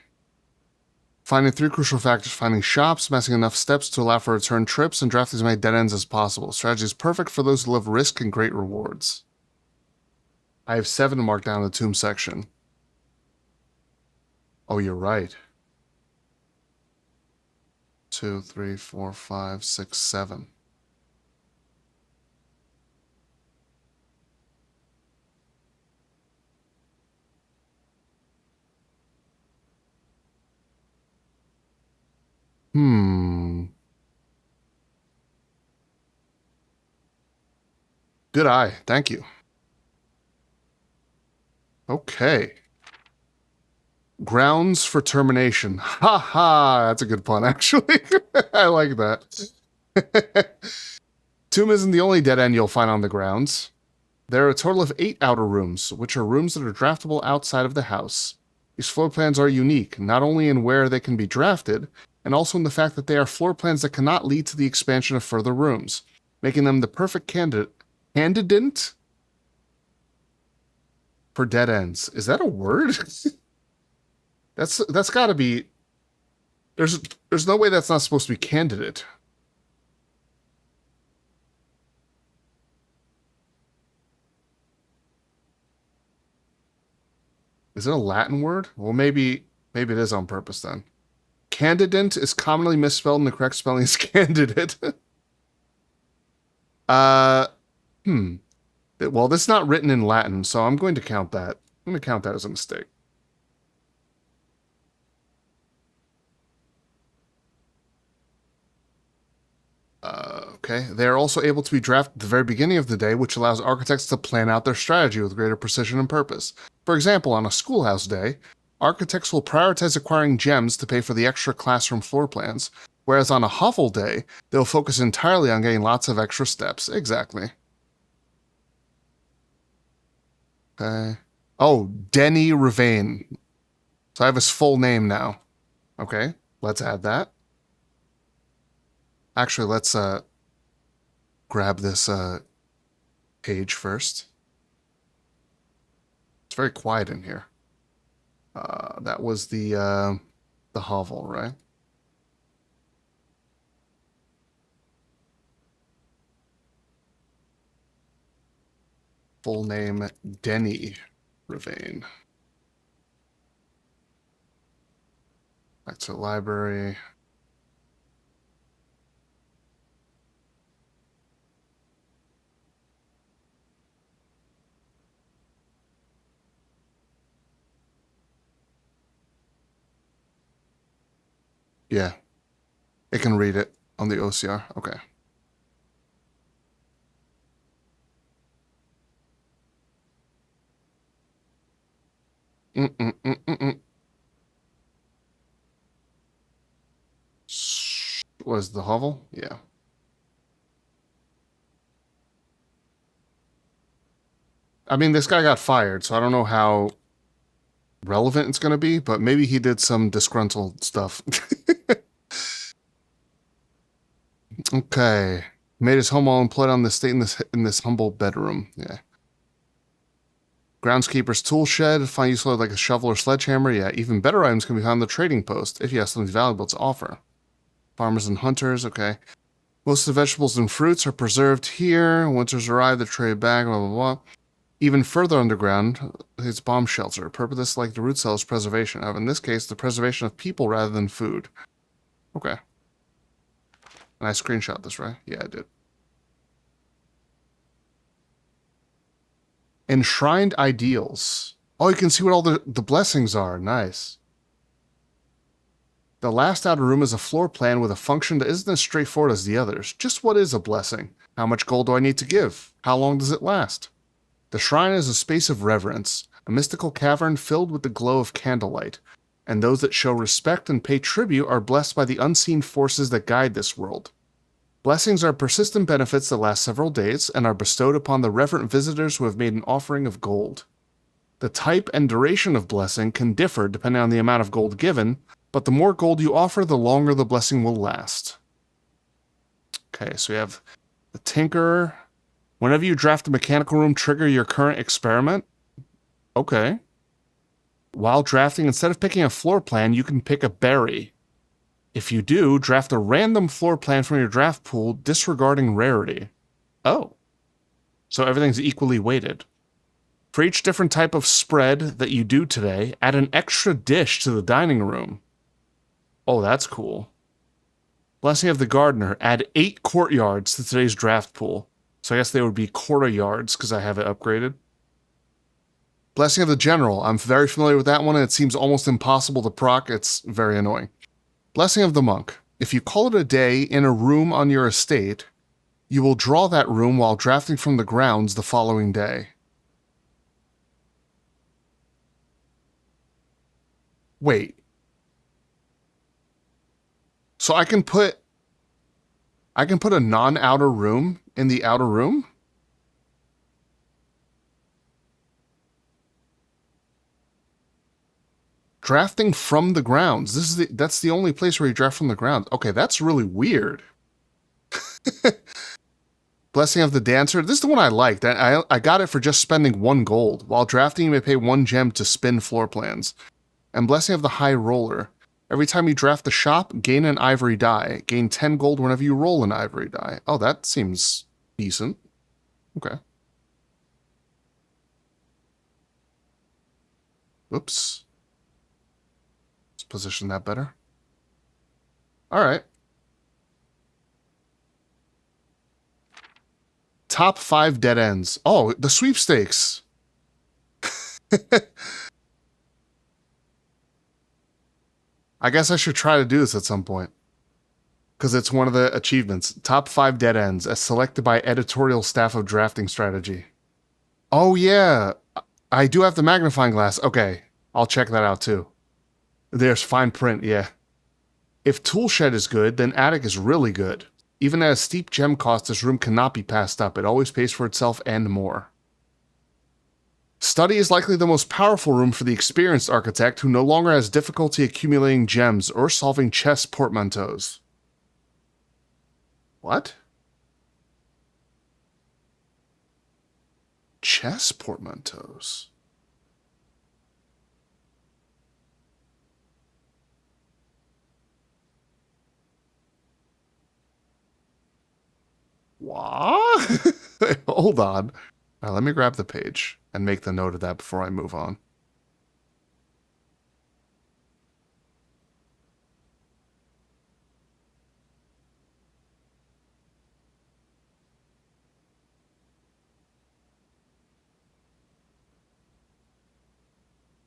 Finding 3 crucial factors: finding shops, amassing enough steps to allow for return trips, and drafting as many dead ends as possible. Strategy is perfect for those who love risk and great rewards. I have 7 marked down in the tomb section. Oh, you're right. 2, 3, 4, 5, 6, 7. Good eye. Thank you. Okay. Grounds for termination. Ha ha! That's a good pun, actually. I like that. Tomb isn't the only dead end you'll find on the grounds. There are a total of 8 outer rooms, which are rooms that are draftable outside of the house. These floor plans are unique, not only in where they can be drafted, and also in the fact that they are floor plans that cannot lead to the expansion of further rooms, making them the perfect candidate for dead ends. Is that a word? That's got to be. There's no way that's not supposed to be candidate. Is it a Latin word? Well, maybe it is on purpose then. Candidate is commonly misspelled, and the correct spelling is candidate. Well, this is not written in Latin, so I'm going to count that. I'm going to count that as a mistake. Okay. They are also able to be drafted at the very beginning of the day, which allows architects to plan out their strategy with greater precision and purpose. For example, on a schoolhouse day, architects will prioritize acquiring gems to pay for the extra classroom floor plans, whereas on a hovel day, they'll focus entirely on getting lots of extra steps. Exactly. Okay. Oh, Denny Ravane. So I have his full name now. Okay, let's add that. Actually, let's grab this page first. It's very quiet in here. That was the hovel, right? Full name, Denny Ravane. Back to the library. Yeah. It can read it on the OCR. Okay. Was the hovel? Yeah. I mean, this guy got fired, so I don't know how relevant it's going to be, but maybe he did some disgruntled stuff. Okay. Made his home all employed on the state in this humble bedroom. Yeah. Groundskeeper's tool shed. Find useful like a shovel or sledgehammer. Yeah. Even better items can be found in the trading post if you have something valuable to offer. Farmers and hunters. Okay. Most of the vegetables and fruits are preserved here. Winters arrive, they're traded back, blah, blah, blah. Even further underground, it's bomb shelter. Purpose like the root cells preservation. However, in this case, the preservation of people rather than food. Okay. And I screenshot this, right? Yeah, I did. Enshrined ideals. Oh, you can see what all the blessings are. Nice. The last outer room is a floor plan with a function that isn't as straightforward as the others. Just what is a blessing? How much gold do I need to give? How long does it last? The shrine is a space of reverence, a mystical cavern filled with the glow of candlelight, and those that show respect and pay tribute are blessed by the unseen forces that guide this world. Blessings are persistent benefits that last several days and are bestowed upon the reverent visitors who have made an offering of gold. The type and duration of blessing can differ depending on the amount of gold given, but the more gold you offer, the longer the blessing will last. Okay, so we have the Tinkerer. Whenever you draft a mechanical room, trigger your current experiment. Okay. While drafting, instead of picking a floor plan, you can pick a berry. If you do, draft a random floor plan from your draft pool, disregarding rarity. Oh. So everything's equally weighted. For each different type of spread that you do today, add an extra dish to the dining room. Oh, that's cool. Blessing of the Gardener. Add 8 courtyards to today's draft pool. So I guess they would be quarter yards because I have it upgraded. Blessing of the General. I'm very familiar with that one, and it seems almost impossible to proc. It's very annoying. Blessing of the Monk. If you call it a day in a room on your estate, you will draw that room while drafting from the grounds the following day. Wait. So I can put a non-outer room in the outer room? Drafting from the grounds. That's the only place where you draft from the grounds. Okay, that's really weird. Blessing of the Dancer. This is the one I liked. I got it for just spending 1 gold. While drafting, you may pay 1 gem to spin floor plans. And Blessing of the High Roller. Every time you draft the shop, gain an ivory die. Gain 10 gold whenever you roll an ivory die. Oh, that seems decent. Okay. Oops. Let's position that better. All right. Top 5 dead ends. Oh, the sweepstakes. I guess I should try to do this at some point. Because it's one of the achievements. Top 5 dead ends, as selected by editorial staff of drafting strategy. Oh, yeah. I do have the magnifying glass. Okay. I'll check that out, too. There's fine print, yeah. If Toolshed is good, then Attic is really good. Even at a steep gem cost, this room cannot be passed up. It always pays for itself and more. Study is likely the most powerful room for the experienced architect who no longer has difficulty accumulating gems or solving chess portmanteaus. What? Chess portmanteaus? What? Hold on. All right, let me grab the page and make the note of that before I move on.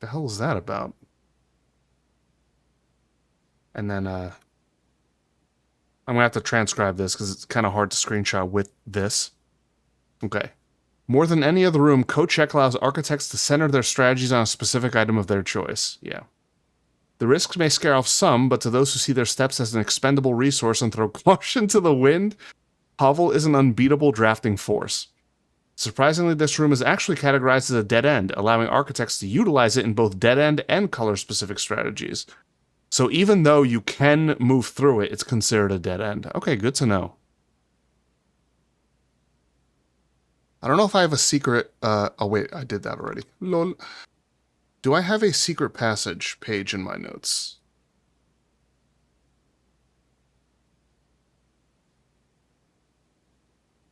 The hell is that about? And then, I'm gonna have to transcribe this because it's kind of hard to screenshot with this. Okay. More than any other room, CodeCheck allows architects to center their strategies on a specific item of their choice. Yeah. The risks may scare off some, but to those who see their steps as an expendable resource and throw caution to the wind, Hovel is an unbeatable drafting force. Surprisingly, this room is actually categorized as a dead end, allowing architects to utilize it in both dead end and color-specific strategies. So even though you can move through it, it's considered a dead end. Okay, good to know. I don't know if I have a secret... oh wait, I did that already. Lol. Do I have a secret passage page in my notes?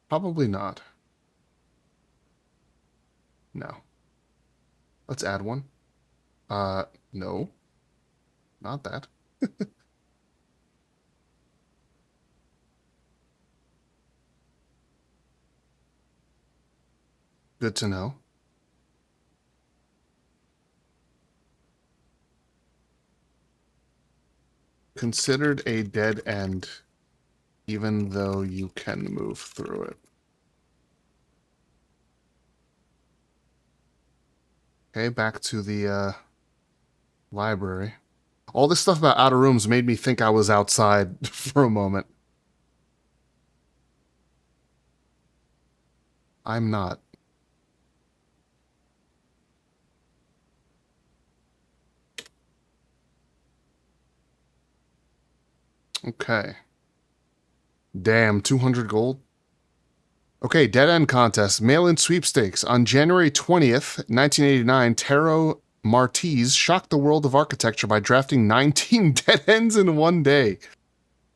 Probably not. No. Let's add one. No. Not that. Good to know. Considered a dead end, even though you can move through it. Okay, back to the library. All this stuff about outer rooms made me think I was outside for a moment. I'm not. Okay. Damn, 200 gold? Okay, Dead End Contest, mail-in sweepstakes. On January 20th, 1989, Taro Martiz shocked the world of architecture by drafting 19 dead ends in one day.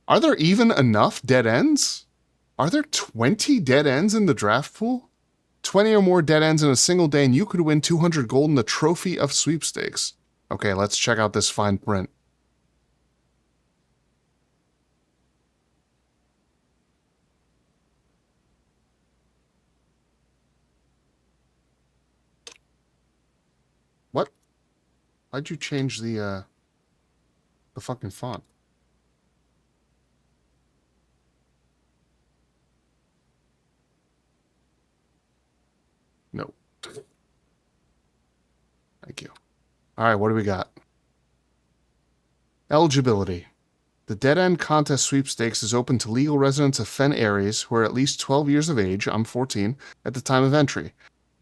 Are there even enough dead ends? Are there 20 dead ends in the draft pool? 20 or more dead ends in a single day, and you could win 200 gold in the Trophy of Sweepstakes. Okay, let's check out this fine print. What? Why'd you change the fucking font? No. Thank you. All right, what do we got? Eligibility. The Dead End Contest Sweepstakes is open to legal residents of Fen Ares who are at least 12 years of age, I'm 14, at the time of entry.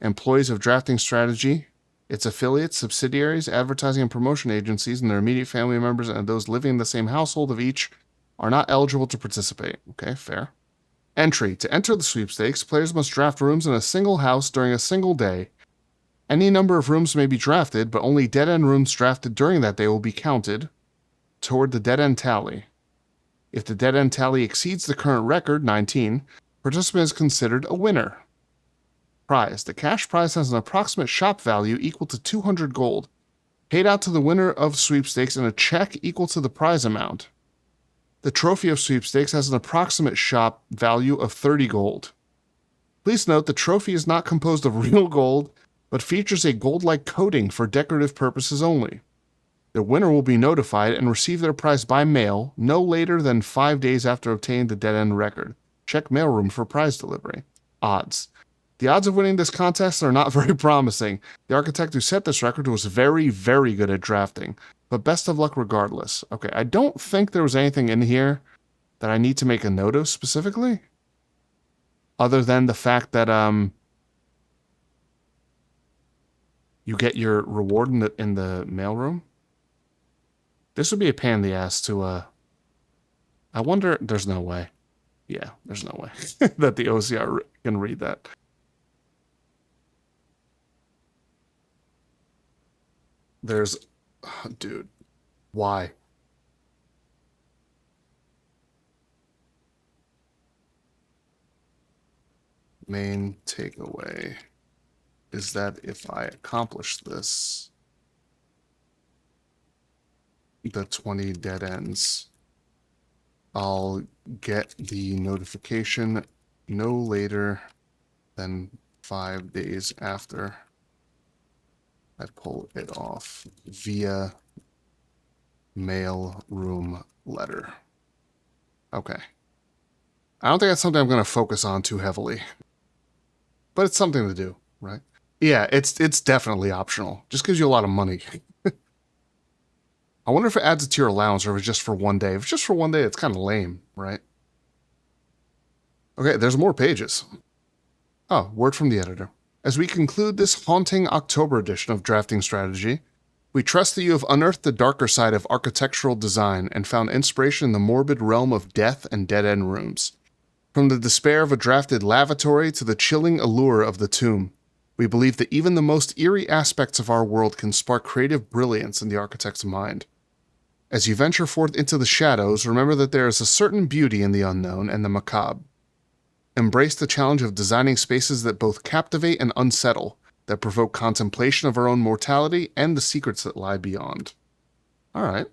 Employees of Drafting Strategy, its affiliates, subsidiaries, advertising and promotion agencies, and their immediate family members and those living in the same household of each are not eligible to participate. Okay, fair. Entry. To enter the sweepstakes, players must draft rooms in a single house during a single day. Any number of rooms may be drafted, but only dead-end rooms drafted during that day will be counted toward the dead-end tally. If the dead-end tally exceeds the current record, 19, participant is considered a winner. Prize. The cash prize has an approximate shop value equal to 200 gold, paid out to the winner of sweepstakes in a check equal to the prize amount. The trophy of sweepstakes has an approximate shop value of 30 gold. Please note the trophy is not composed of real gold, but features a gold-like coating for decorative purposes only. The winner will be notified and receive their prize by mail no later than 5 days after obtaining the dead-end record. Check mailroom for prize delivery. Odds. The odds of winning this contest are not very promising. The architect who set this record was very, very good at drafting, but best of luck regardless. Okay, I don't think there was anything in here that I need to make a note of specifically, other than the fact that you get your reward in the mailroom. This would be a pain in the ass to I wonder. There's no way. Yeah, there's no way that the OCR can read that. There's, dude, why? Main takeaway is that if I accomplish this, the 20 dead ends, I'll get the notification no later than 5 days after I pull it off via mail room letter. Okay. I don't think that's something I'm going to focus on too heavily, but it's something to do, right? Yeah, it's definitely optional. Just gives you a lot of money. I wonder if it adds it to your allowance or if it's just for one day. If it's just for one day, it's kind of lame, right? Okay, there's more pages. Oh, word from the editor. As we conclude this haunting October edition of Drafting Strategy, we trust that you have unearthed the darker side of architectural design and found inspiration in the morbid realm of death and dead-end rooms. From the despair of a drafted lavatory to the chilling allure of the tomb, we believe that even the most eerie aspects of our world can spark creative brilliance in the architect's mind. As you venture forth into the shadows, remember that there is a certain beauty in the unknown and the macabre. Embrace the challenge of designing spaces that both captivate and unsettle, that provoke contemplation of our own mortality and the secrets that lie beyond. All right.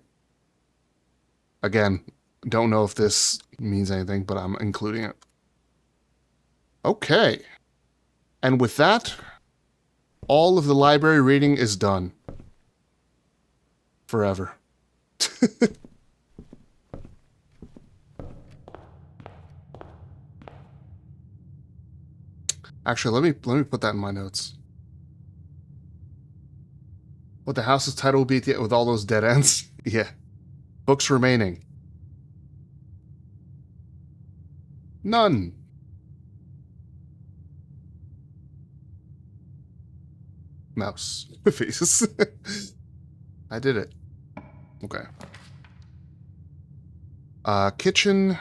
Again, don't know if this means anything, but I'm including it. Okay. And with that, all of the library reading is done. Forever. Actually, let me put that in my notes. What the house's title will be at the, with all those dead ends? Yeah. Books remaining. None. Mouse. Faces. I did it. Okay. Kitchen.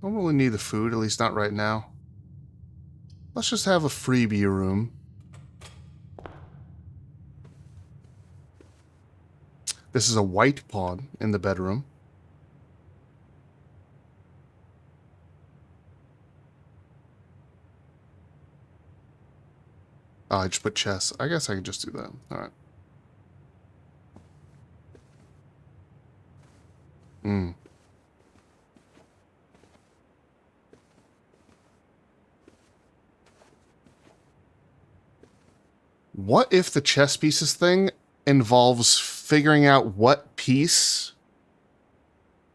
Don't really need the food, at least not right now. Let's just have a freebie room. This is a white pawn in the bedroom. Oh, I just put chess. I guess I can just do that. Alright. What if the chess pieces thing involves figuring out what piece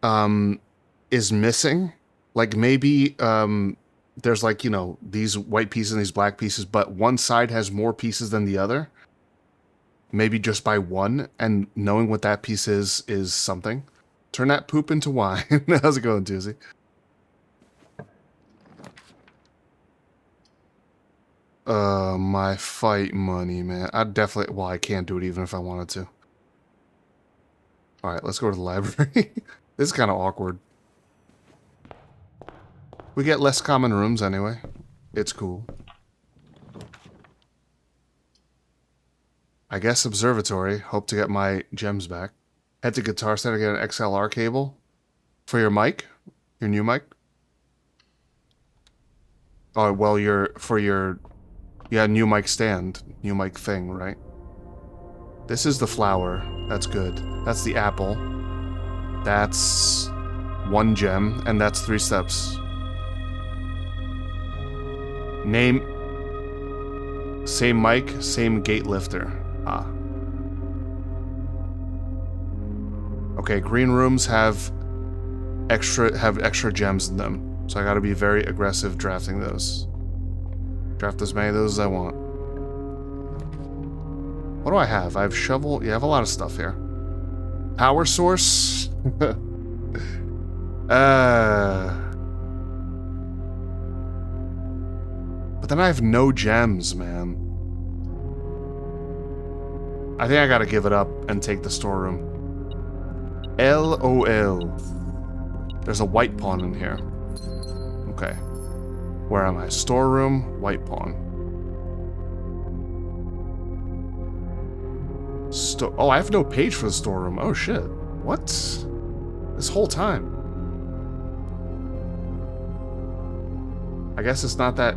is missing? Like maybe there's like, you know, these white pieces and these black pieces, but one side has more pieces than the other. Maybe just by one, and knowing what that piece is something. Turn that poop into wine. How's it going, Tuesday? My fight money, man. I definitely... Well, I can't do it even if I wanted to. Alright, let's go to the library. This is kind of awkward. We get less common rooms anyway. It's cool. I guess observatory. Hope to get my gems back. Head to Guitar Center, get an XLR cable. For your mic? Your new mic? Oh, well, for your... Yeah, new mic stand. New mic thing, right? This is the flower. That's good. That's the apple. That's 1 gem, and that's 3 steps. Name... Same mic, same gate lifter. Ah. Okay, green rooms have extra gems in them. So I gotta be very aggressive drafting those. Draft as many of those as I want. What do I have? I have shovel. Yeah, I have a lot of stuff here. Power source. But then I have no gems, man. I think I gotta give it up and take the storeroom. LOL. There's a white pawn in here. Okay. Where am I? Storeroom, white pawn. Oh, I have no page for the storeroom. Oh, shit. What? This whole time. I guess it's not that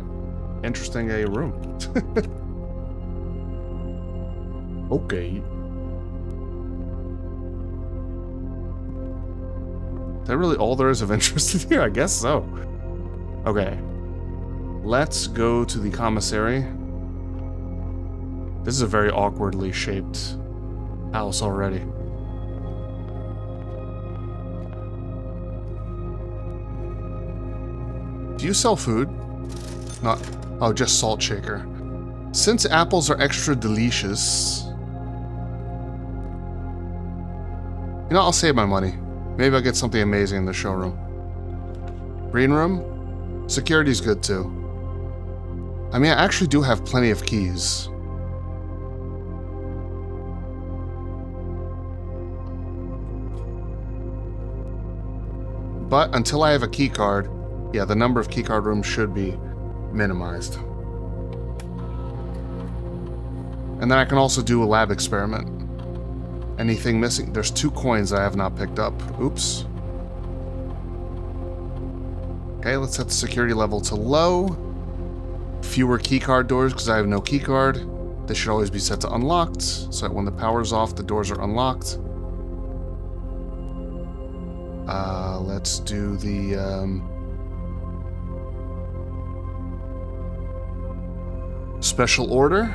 interesting a room. Okay. Is that really all there is of interest in here? I guess so. Okay. Let's go to the commissary. This is a very awkwardly shaped house already. Do you sell food? Not... Oh, just salt shaker. Since apples are extra delicious... You know, I'll save my money. Maybe I'll get something amazing in the showroom. Green room? Security's good too. I mean, I actually do have plenty of keys. But until I have a key card, yeah, the number of keycard rooms should be minimized. And then I can also do a lab experiment. Anything missing? There's 2 coins I have not picked up. Oops. Okay, let's set the security level to low. Fewer keycard doors because I have no keycard. This should always be set to unlocked, so that when the power's off, the doors are unlocked. Let's do the, special order.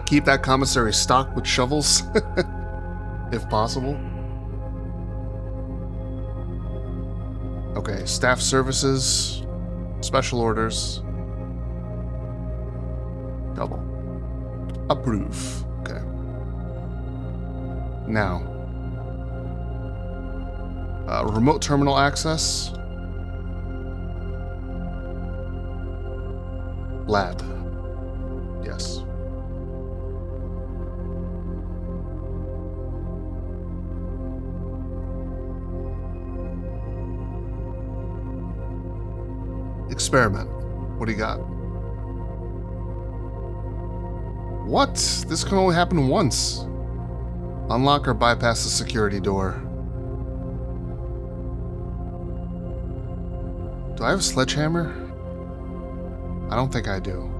Keep that commissary stocked with shovels, if possible. Okay, staff services, special orders. Double. Approve. Okay. Now. Remote terminal access. Lab. Yes. Experiment. What do you got? What? This can only happen once. Unlock or bypass the security door. Do I have a sledgehammer? I don't think I do.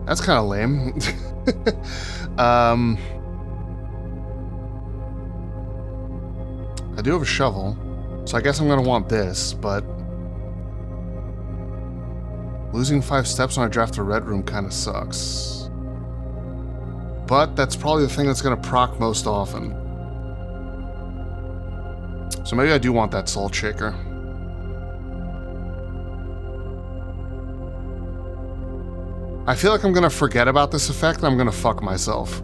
That's kind of lame. I do have a shovel, so I guess I'm going to want this, but losing 5 steps when I draft the red room kind of sucks. But that's probably the thing that's going to proc most often. So maybe I do want that salt shaker. I feel like I'm going to forget about this effect and I'm going to fuck myself.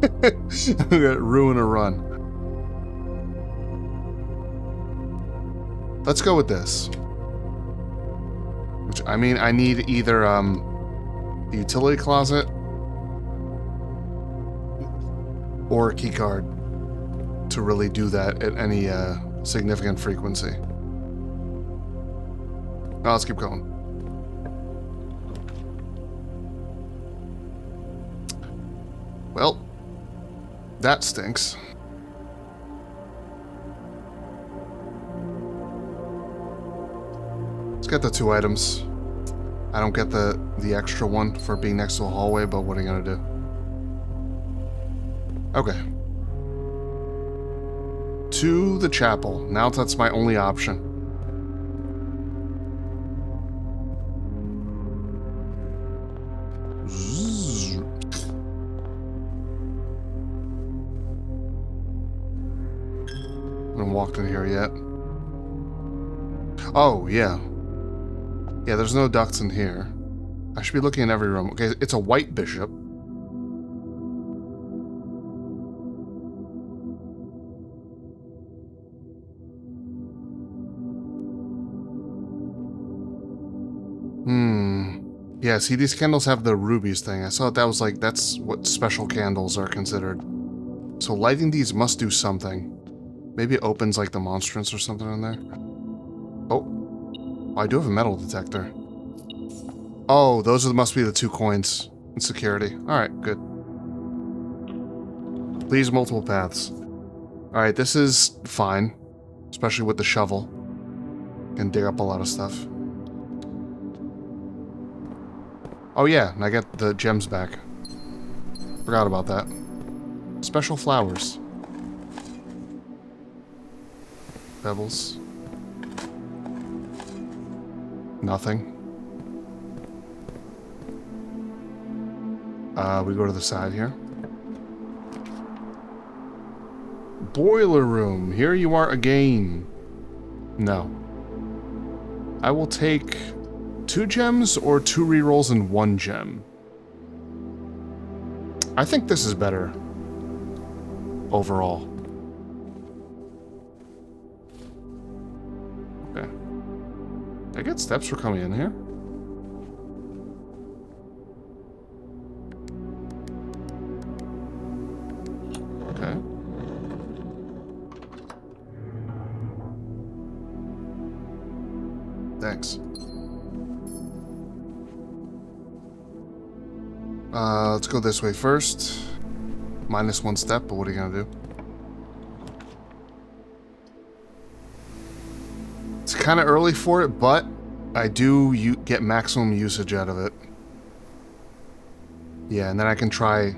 I'm going to ruin a run. Let's go with this. Which, I mean, I need either the utility closet or a keycard to really do that at any significant frequency. Now let's keep going. Well, that stinks. Let's get the 2 items. I don't get the extra one for being next to a hallway, but what are you gonna do? Okay. To the chapel. Now that's my only option. Zzz. I haven't walked in here yet. Oh, yeah. Yeah, there's no ducts in here. I should be looking in every room. Okay, it's a white bishop. Yeah, see, these candles have the rubies thing. I saw that was like, that's what special candles are considered. So lighting these must do something. Maybe it opens like the monstrance or something in there. Oh, I do have a metal detector. Oh, those must be the 2 coins in security. Alright, good. Please, multiple paths. Alright, this is fine. Especially with the shovel. Can dig up a lot of stuff. Oh yeah, and I get the gems back. Forgot about that. Special flowers. Pebbles. Nothing. We go to the side here. Boiler room. Here you are again. No. I will take 2 gems or 2 rerolls and 1 gem. I think this is better overall. Okay. Did I get steps for coming in here? Okay. Thanks. Let's go this way first. -1 step, but what are you gonna do? It's kind of early for it, but I do get maximum usage out of it. Yeah, and then I can try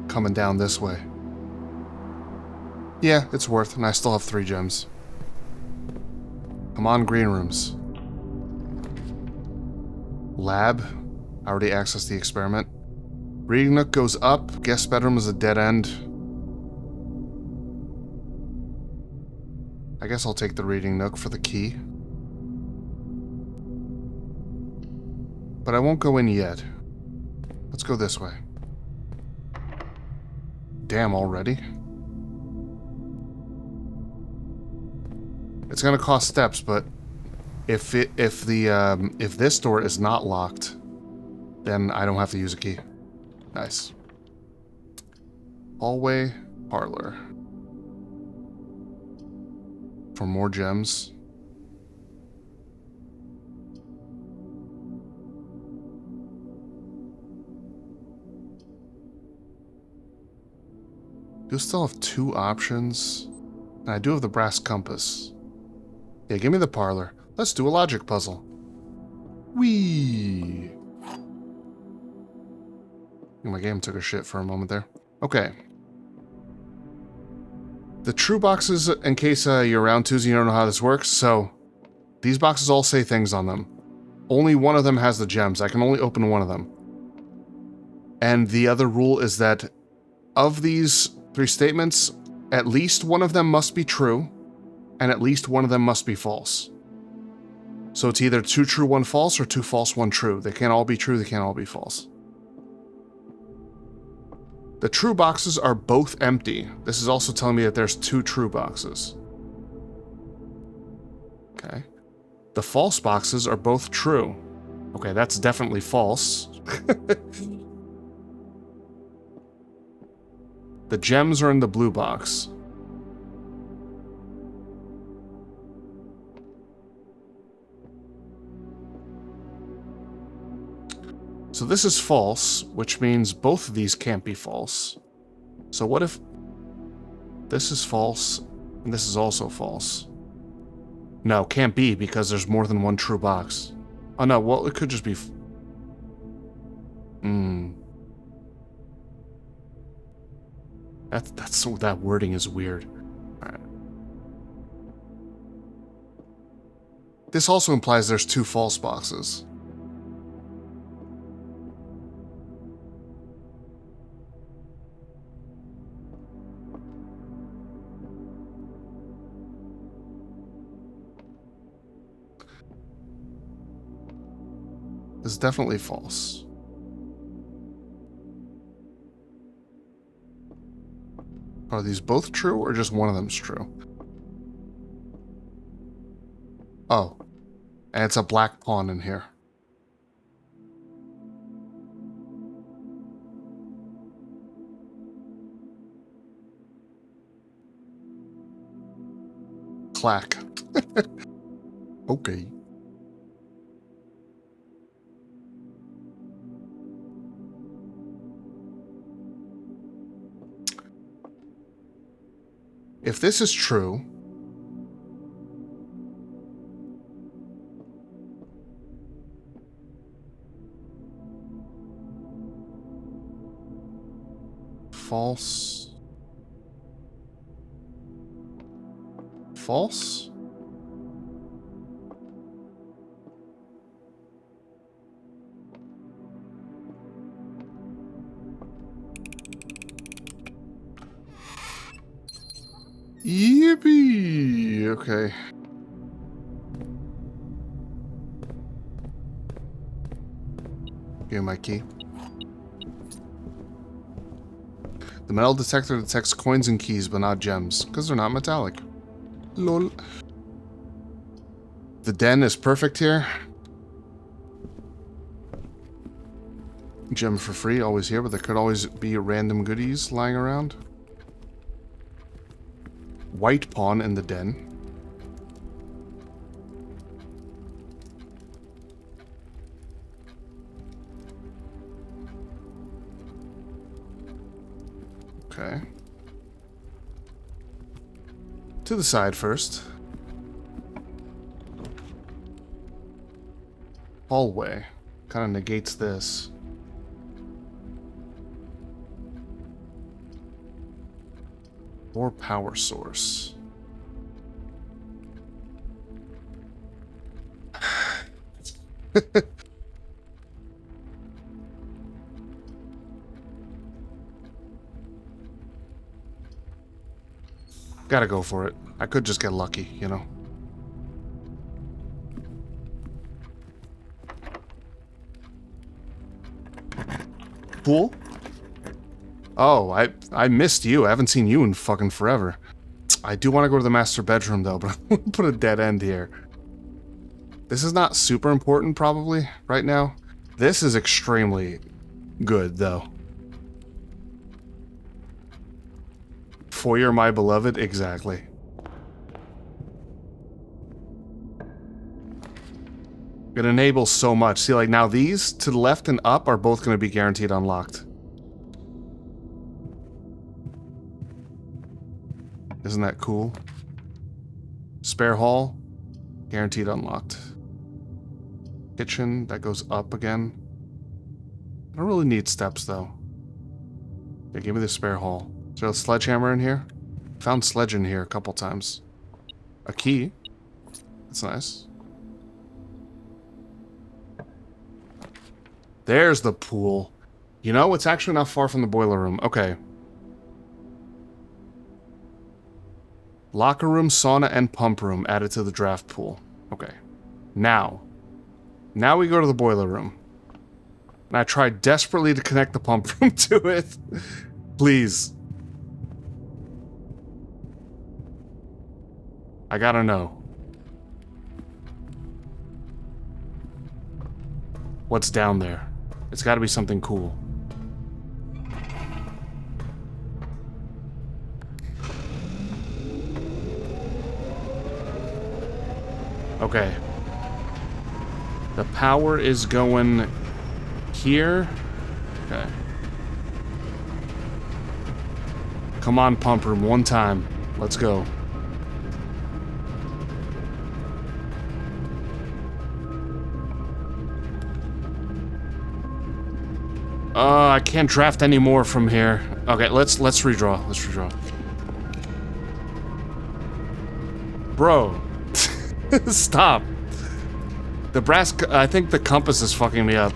coming down this way. Yeah, it's worth, and I still have 3 gems. Come on, green rooms. Lab. I already accessed the experiment. Reading nook goes up. Guest bedroom is a dead end. I guess I'll take the reading nook for the key. But I won't go in yet. Let's go this way. Damn, already? It's gonna cost steps, but if this door is not locked, then I don't have to use a key. Nice. Hallway, parlor. For more gems. Do still have 2 options. And I do have the brass compass. Yeah, give me the parlor. Let's do a logic puzzle. Whee! My game took a shit for a moment there. Okay. The true boxes, in case you're round twos and you don't know how this works, so these boxes all say things on them. Only one of them has the gems. I can only open one of them. And the other rule is that of these 3 statements, at least one of them must be true, and at least one of them must be false. So it's either 2 true, 1 false, or 2 false, 1 true. They can't all be true, they can't all be false. The true boxes are both empty. This is also telling me that there's 2 true boxes. Okay. The false boxes are both true. Okay, that's definitely false. The gems are in the blue box. So this is false, which means both of these can't be false. So what if this is false and this is also false? No, can't be because there's more than one true box. Oh no, well, it could just be... That wording is weird. All right. This also implies there's 2 false boxes. This is definitely false. Are these both true, or just one of them's true? Oh. And it's a black pawn in here. Clack. Okay. If this is true, false, false, yippee, okay. Give me my key. The metal detector detects coins and keys, but not gems, because they're not metallic. Lol. The den is perfect here. Gem for free, always here, but there could always be random goodies lying around. White pawn in the den. Okay. To the side first. Hallway. Kind of negates this. Or power source. Gotta go for it. I could just get lucky, you know? Pool? Oh, I missed you. I haven't seen you in fucking forever. I do want to go to the master bedroom, though, but I'm gonna put a dead end here. This is not super important, probably, right now. This is extremely good, though. Foyer, my beloved? Exactly. It enables so much. See, like, now these to the left and up are both going to be guaranteed unlocked. Isn't that cool? Spare hall, guaranteed unlocked. Kitchen, that goes up again. I don't really need steps, though. Yeah, give me the spare hall. Is there a sledgehammer in here? Found sledge in here a couple times. A key. That's nice. There's the pool. You know, it's actually not far from the boiler room. Okay. Locker room, sauna, and pump room added to the draft pool. Okay. Now we go to the boiler room. And I tried desperately to connect the pump room to it. Please. I gotta know. What's down there? It's gotta be something cool. Okay. The power is going here. Okay. Come on, pump room, one time. Let's go. I can't draft any more from here. Okay, let's redraw. Let's redraw. Bro. Stop. The brass... I think the compass is fucking me up.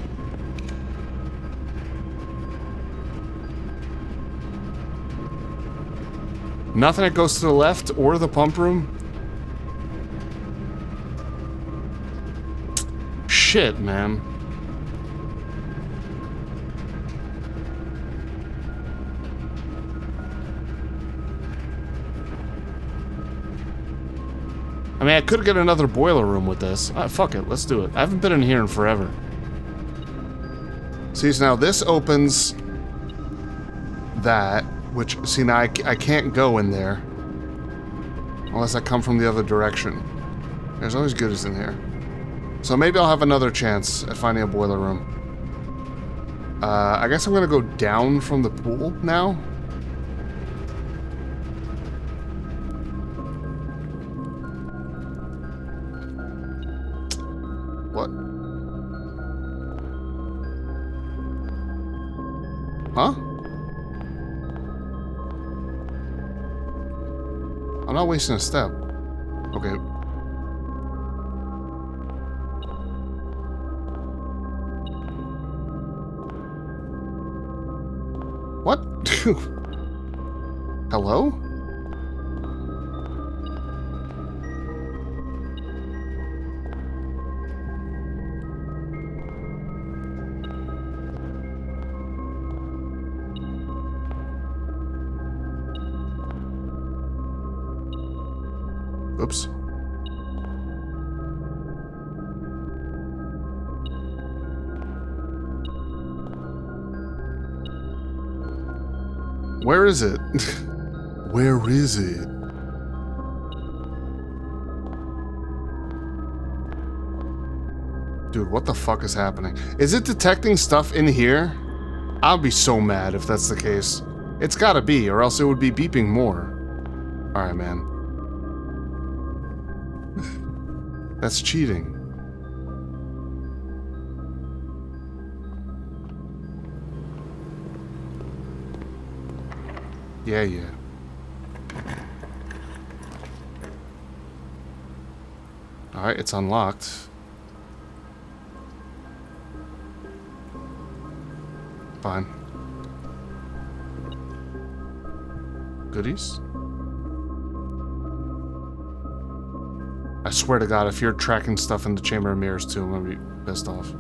Nothing that goes to the left or the pump room? Shit, man. I mean, I could get another boiler room with this. Fuck it, let's do it. I haven't been in here in forever. See, so now this opens that, which, see, now I can't go in there unless I come from the other direction. There's always goodies in here. So maybe I'll have another chance at finding a boiler room. I guess I'm gonna go down from the pool now. What? Huh? I'm not wasting a step. Okay. What? Hello? Oops. Where is it? Where is it? Dude, what the fuck is happening? Is it detecting stuff in here? I'll be so mad if that's the case. It's gotta be, or else it would be beeping more. Alright, man. That's cheating. Yeah. Alright, it's unlocked. Fine. swear to God, if you're tracking stuff in the Chamber of Mirrors too, I'm gonna be pissed off.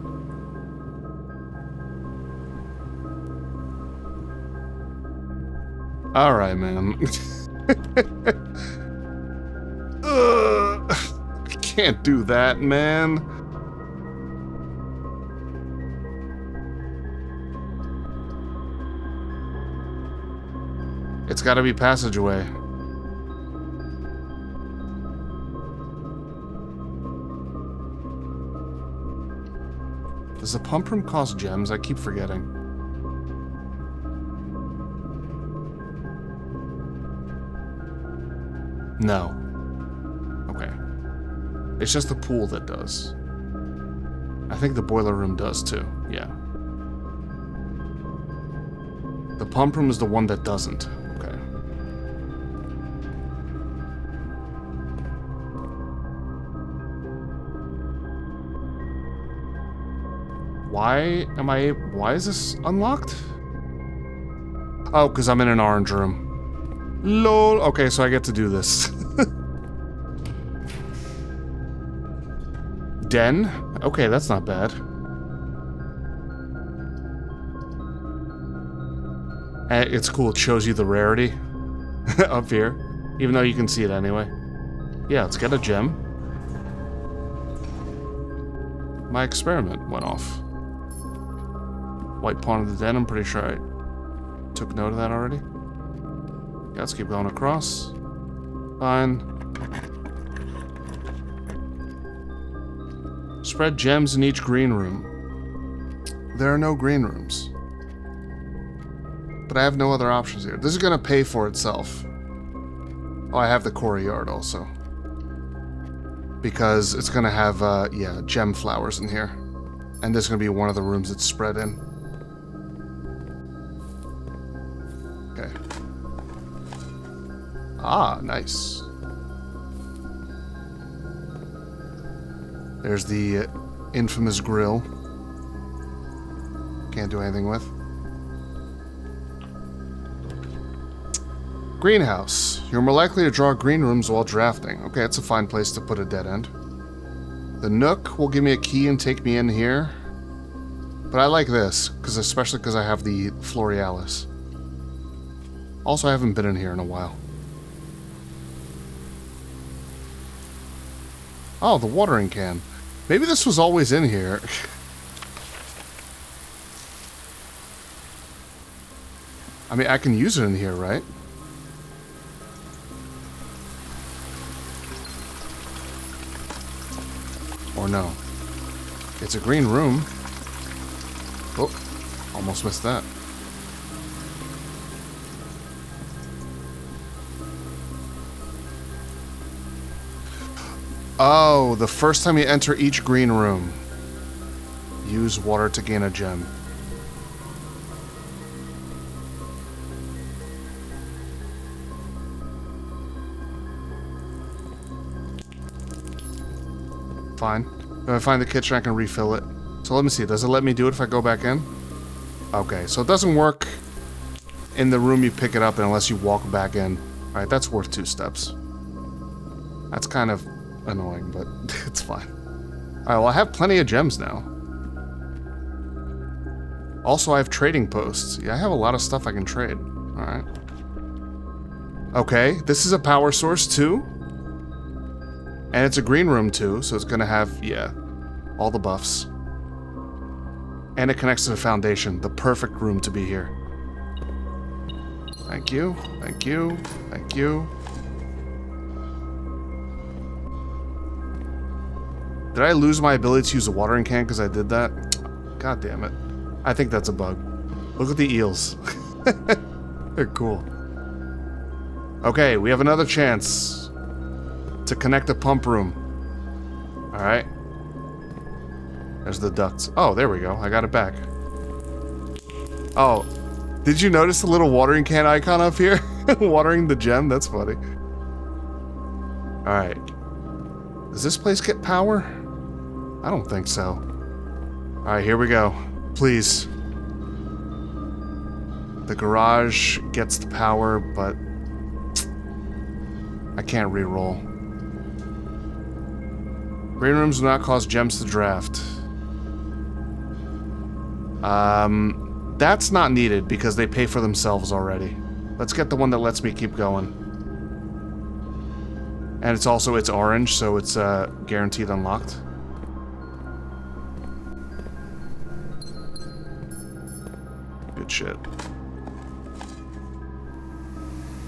Alright, man. I can't do that, man. It's gotta be passageway. Does the pump room cost gems? I keep forgetting. No. Okay. It's just the pool that does. I think the boiler room does too. Yeah. The pump room is the one that doesn't. Okay. Why is this unlocked? Oh, because I'm in an orange room. LOL. Okay, so I get to do this. Den? Okay, that's not bad. It's cool, it shows you the rarity up here, even though you can see it anyway. Yeah, let's get a gem. My experiment went off. White pawn of the den, I'm pretty sure I took note of that already. Yeah, let's keep going across. Fine. Spread gems in each green room. There are no green rooms. But I have no other options here. This is going to pay for itself. Oh, I have the Quarry Yard also. Because it's going to have, yeah, gem flowers in here. And this is going to be one of the rooms that's spread in. Okay. Ah, nice. There's the infamous grill. Can't do anything with. Greenhouse. You're more likely to draw green rooms while drafting. Okay, it's a fine place to put a dead end. The Nook will give me a key and take me in here. But I like this, especially because I have the Florealis. Also, I haven't been in here in a while. Oh, the watering can. Maybe this was always in here. I mean, I can use it in here, right? Or no. It's a green room. Oh, almost missed that. Oh, the first time you enter each green room, use water to gain a gem. Fine. If I find the kitchen, I can refill it. So let me see. Does it let me do it if I go back in? Okay, so it doesn't work in the room you pick it up unless you walk back in. Alright, that's worth 2 steps. That's kind of annoying, but it's fine. Alright, well, I have plenty of gems now. Also, I have trading posts. Yeah, I have a lot of stuff I can trade. Alright. Okay, this is a power source too. And it's a green room too, so it's gonna have, yeah, all the buffs. And it connects to the foundation, the perfect room to be here. Thank you, thank you, thank you. Did I lose my ability to use a watering can because I did that? God damn it. I think that's a bug. Look at the eels. They're cool. Okay, we have another chance to connect the pump room. Alright. There's the ducts. Oh, there we go. I got it back. Oh, did you notice the little watering can icon up here? Watering the gem? That's funny. Alright. Does this place get power? I don't think so. Alright, here we go. Please. The garage gets the power, but I can't re-roll. Green rooms do not cause gems to draft. That's not needed because they pay for themselves already. Let's get the one that lets me keep going. And it's orange, so it's guaranteed unlocked. Good shit.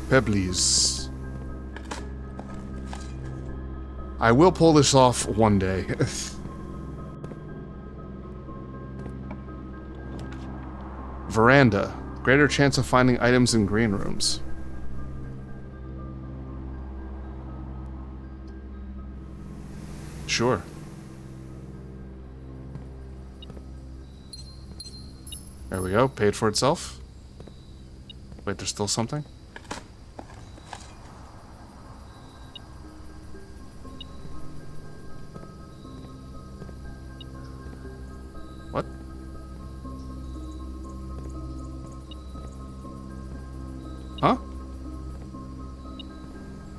Pebblies. I will pull this off one day. Veranda. Greater chance of finding items in green rooms. Sure. There we go. Paid for itself. Wait, there's still something? What? Huh?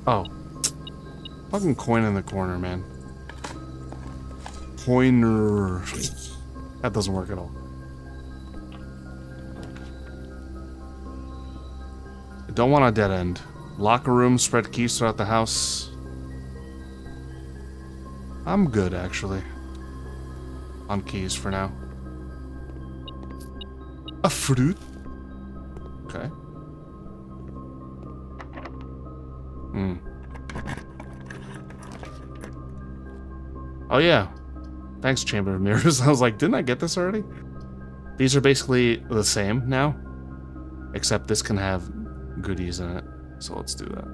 Oh. Fucking coin in the corner, man. Pointer. That doesn't work at all. I don't want a dead end. Locker room, spread keys throughout the house. I'm good, actually. On keys for now. A fruit? Okay. Oh yeah. Thanks, Chamber of Mirrors. I was like, didn't I get this already? These are basically the same now. Except this can have goodies in it. So let's do that.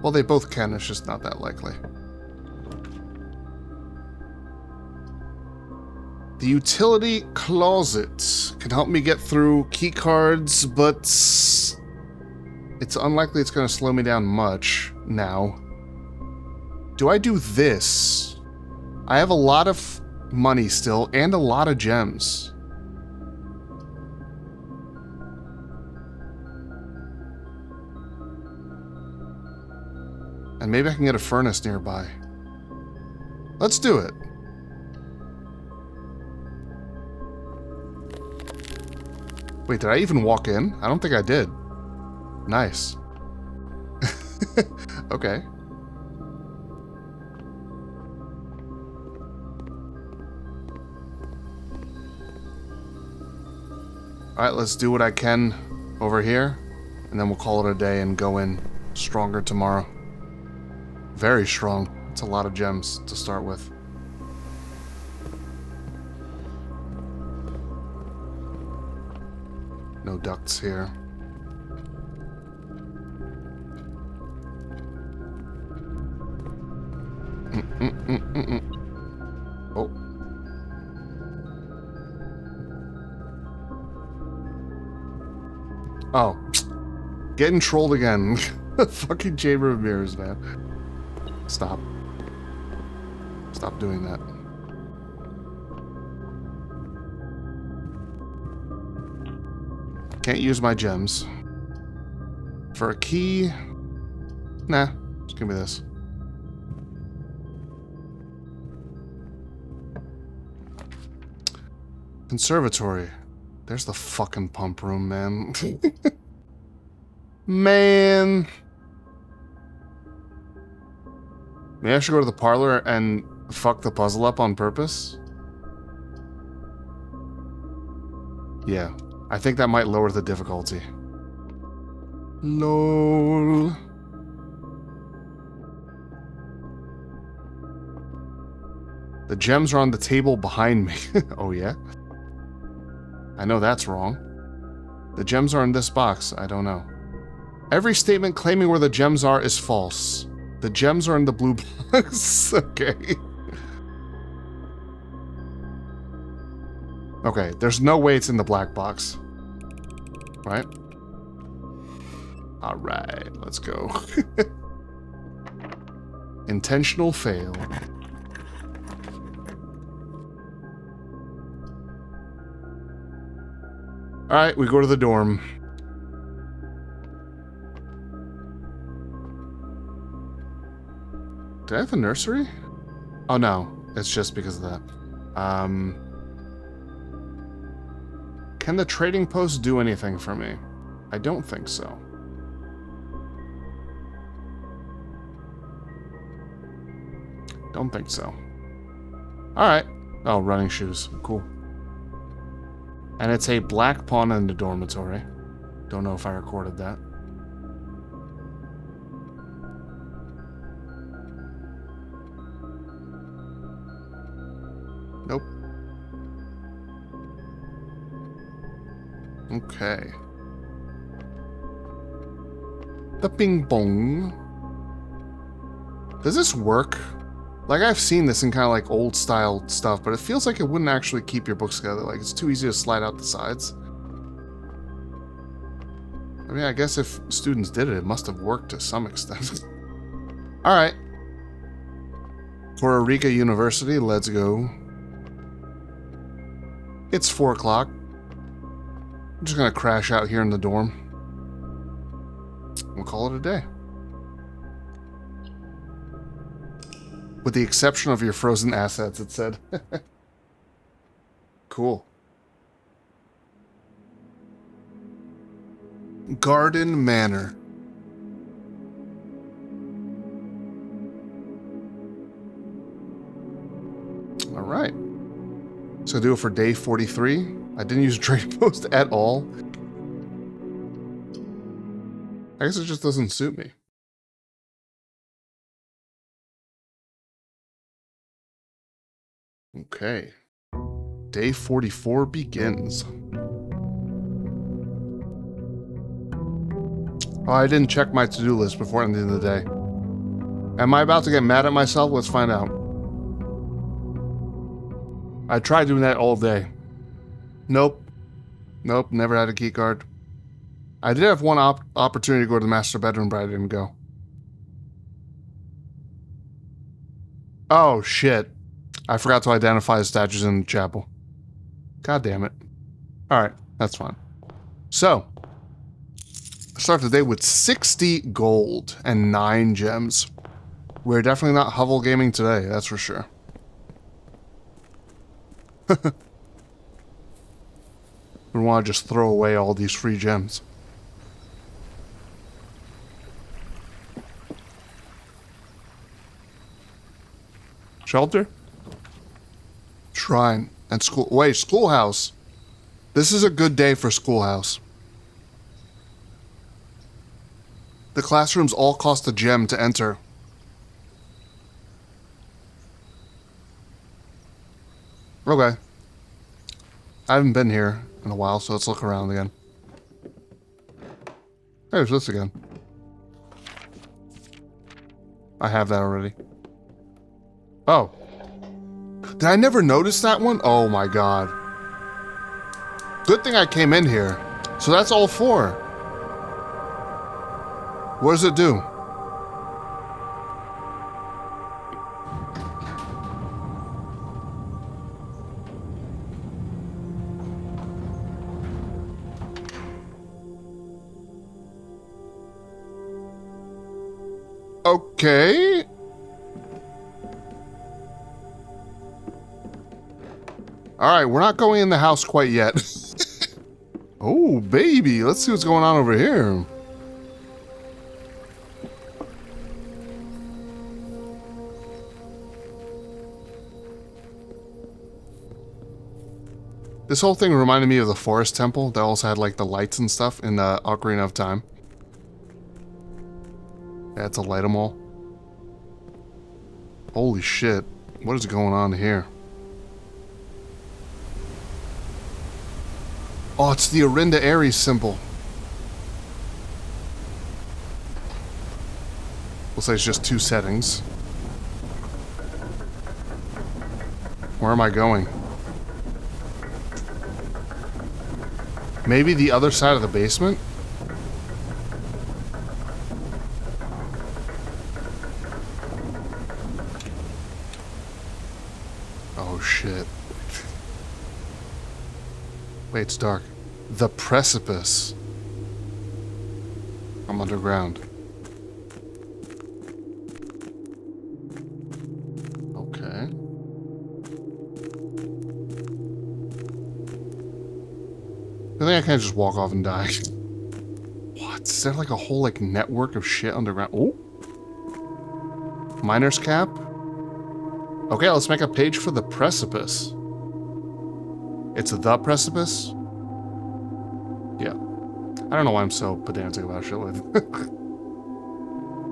Well, they both can, it's just not that likely. The utility closet can help me get through key cards, but it's unlikely it's going to slow me down much now. Do I do this? I have a lot of money still and a lot of gems. And maybe I can get a furnace nearby. Let's do it. Wait, did I even walk in? I don't think I did. Nice. Okay. Alright, let's do what I can over here, and then we'll call it a day and go in stronger tomorrow. Very strong. It's a lot of gems to start with. No ducts here. Oh. Oh. Getting trolled again. Fucking Chamber of Mirrors, man. Stop. Stop doing that. Can't use my gems. For a key... Nah, just give me this. Conservatory. There's the fucking pump room, man. Man. Maybe I should go to the parlor and fuck the puzzle up on purpose? Yeah. I think that might lower the difficulty. LOL. The gems are on the table behind me. Oh, yeah? I know that's wrong. The gems are in this box. I don't know. Every statement claiming where the gems are is false. The gems are in the blue box. Okay. Okay, there's no way it's in the black box. Right? Alright, let's go. Intentional fail. Alright, we go to the dorm. Did I have a nursery? Oh no, it's just because of that. Can the trading post do anything for me? I don't think so. Don't think so. Alright. Oh, running shoes. Cool. And it's a black pawn in the dormitory. Don't know if I recorded that. Nope. Okay. The ping pong. Does this work? Like, I've seen this in kind of like old style stuff, but it feels like it wouldn't actually keep your books together. Like, it's too easy to slide out the sides. I mean, I guess if students did it, it must have worked to some extent. Alright. For Eureka University, let's go. It's 4 o'clock. I'm just gonna crash out here in the dorm. We'll call it a day. With the exception of your frozen assets, it said. Cool. Garden Manor. All right. So do it for day 43. I didn't use trade post at all. I guess it just doesn't suit me. Okay. Day 44 begins. Oh, I didn't check my to-do list before the end of the day. Am I about to get mad at myself? Let's find out. I tried doing that all day. Nope. Nope, never had a key card. I did have one opportunity to go to the master bedroom, but I didn't go. Oh, shit. I forgot to identify the statues in the chapel. God damn it. Alright, that's fine. So, I start the day with 60 gold and 9 gems. We're definitely not hovel gaming today, that's for sure. We want to just throw away all these free gems. Shelter? Shrine and school. Wait, schoolhouse. This is a good day for schoolhouse. The classrooms all cost a gem to enter. Okay. I haven't been here in a while, so let's look around again. There's this again. I have that already. Oh. Did I never notice that one? Oh my god. Good thing I came in here. So that's all 4. What does it do? Okay. Alright, we're not going in the house quite yet. Oh, baby. Let's see what's going on over here. This whole thing reminded me of the Forest Temple that also had like the lights and stuff in the Ocarina of Time. Yeah, to light them all. Holy shit. What is going on here? Oh, it's the Orinda Aries symbol. Looks like it's just 2 settings. Where am I going? Maybe the other side of the basement? Oh shit. Wait, it's dark. The precipice. I'm underground. think I can't just walk off and die. What? Is there like a whole like network of shit underground? Oh. Miner's cap? Okay, let's make a page for the precipice. It's the precipice? Yeah. I don't know why I'm so pedantic about shit like that.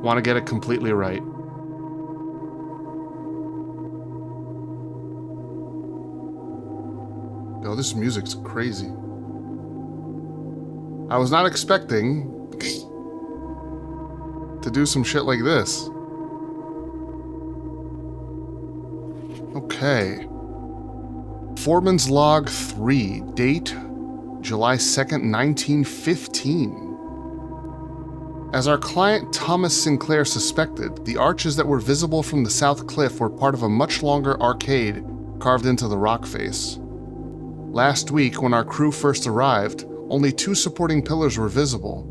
Want to get it completely right. Yo, this music's crazy. I was not expecting to do some shit like this. Okay. Foreman's Log 3, date July 2nd, 1915. As our client Thomas Sinclair suspected, the arches that were visible from the south cliff were part of a much longer arcade carved into the rock face. Last week, when our crew first arrived, only 2 supporting pillars were visible,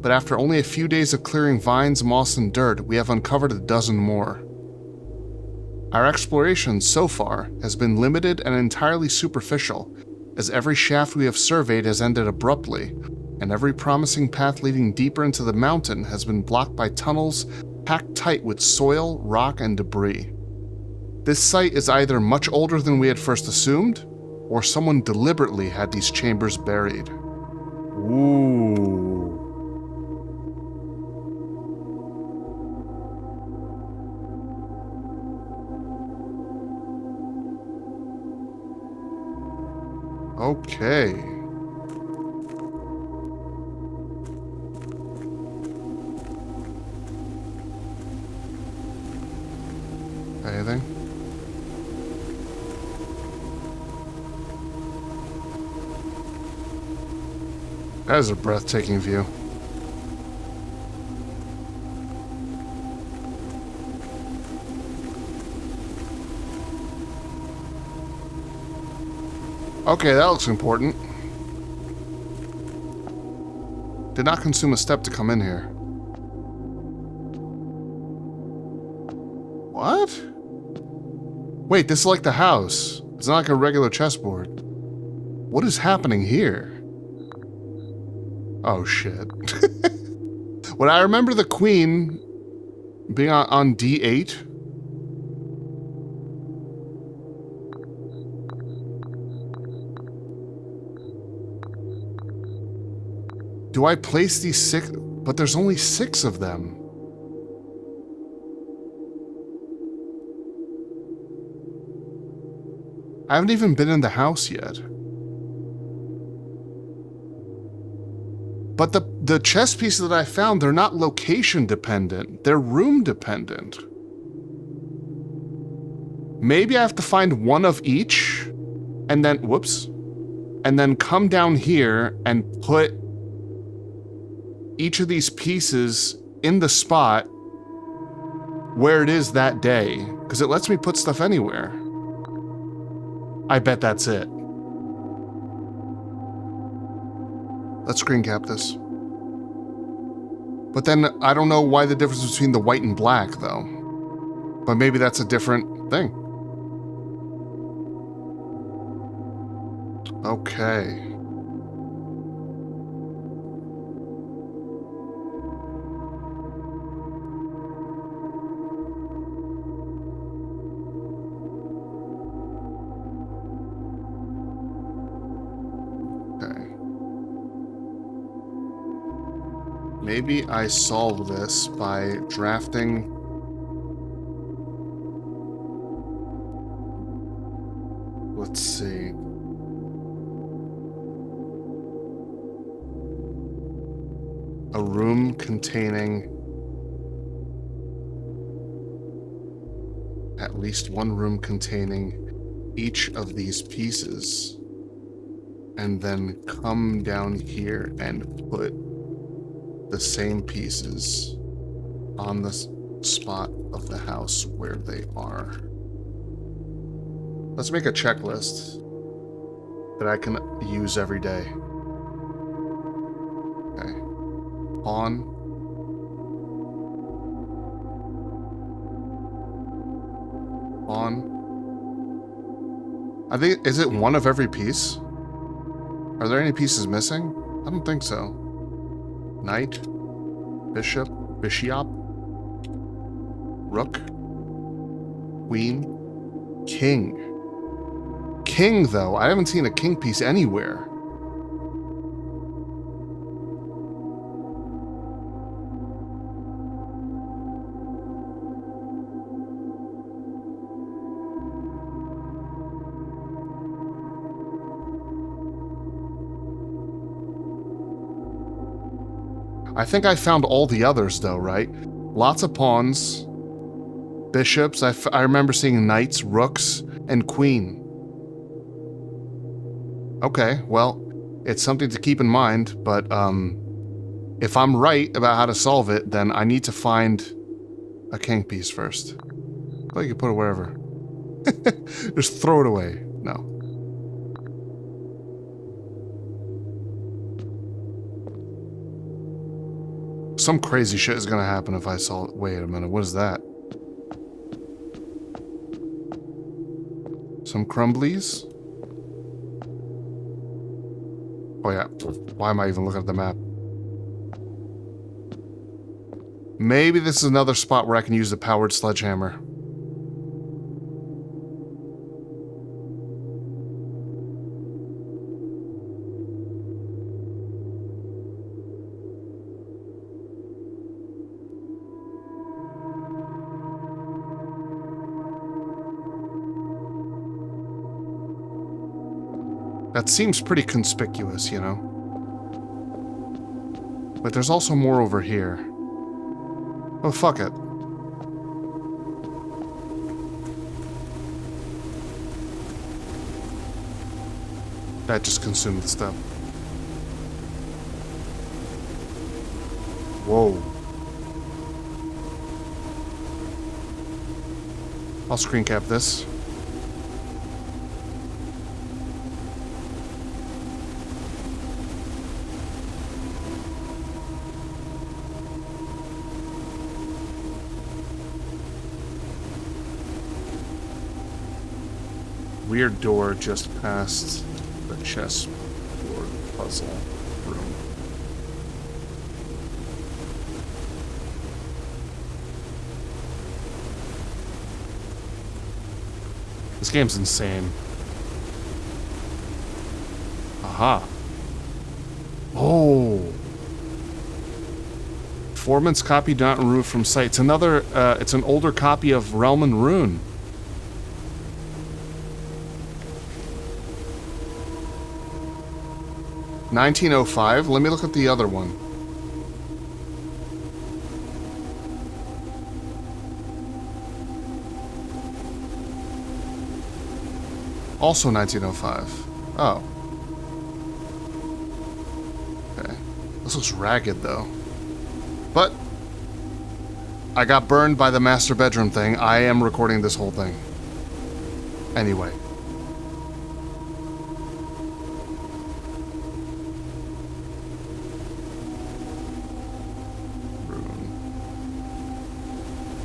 but after only a few days of clearing vines, moss, and dirt, we have uncovered a dozen more. Our exploration so far has been limited and entirely superficial, as every shaft we have surveyed has ended abruptly, and every promising path leading deeper into the mountain has been blocked by tunnels packed tight with soil, rock, and debris. This site is either much older than we had first assumed, or someone deliberately had these chambers buried. Ooh. Okay. Anything? That is a breathtaking view. Okay, that looks important. Did not consume a step to come in here. What? Wait, this is like the house. It's not like a regular chessboard. What is happening here? Oh, shit. When I remember the queen being on D8. Do I place these 6? But there's only 6 of them. I haven't even been in the house yet. But the chess pieces that I found, they're not location dependent. They're room dependent. Maybe I have to find one of each, and then, whoops, and then come down here and put each of these pieces in the spot where it is that day, because it lets me put stuff anywhere. I bet that's it. Let's screen cap this. But then I don't know why the difference between the white and black, though. But maybe that's a different thing. Okay. Maybe I solve this by drafting let's see. A room containing at least one room containing each of these pieces, and then come down here and put the same pieces on the spot of the house where they are. Let's make a checklist that I can use every day. Okay. On. On. I think, is it one of every piece? Are there any pieces missing? I don't think so. Knight, bishop, rook, queen, king. King, though. I haven't seen a king piece anywhere. I think I found all the others, though, right? Lots of pawns, bishops. I remember seeing knights, rooks, and queen. Okay, well, it's something to keep in mind, but if I'm right about how to solve it, then I need to find a king piece first. Well, you can put it wherever. Just throw it away. No. Some crazy shit is gonna happen if I saw it. Wait a minute, what is that? Some crumblies? Oh yeah, why am I even looking at the map? Maybe this is another spot where I can use the powered sledgehammer. That seems pretty conspicuous, you know? But there's also more over here. Oh, fuck it. That just consumed the stuff. Whoa. I'll screen cap this. Weird door just past the chessboard puzzle room. This game's insane. Aha. Oh. Foreman's copy not removed from site. It's another, it's an older copy of Realm and Rune. $1905. Let me look at the other one. Also 1905. Oh. Okay. This looks ragged, though. But I got burned by the master bedroom thing. I am recording this whole thing. Anyway.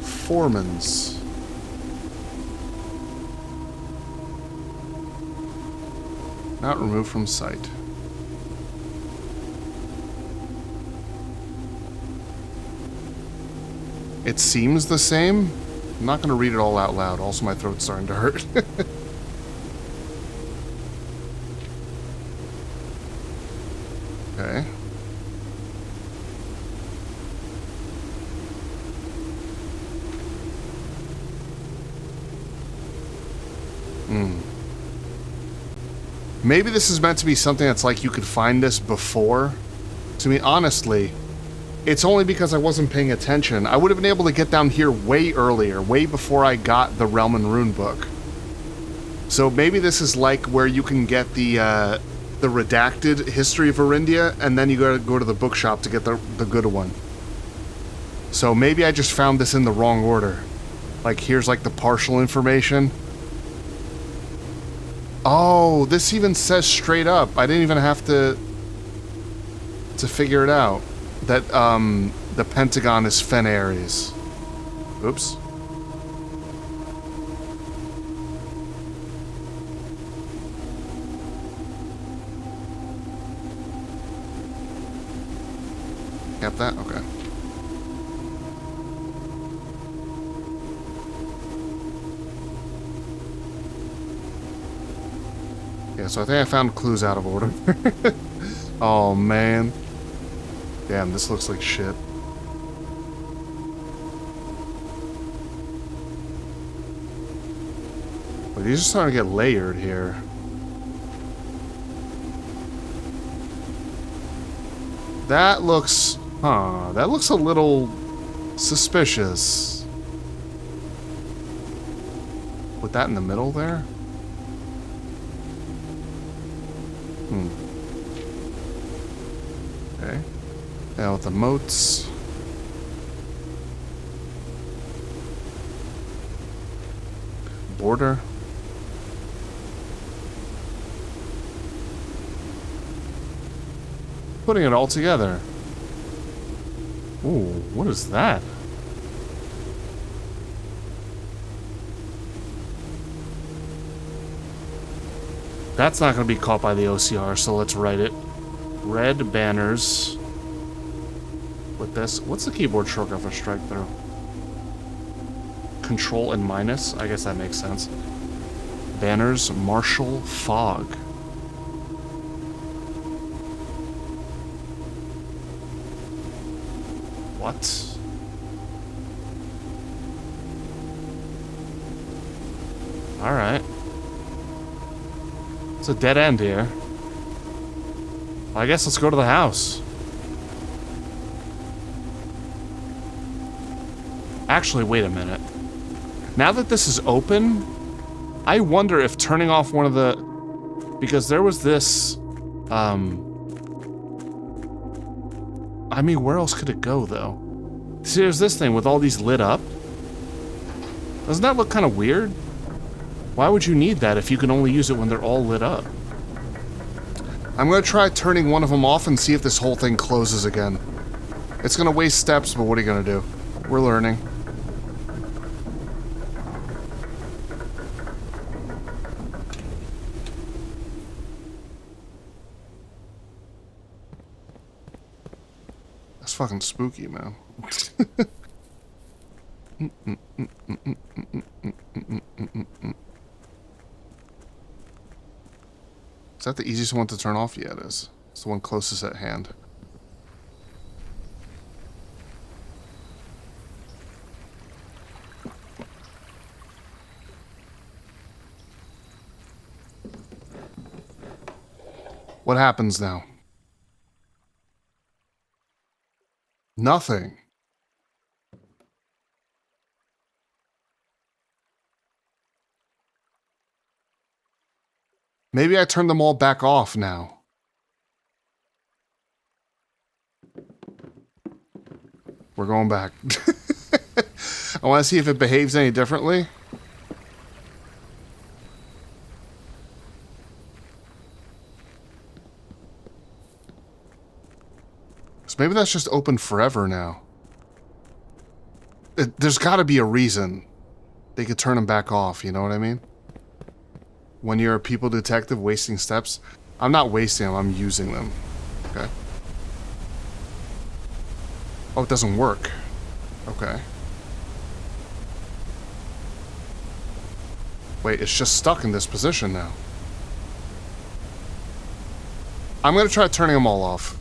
Foreman's. Not removed from site. It seems the same. I'm not going to read it all out loud. Also, my throat's starting to hurt. Okay. Maybe this is meant to be something that's like you could find this before. To me, honestly, it's only because I wasn't paying attention. I would have been able to get down here way earlier, way before I got the Realm and Rune book. So maybe this is like where you can get the redacted history of Arindia, and then you gotta go to the bookshop to get the good one. So maybe I just found this in the wrong order. Like, here's like the partial information. Oh, this even says straight up. I didn't even have to figure it out. That, the Pentagon is Fen Ares. Oops. Kept that? Okay. Yeah, so I think I found clues out of order. Oh, man. Damn, this looks like shit. But these are starting to get layered here. That looks... Huh. That looks a little suspicious. Put that in the middle there? Hmm. Okay. Now with the moats. Border. Putting it all together. Ooh, what is that? That's not going to be caught by the OCR, so let's write it. Red banners. With this. What's the keyboard shortcut for strike through? Control and minus? I guess that makes sense. Banners, martial fog. What? Alright. It's a dead end here. Well, I guess let's go to the house. Actually, wait a minute. Now that this is open, I wonder if turning off one of the... Because there was this... I mean, where else could it go, though? See, there's this thing with all these lit up. Doesn't that look kind of weird? Why would you need that if you can only use it when they're all lit up? I'm gonna try turning one of them off and see if this whole thing closes again. It's gonna waste steps, but what are you gonna do? We're learning. That's fucking spooky, man. Is that the easiest one to turn off? Yeah, it is. It's the one closest at hand. What happens now? Nothing. Maybe I turned them all back off now. We're going back. I want to see if it behaves any differently. So maybe that's just open forever now. There's got to be a reason they could turn them back off, you know what I mean? When you're a people detective wasting steps, I'm not wasting them, I'm using them. Okay. Oh, it doesn't work. Okay. Wait, it's just stuck in this position now. I'm gonna try turning them all off.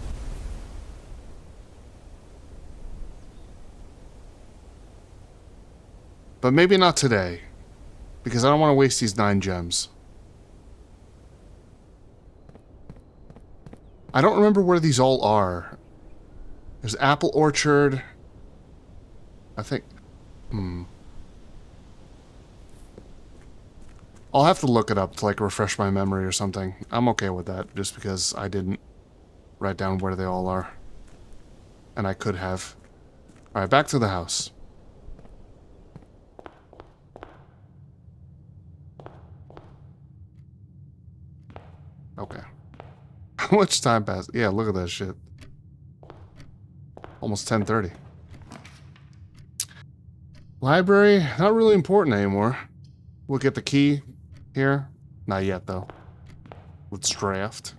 But maybe not today. Because I don't want to waste these 9 gems. I don't remember where these all are. There's Apple Orchard. I think... I'll have to look it up to, like, refresh my memory or something. I'm okay with that, just because I didn't write down where they all are. And I could have. Alright, back to the house. Okay. How much time passed? Yeah, look at that shit. Almost 10:30. Library, not really important anymore. We'll get the key here. Not yet, though. Let's draft.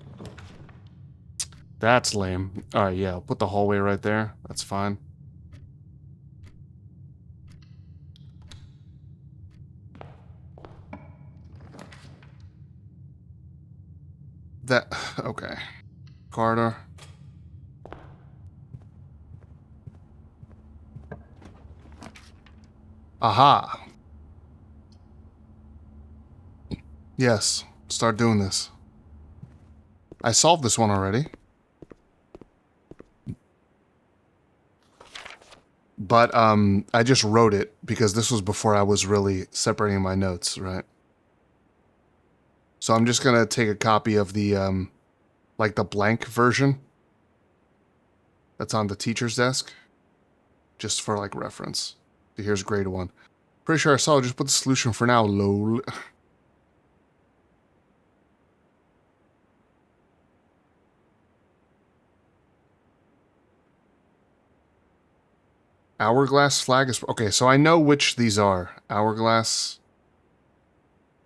That's lame. Alright, yeah, I'll put the hallway right there. That's fine. That... Okay. Corridor. Aha! Yes. Start doing this. I solved this one already. But, I just wrote it because this was before I was really separating my notes, right? So I'm just gonna take a copy of the, like the blank version that's on the teacher's desk, just for like reference. Here's grade 1. Pretty sure I saw it. Just put the solution for now, lol. Hourglass flag is... Okay, so I know which these are. Hourglass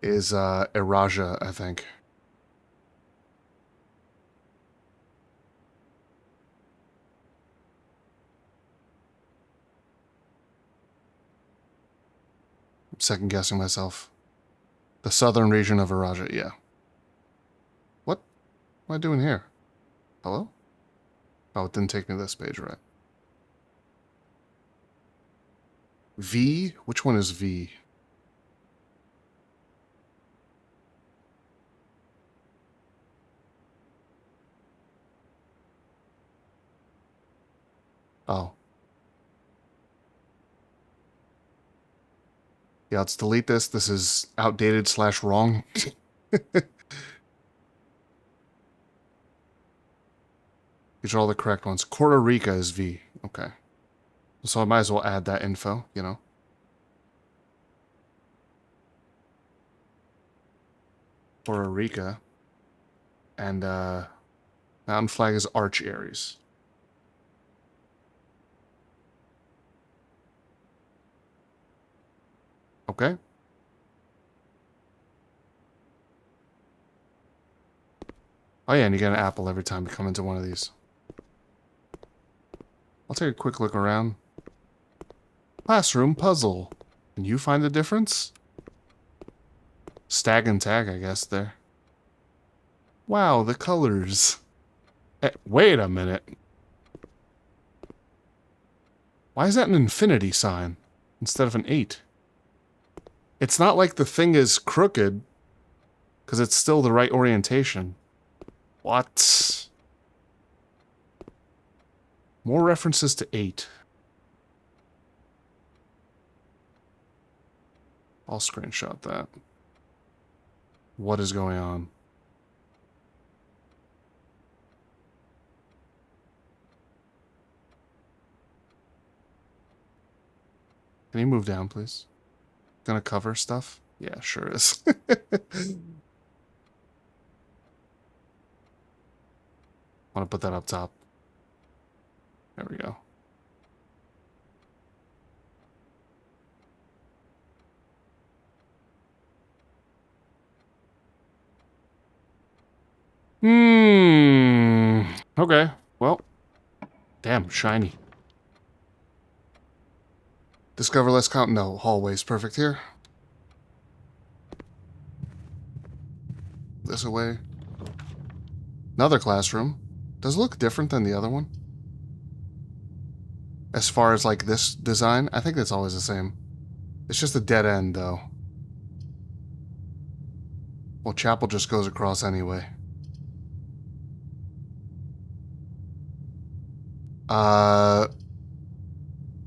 is, Iraja, I think. I'm second guessing myself. The southern region of Iraja, yeah. What am I doing here? Hello? Oh, it didn't take me to this page, right? V? Which one is V? Oh. Yeah, let's delete this. This is outdated / wrong. These are all the correct ones. Puerto Rica is V. Okay. So I might as well add that info, you know? Puerto Rica. And, mountain flag is Arch Aries. Okay. Oh yeah, and you get an apple every time you come into one of these. I'll take a quick look around. Classroom puzzle. Can you find the difference? Stag and tag, I guess, there. Wow, the colors. Wait a minute. Why is that an infinity sign instead of an 8? It's not like the thing is crooked, because it's still the right orientation. What? More references to 8. I'll screenshot that. What is going on? Can you move down, please? Gonna cover stuff? Yeah, sure is. Want to put that up top. There we go. Okay. Well. Damn, shiny. Discover less count. No, hallways. Perfect here. This away. Another classroom. Does it look different than the other one? As far as, like, this design, I think it's always the same. It's just a dead end, though. Well, chapel just goes across anyway.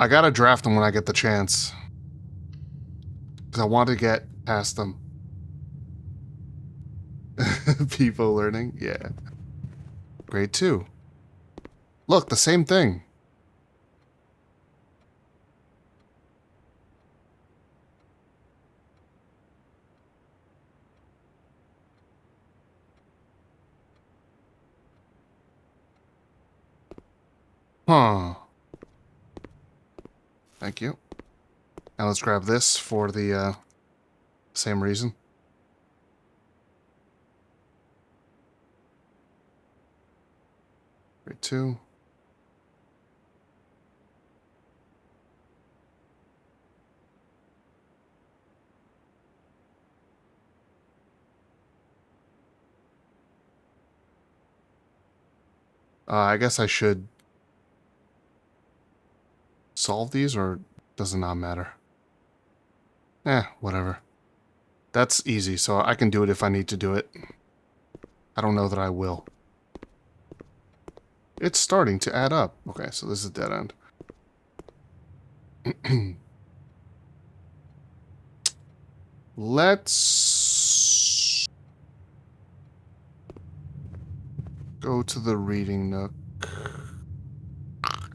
I gotta draft them when I get the chance. Because I want to get past them. People learning? Yeah. Grade 2. Look, the same thing. Huh. Thank you. Now let's grab this for the, same reason. too. I guess I should solve these, or does it not matter? Whatever. That's easy, so I can do it if I need to do it. I don't know that I will. It's starting to add up. Okay, so this is a dead end. Let's go to the reading nook.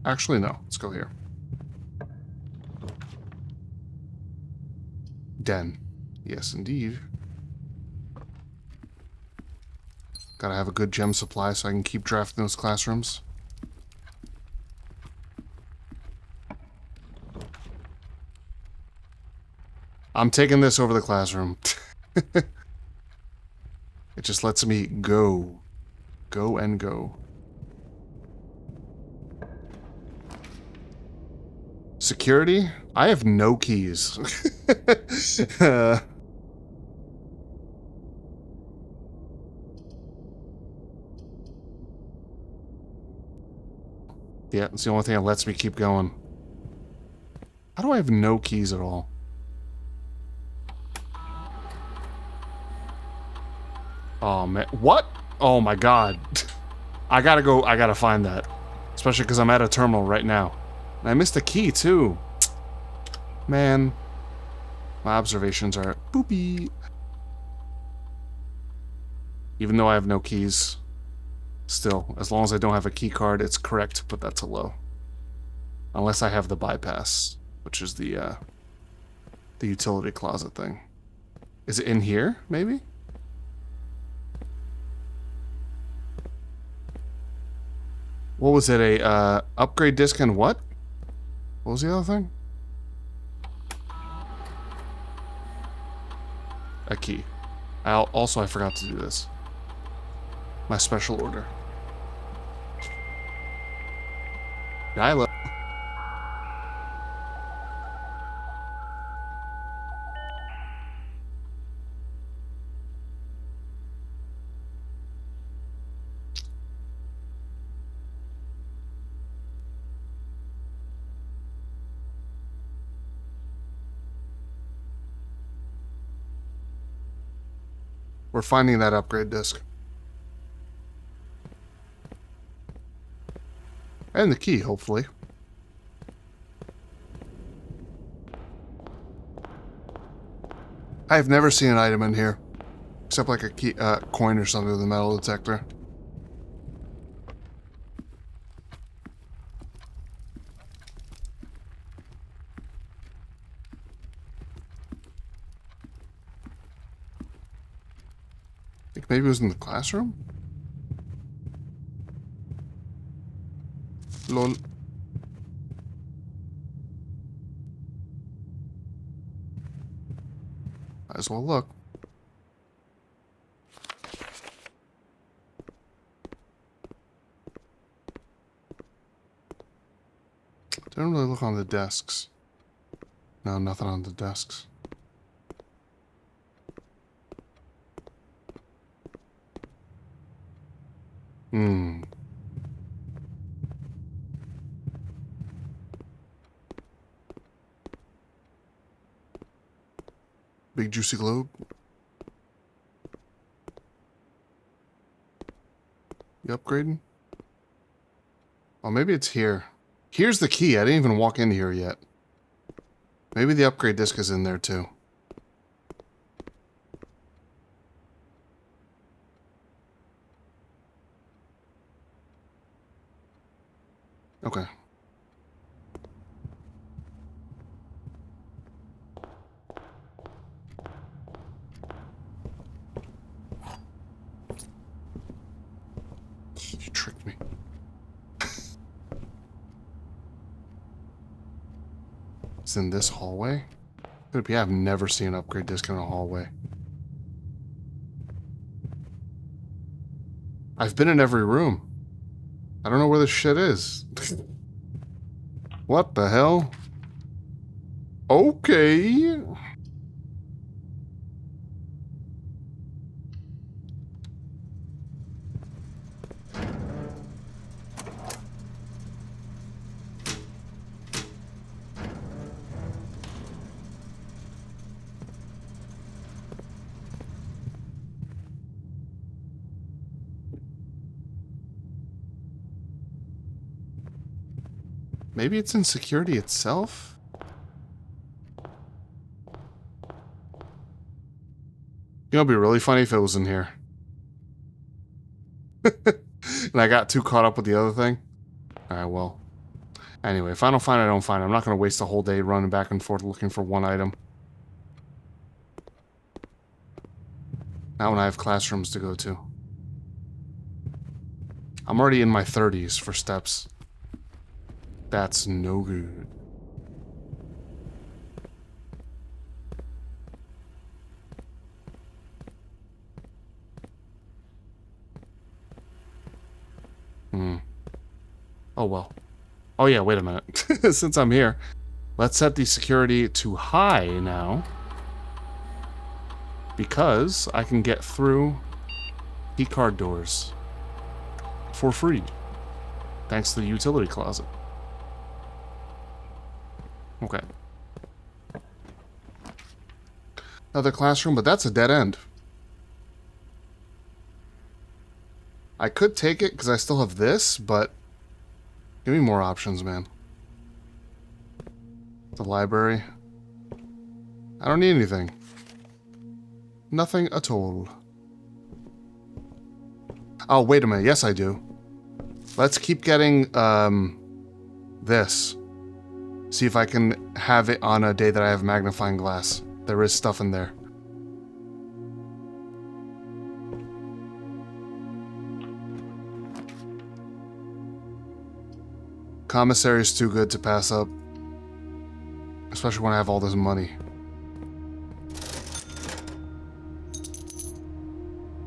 Actually, no. Let's go here. Den. Yes, indeed. Gotta have a good gem supply so I can keep drafting those classrooms. I'm taking this over the classroom. It just lets me go. Go and go. Security? I have no keys. Yeah, it's the only thing that lets me keep going. How do I have no keys at all? Oh, man. What? Oh, my God. I gotta find that. Especially because I'm at a terminal right now. And I missed a key, too. Man. My observations are boopy. Even though I have no keys. Still, as long as I don't have a key card, it's correct to put that to low. Unless I have the bypass, which is the utility closet thing. Is it in here, maybe? What was it, a upgrade disc and what? What was the other thing? A key. Also, I forgot to do this. My special order. Dial-up. We're finding that upgrade disc. And the key, hopefully. I've never seen an item in here. Except like a key, coin or something with a metal detector. I think maybe it was in the classroom? Lol. Might as well look. Didn't really look on the desks. No, nothing on the desks. Big juicy globe. You upgrading? Oh, maybe it's here. Here's the key. I didn't even walk in here yet. Maybe the upgrade disc is in there too. Okay. You tricked me. It's in this hallway? Could it be? I've never seen an upgrade disc in a hallway. I've been in every room. I don't know where this shit is. What the hell? Okay. Maybe it's in security itself? You know, it'd be really funny if it was in here. And I got too caught up with the other thing. Alright, well. Anyway, if I don't find it, I don't find it. I'm not going to waste a whole day running back and forth looking for one item. Not when I have classrooms to go to. I'm already in my 30s for steps. That's no good. Oh well. Oh yeah, wait a minute. Since I'm here, let's set the security to high now. Because I can get through keycard doors for free. Thanks to the utility closet. Okay. Another classroom, but that's a dead end. I could take it because I still have this, but give me more options, man. The library. I don't need anything. Nothing at all. Oh, wait a minute. Yes, I do. Let's keep getting this. See if I can have it on a day that I have magnifying glass. There is stuff in there. Commissary is too good to pass up. Especially when I have all this money.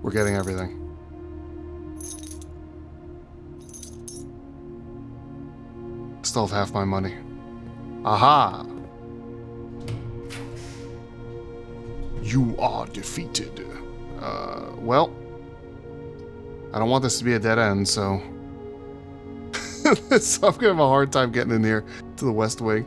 We're getting everything. Still have half my money. Aha! You are defeated. Well, I don't want this to be a dead end, so... so I'm gonna have a hard time getting in here to the West Wing.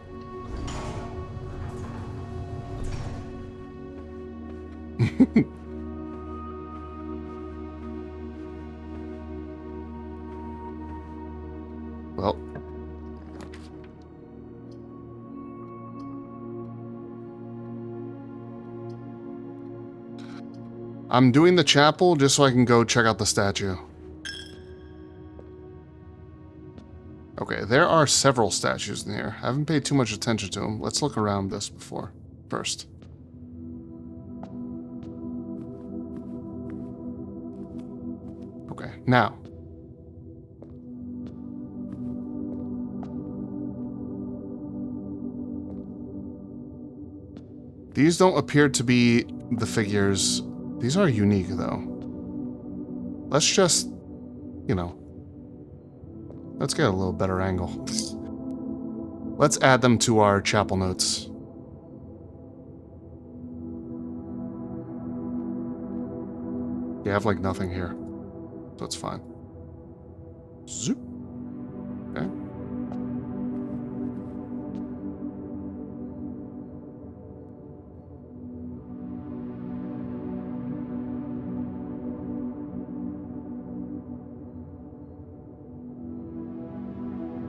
Well. I'm doing the chapel just so I can go check out the statue. Okay, there are several statues in here. I haven't paid too much attention to them. Let's look around this first. Okay, now. These don't appear to be the figures. These are unique, though. Let's just, you know, let's get a little better angle. Let's add them to our chapel notes. You have, like, nothing here. So it's fine. Zoop. Okay.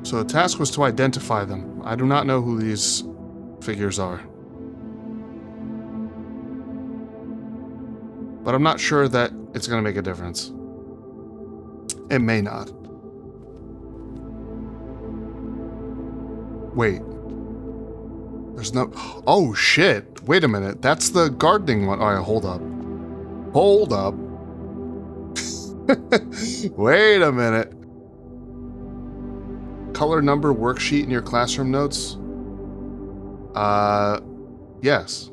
So the task was to identify them. I do not know who these figures are. But I'm not sure that it's going to make a difference. It may not. Wait. There's no... Oh, shit. Wait a minute. That's the gardening one. All right, hold up. Hold up. Wait a minute. Color number worksheet in your classroom notes? Yes.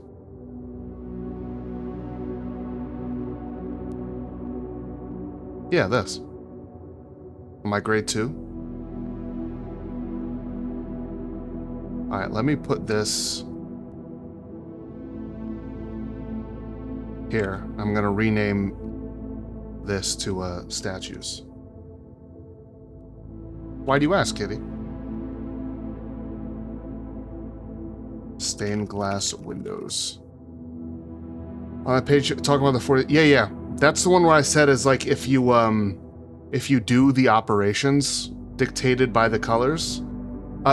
Yeah, this. Am I grade 2? Alright, let me put this here. I'm gonna rename this to statues. Why do you ask, Kitty? Stained glass windows. On that page, talking about the 40. Yeah. That's the one where I said is like if you do the operations dictated by the colors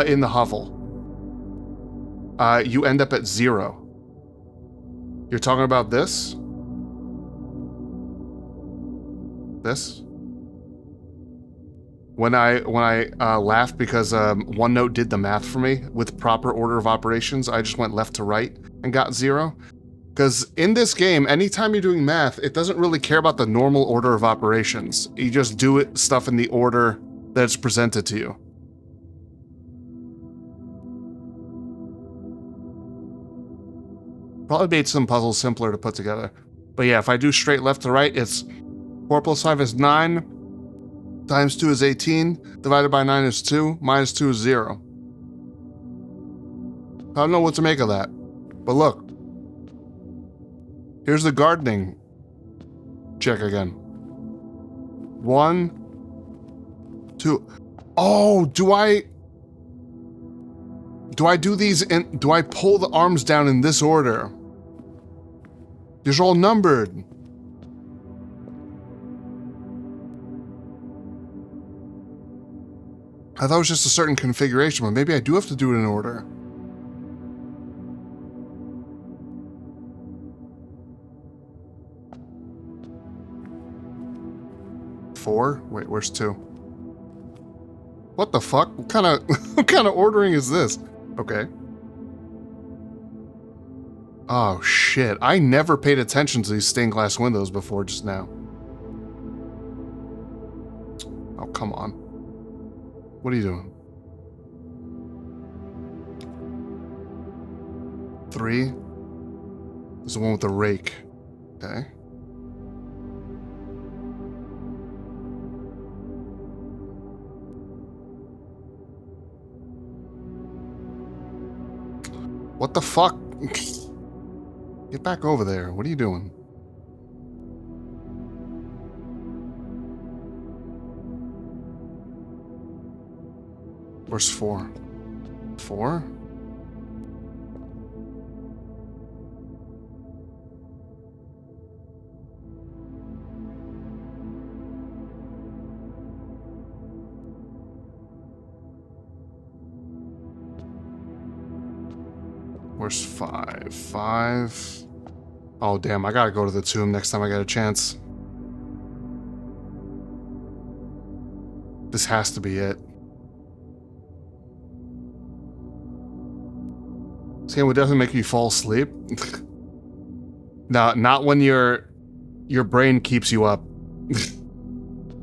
in the hovel, you end up at 0. You're talking about this? This? When I laughed because OneNote did the math for me with proper order of operations, I just went left to right and got 0. Because in this game, anytime you're doing math, it doesn't really care about the normal order of operations. You just do stuff in the order that it's presented to you. Probably made some puzzles simpler to put together. But yeah, if I do straight left to right, it's 4 plus 5 is 9. Times 2 is 18, divided by 9 is 2, minus 2 is 0. I don't know what to make of that. But look. Here's the gardening check again. 1, 2. Oh, do I do these in, do I pull the arms down in this order? These are all numbered. I thought it was just a certain configuration, but maybe I do have to do it in order. Four? Wait, where's 2? What the fuck? What kind of ordering is this? Okay. Oh shit, I never paid attention to these stained glass windows before just now. Oh, come on. What are you doing? 3. This is the one with the rake. Okay. What the fuck? Get back over there. What are you doing? Where's 4? 4? Where's 5? 5. Oh, damn. I gotta go to the tomb next time I get a chance. This has to be it. This game would definitely make you fall asleep. No, not when your brain keeps you up.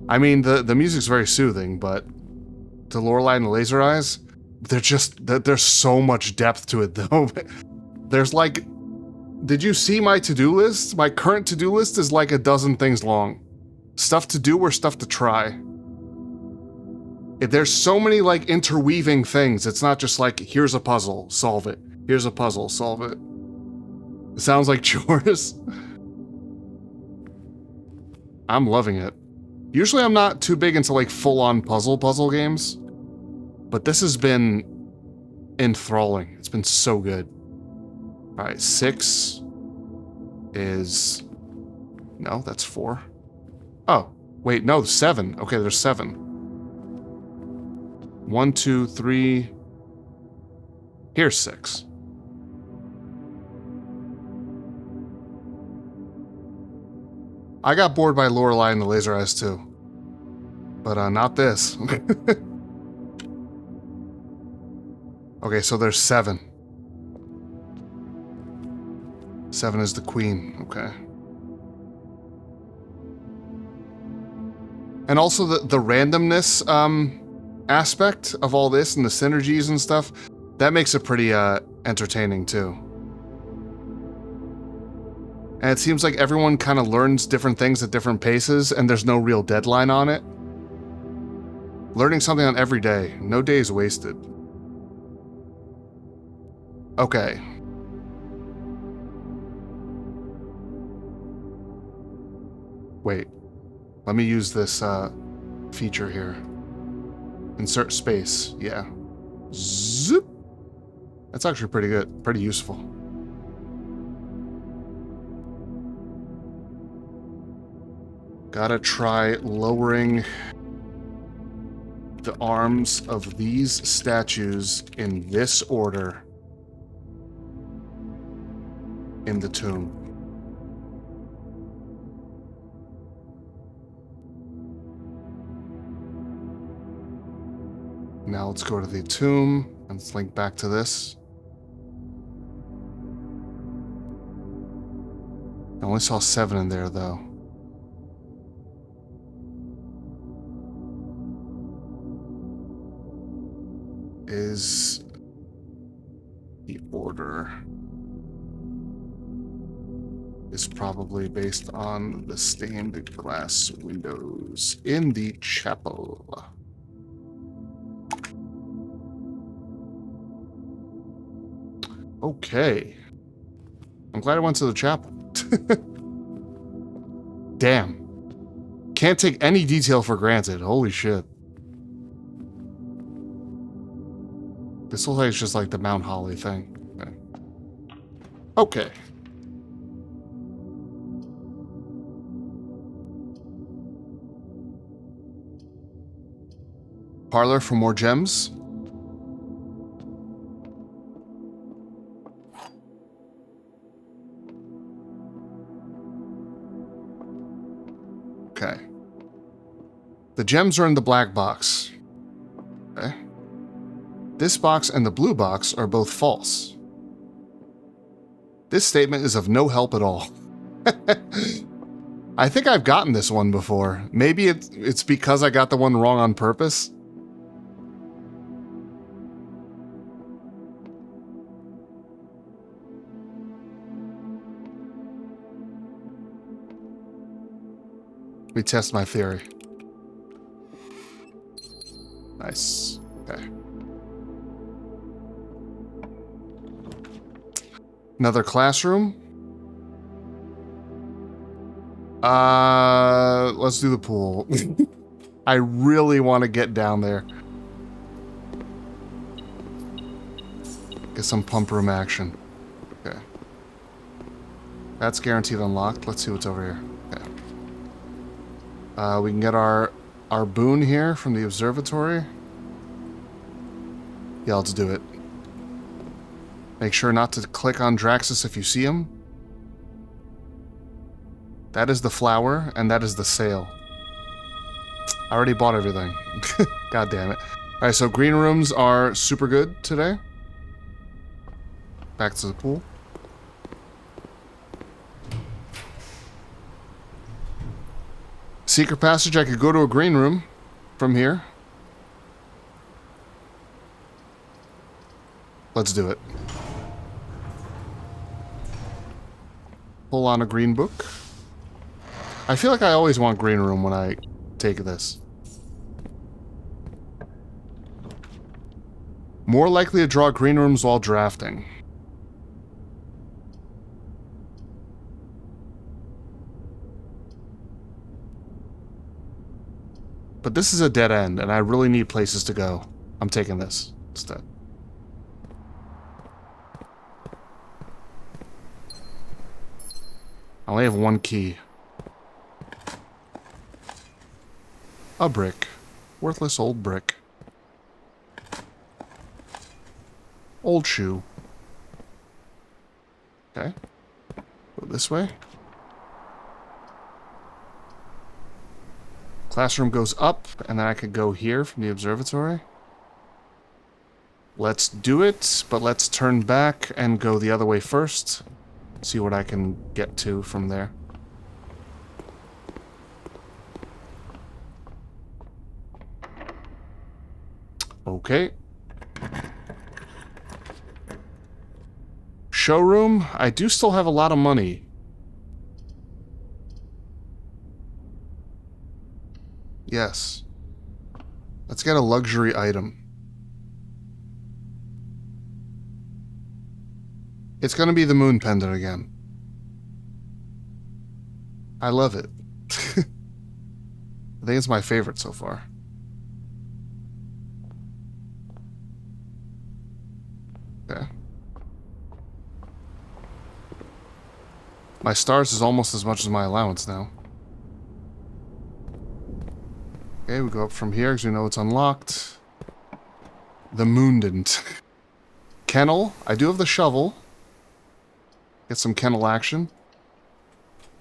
I mean, the music's very soothing, but to Lorelei and the Laser Eyes, there's so much depth to it, though. There's like, did you see my to-do list? My current to-do list is like a dozen things long. Stuff to do or stuff to try. There's so many like interweaving things. It's not just like, here's a puzzle, solve it. Here's a puzzle, solve it. It sounds like chores. I'm loving it. Usually I'm not too big into like full-on puzzle games, but this has been enthralling. It's been so good. All right, 6 is, no, that's 4. Oh, wait, no, 7. Okay, there's 7. 1, 2, 3. Here's 6. I got bored by Lorelei and the Laser Eyes too, but not this. Okay, so there's 7. 7 is the queen, okay. And also the randomness aspect of all this and the synergies and stuff, that makes it pretty entertaining too. And it seems like everyone kind of learns different things at different paces and there's no real deadline on it. Learning something on every day. No day is wasted. Okay. Wait. Let me use this feature here. Insert space. Yeah. Zip. That's actually pretty good. Pretty useful. Gotta try lowering the arms of these statues in this order in the tomb. Now let's go to the tomb and let's link back to this. I only saw 7 in there though. Is the order is probably based on the stained glass windows in the chapel. Okay. I'm glad I went to the chapel. Damn. Can't take any detail for granted. Holy shit. This looks like it's just like the Mount Holly thing. Okay. Parlor for more gems. Okay. The gems are in the black box. Okay. This box and the blue box are both false. This statement is of no help at all. I think I've gotten this one before. Maybe it's because I got the one wrong on purpose. Let me test my theory. Nice. Okay. Another classroom. Let's do the pool. I really want to get down there. Get some pump room action. Okay. That's guaranteed unlocked. Let's see what's over here. Okay. We can get our boon here from the observatory. Yeah, let's do it. Make sure not to click on Draxus if you see him. That is the flower, and that is the sail. I already bought everything. God damn it. Alright, so green rooms are super good today. Back to the pool. Secret passage, I could go to a green room from here. Let's do it. Pull on a green book. I feel like I always want green room when I take this. More likely to draw green rooms while drafting. But this is a dead end, and I really need places to go. I'm taking this instead. I only have one key. A brick. Worthless old brick. Old shoe. Okay. Go this way. Classroom goes up, and then I could go here from the observatory. Let's do it, but let's turn back and go the other way first. See what I can get to from there. Okay. Showroom. I do still have a lot of money. Yes. Let's get a luxury item. It's gonna be the moon pendant again. I love it. I think it's my favorite so far. Okay. My stars is almost as much as my allowance now. Okay, we go up from here because we know it's unlocked. The moon didn't. Kennel. I do have the shovel. Get some kennel action.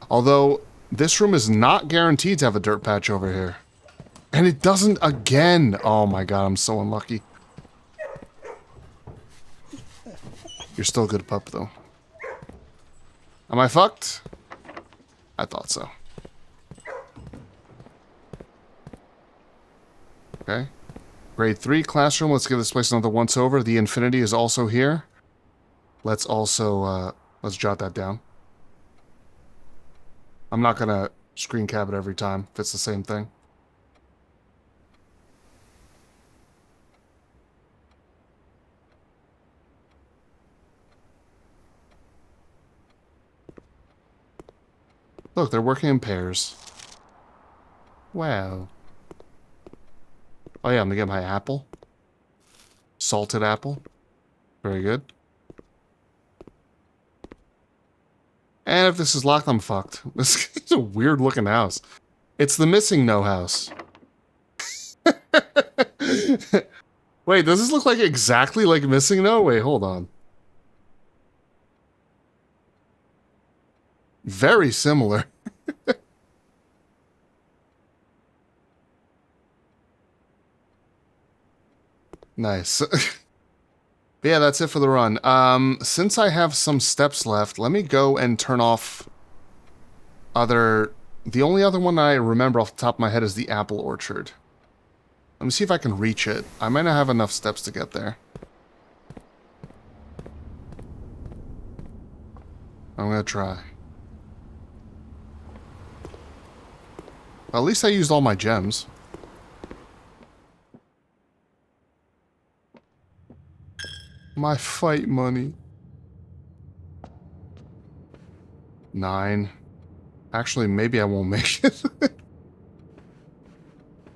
Although, this room is not guaranteed to have a dirt patch over here. And it doesn't again. Oh my god, I'm so unlucky. You're still a good pup, though. Am I fucked? I thought so. Okay. Grade 3 classroom. Let's give this place another once over. The infinity is also here. Let's also, let's jot that down. I'm not gonna screen cap it every time if it's the same thing. Look, they're working in pairs. Wow. Oh yeah, I'm gonna get my apple. Salted apple. Very good. And if this is locked, I'm fucked. This is a weird looking house. It's the Missing No house. Wait, does this look like exactly like Missing No? Wait, hold on. Very similar. Nice. Yeah, that's it for the run. Since I have some steps left, let me go and turn off the only other one I remember off the top of my head is the apple orchard. Let me see if I can reach it. I might not have enough steps to get there. I'm gonna try. Well, at least I used all my gems. My fight money. 9. Actually, maybe I won't make it.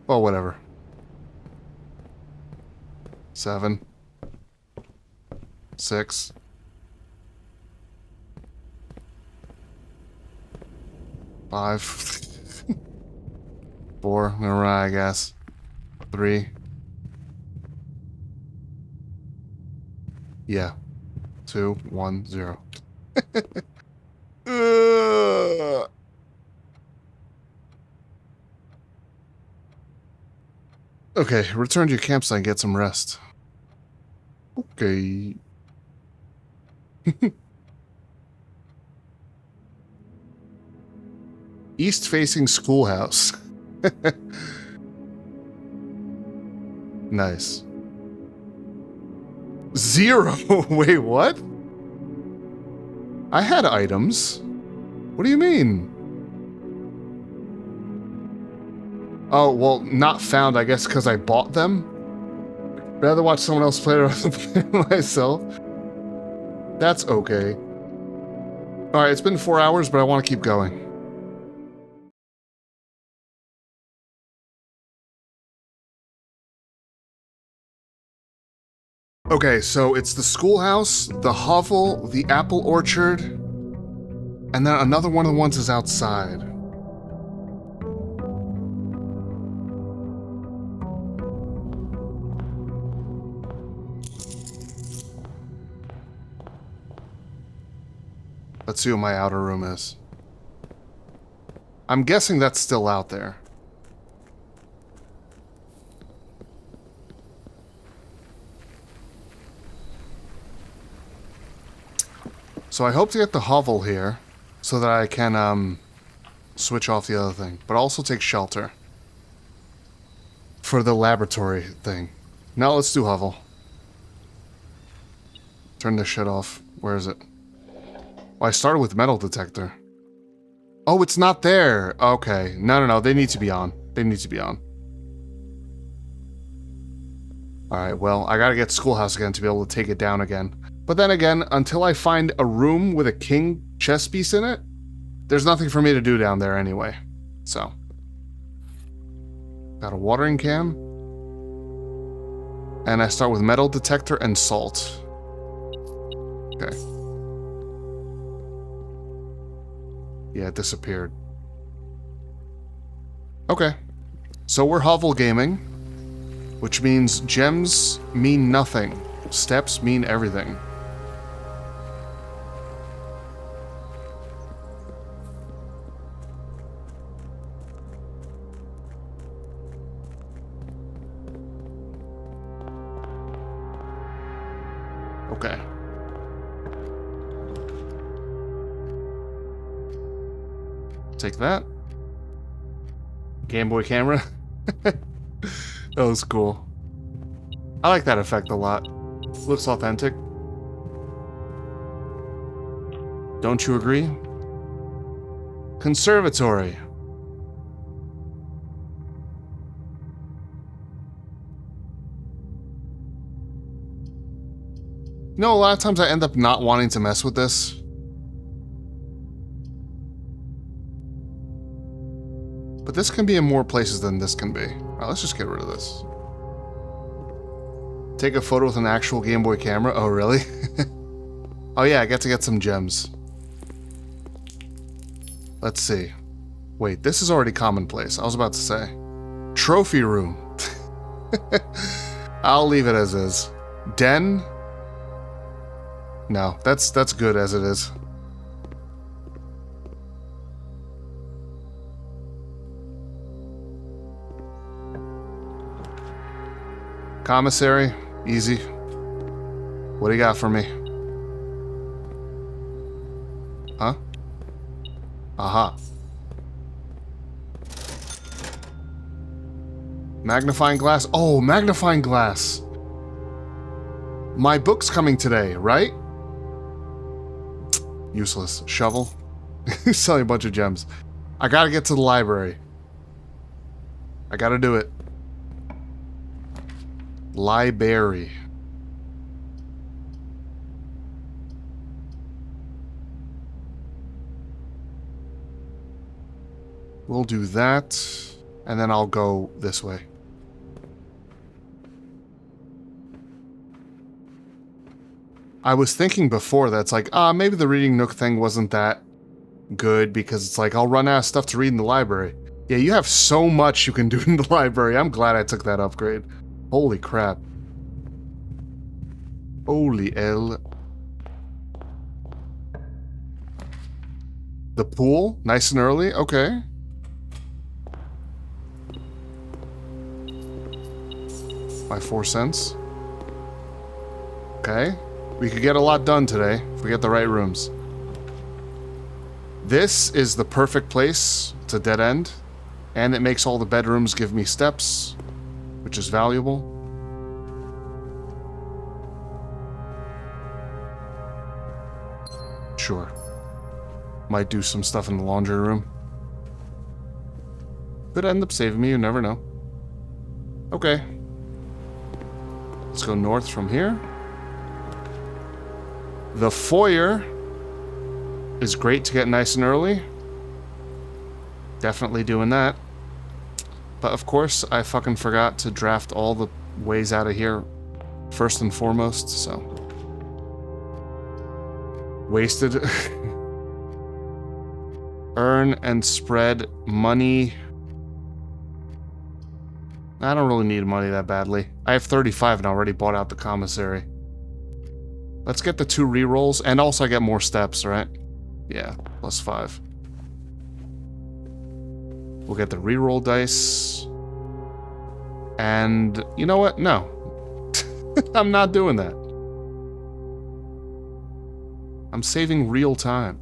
Well, whatever. 7. 6. 5. 4. I'm gonna run, I guess. 3. Yeah. 2, 1, 0. Okay, return to your campsite and get some rest. Okay. East-facing schoolhouse. Nice. 0! Wait, what? I had items. What do you mean? Oh, well, not found, I guess, because I bought them? Rather watch someone else play it rather than play it myself. That's okay. Alright, it's been 4 hours, but I want to keep going. Okay, so it's the schoolhouse, the hovel, the apple orchard, and then another one of the ones is outside. Let's see what my outer room is. I'm guessing that's still out there. So I hope to get the hovel here so that I can switch off the other thing, but also take shelter for the laboratory thing. Now let's do hovel. Turn this shit off. Where is it? Oh, I started with metal detector. Oh, it's not there. Okay. No, they need to be on. They need to be on. Alright, well, I gotta get Schoolhouse again to be able to take it down again. But then again, until I find a room with a king chess piece in it, there's nothing for me to do down there anyway. So. Got a watering can. And I start with metal detector and salt. Okay. Yeah, it disappeared. Okay. So we're hovel gaming, which means gems mean nothing. Steps mean everything. Okay. Take that. Game Boy camera. That was cool. I like that effect a lot. Looks authentic. Don't you agree? Conservatory. You know, a lot of times I end up not wanting to mess with this. But this can be in more places than this can be. Alright, let's just get rid of this. Take a photo with an actual Game Boy camera? Oh, really? Oh yeah, I get to get some gems. Let's see. Wait, this is already commonplace. I was about to say. Trophy room. I'll leave it as is. Den? No, that's good as it is. Commissary, easy. What do you got for me? Huh? Aha. Magnifying glass? Oh, magnifying glass. My book's coming today, right? Useless. Shovel. Selling a bunch of gems. I gotta get to the library. I gotta do it. Library. We'll do that, and then I'll go this way. I was thinking before that's like, maybe the reading nook thing wasn't that good because it's like, I'll run out of stuff to read in the library. Yeah, you have so much you can do in the library. I'm glad I took that upgrade. Holy crap. Holy L. The pool? Nice and early? Okay. My 4 cents. Okay. We could get a lot done today if we get the right rooms. This is the perfect place. It's a dead end. And it makes all the bedrooms give me steps, which is valuable. Sure. Might do some stuff in the laundry room. Could end up saving me, you never know. Okay. Let's go north from here. The foyer is great to get nice and early. Definitely doing that. But of course, I fucking forgot to draft all the ways out of here first and foremost, so. Wasted. Earn and spread money. I don't really need money that badly. I have 35 and already bought out the commissary. Let's get the 2 rerolls, and also I get more steps, right? Yeah, +5. We'll get the reroll dice. And you know what? No. I'm not doing that. I'm saving real time.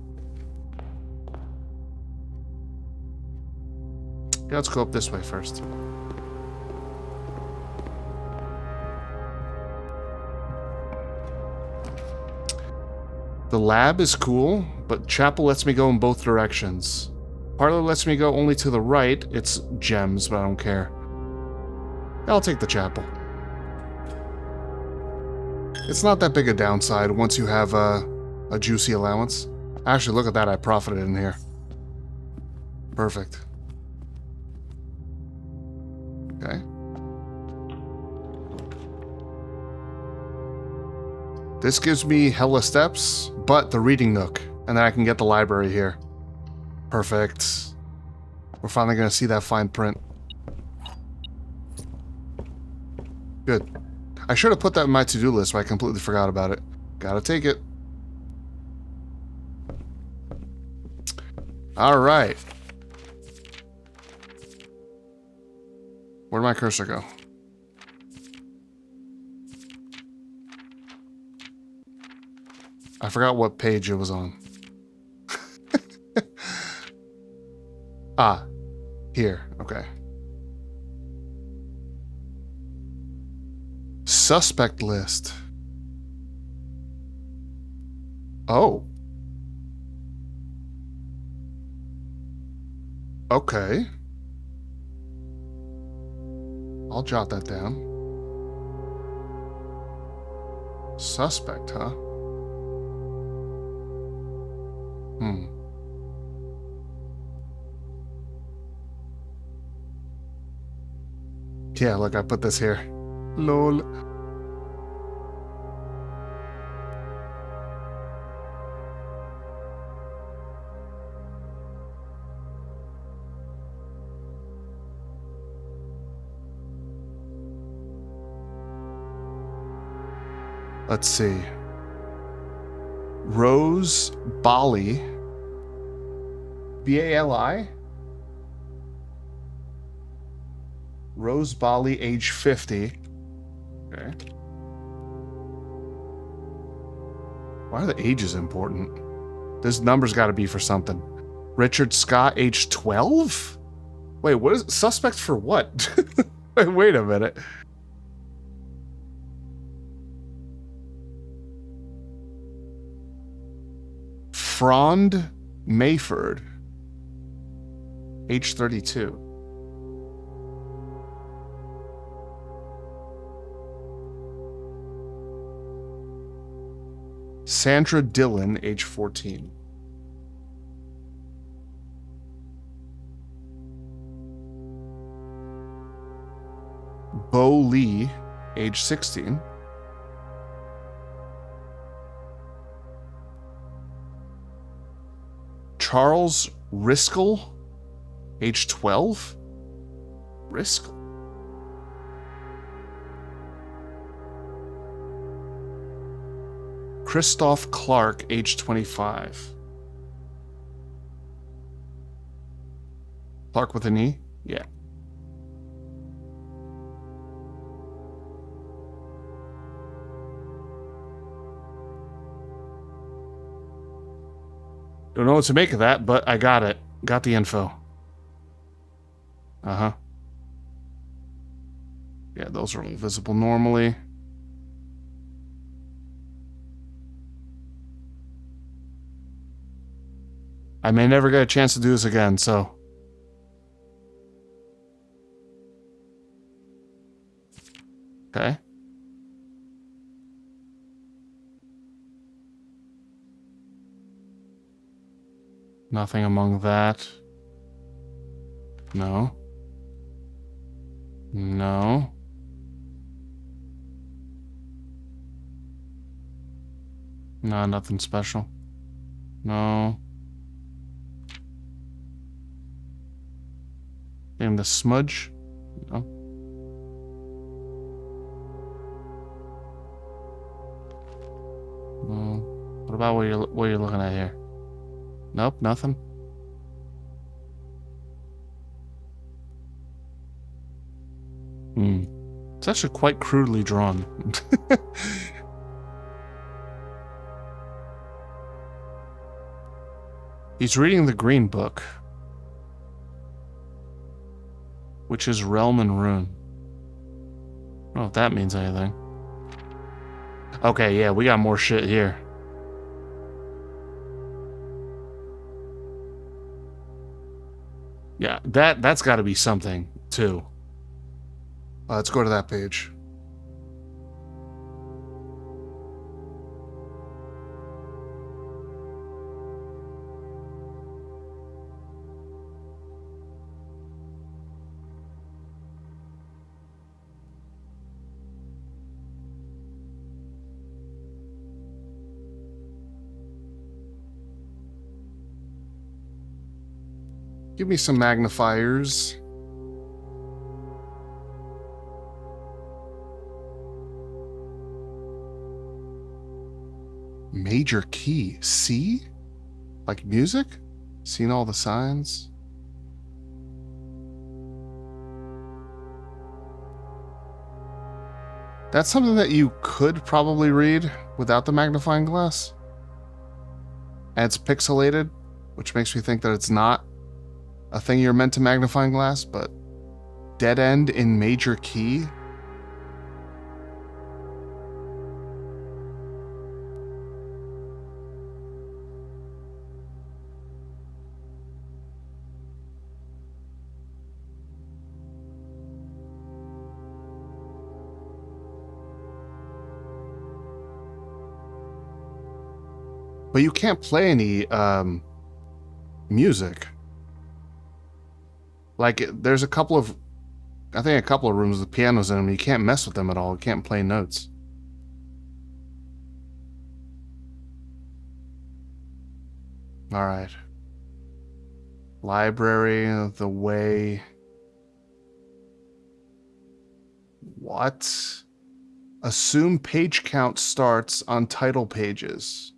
Yeah, let's go up this way first. The lab is cool, but chapel lets me go in both directions. Parlor lets me go only to the right. It's gems, but I don't care. I'll take the chapel. It's not that big a downside once you have a juicy allowance. Actually, look at that. I profited in here. Perfect. Okay. This gives me hella steps, but the reading nook. And then I can get the library here. Perfect. We're finally going to see that fine print. Good. I should have put that in my to-do list, but I completely forgot about it. Gotta take it. Alright. Where'd my cursor go? I forgot what page it was on. Ah, here. Okay. Suspect list. Oh. Okay. I'll jot that down. Suspect, huh? Yeah, look, I put this here. Lol. Let's see. Rose Bali. B-A-L-I? Rose Bali, age 50. Okay. Why are the ages important? This number's got to be for something. Richard Scott, age 12? Wait, what is suspect for what? Wait a minute. Frond Mayford, age 32. Sandra Dillon, age 14. Bo Lee, age 16. Charles Riskell, age 12. Riskell. Christoph Clark, age 25. Clark with an E? Yeah. Don't know what to make of that, but I got it. Got the info. Uh-huh. Yeah, those are all visible normally. I may never get a chance to do this again, so... Okay. Nothing among that. No. No. No, nothing special. No. And the smudge? No. No. What about what you're looking at here? Nope, nothing. It's actually quite crudely drawn. He's reading the Green Book, which is Realm and Rune. I don't know if that means anything. Okay, yeah, we got more shit here. Yeah, that's got to be something, too. Let's go to that page. Give me some magnifiers. Major key. C? Like music? Seen all the signs? That's something that you could probably read without the magnifying glass. And it's pixelated, which makes me think that it's not a thing you're meant to magnifying glass, but dead end in major key. But you can't play any music. Like, there's a couple of, I think a couple of rooms with pianos in them. You can't mess with them at all. You can't play notes. All right. Library, the way. What? Assume page count starts on title pages.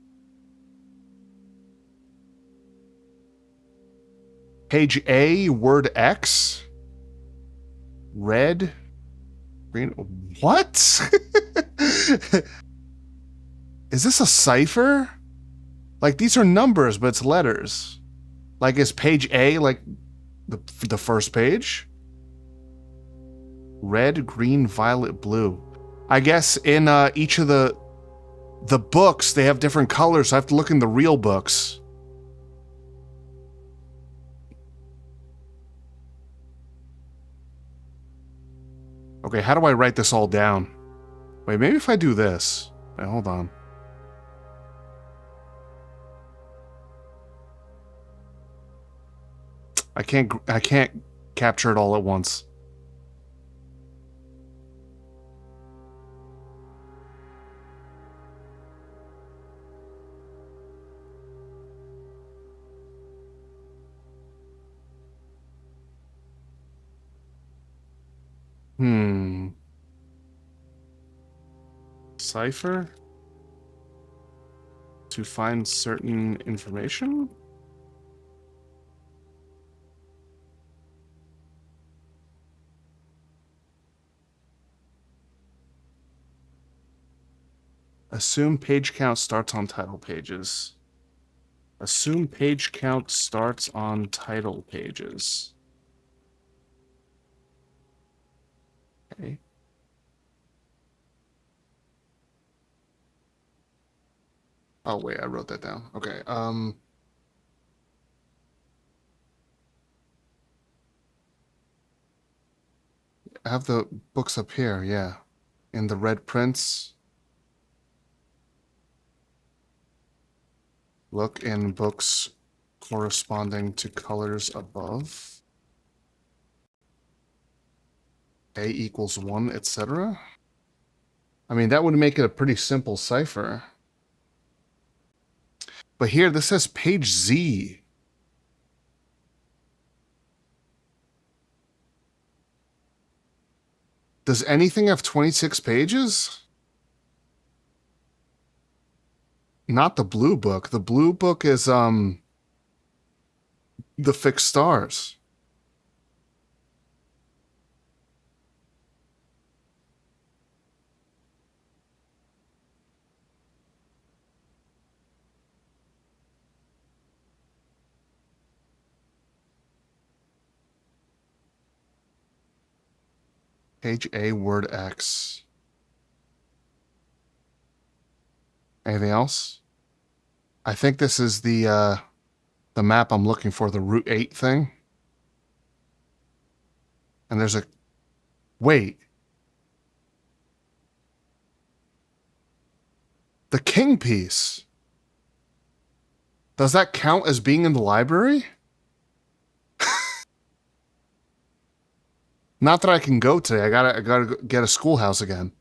Page A, word X. Red. Green. What? Is this a cipher? Like, these are numbers, but it's letters. Like, is page A like the first page? Red, green, violet, blue. I guess in each of the books, they have different colors, so I have to look in the real books. Okay, how do I write this all down? Wait, maybe if I do this. Wait, hold on. I can't capture it all at once. Cipher? To find certain information? Assume page count starts on title pages. Assume page count starts on title pages. Okay. Oh, wait, I wrote that down. Okay, I have the books up here, yeah. In the red prints. Look in books corresponding to colors above. A equals 1, etc. I mean, that would make it a pretty simple cipher. But here, this says page Z. Does anything have 26 pages? Not the blue book. The blue book is, the fixed stars. Page A, word X. Anything else? I think this is the map I'm looking for, the Route 8 thing. And there's a... Wait. The king piece. Does that count as being in the library? Not that I can go today. I gotta get a schoolhouse again.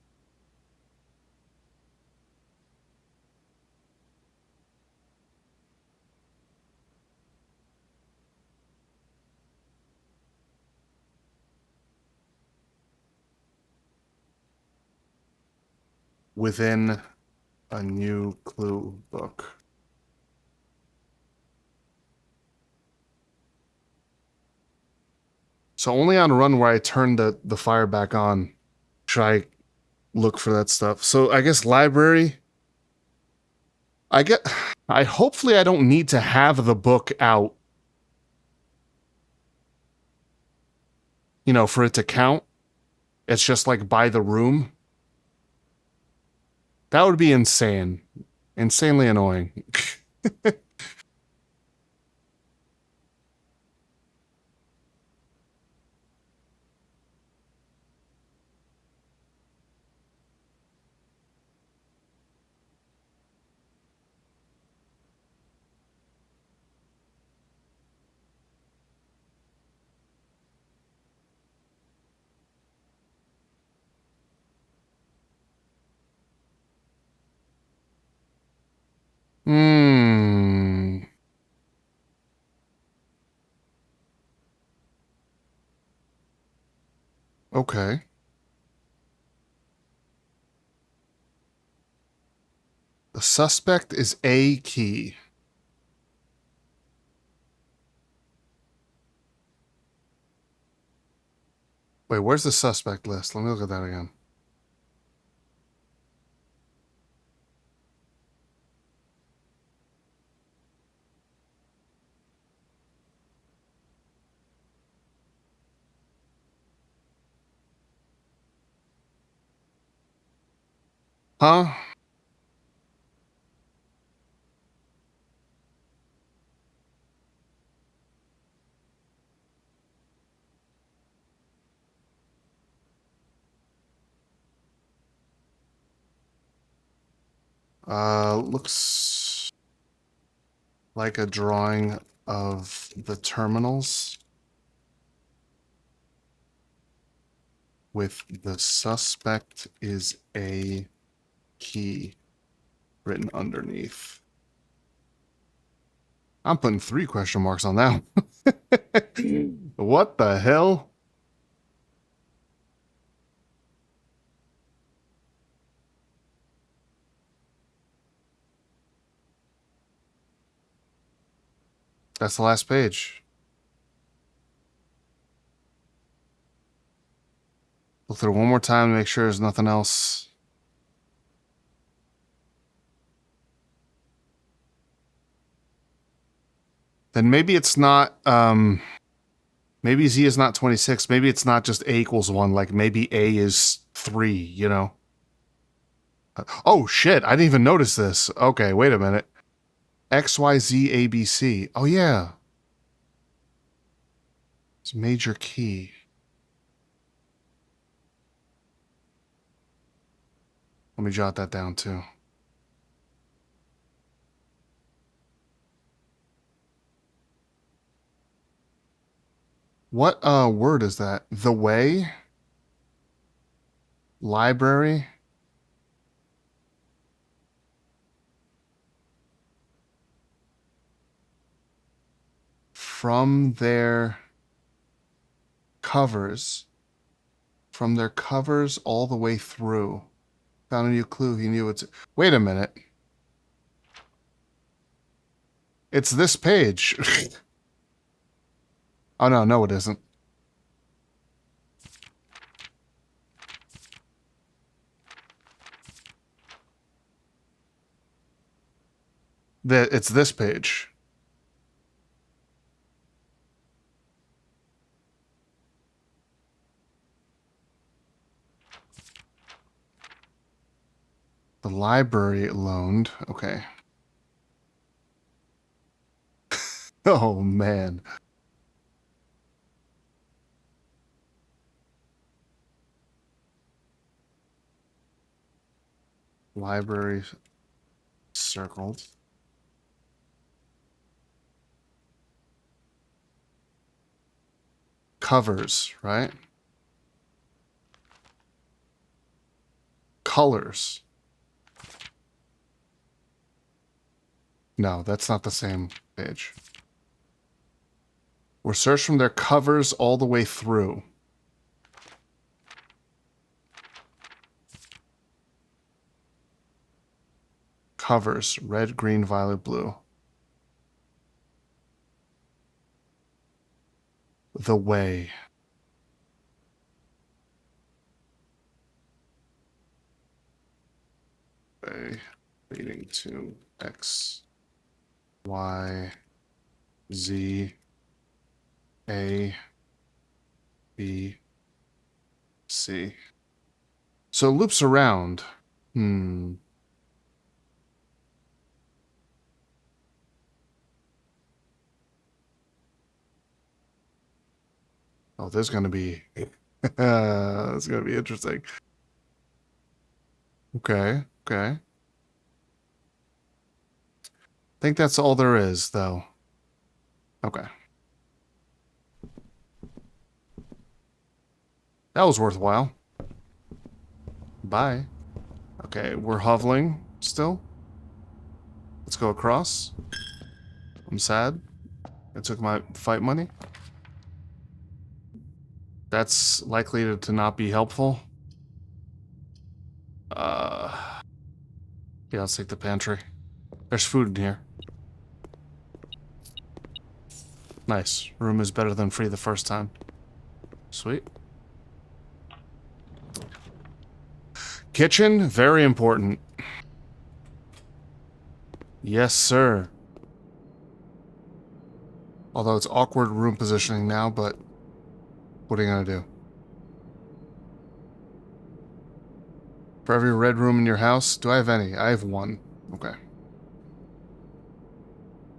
within a new clue book. So only on a run where I turn the fire back on should I look for that stuff. So I guess library. Hopefully I don't need to have the book out, for it to count. It's just like by the room. That would be insane. Insanely annoying. Hmm. Okay. The suspect is A key. Wait, where's the suspect list? Let me look at that again. Huh? Looks like a drawing of the terminals with the suspect is A key written underneath. I'm putting 3 question marks on that one. What the hell? That's the last page. Look through it one more time to make sure there's nothing else. Then maybe it's not, maybe Z is not 26. Maybe it's not just A equals 1. Like maybe A is 3, Oh, shit. I didn't even notice this. Okay, wait a minute. X, Y, Z, A, B, C. Oh, yeah. It's major key. Let me jot that down, too. What word is that? The way? Library? From their covers. From their covers all the way through. Found a new clue. He knew it's... Wait a minute. It's this page. Oh, no, it isn't. It's this page. The library loaned. Okay. Oh, man. Library circled. Covers, right? Colors. No, that's not the same page. We're searched from their covers all the way through. covers. Red, green, violet, blue. The way. Way leading to X, Y, Z, A, B, C. So it loops around. Oh, there's gonna be it's gonna be interesting. Okay. I think that's all there is, though. Okay. That was worthwhile. Bye. Okay, we're hovering still. Let's go across. I'm sad. I took my fight money. That's likely to not be helpful. Yeah, let's take the pantry. There's food in here. Nice. Room is better than free the first time. Sweet. Kitchen, very important. Yes, sir. Although it's awkward room positioning now, but what are you gonna do? For every red room in your house, do I have any? I have one. Okay.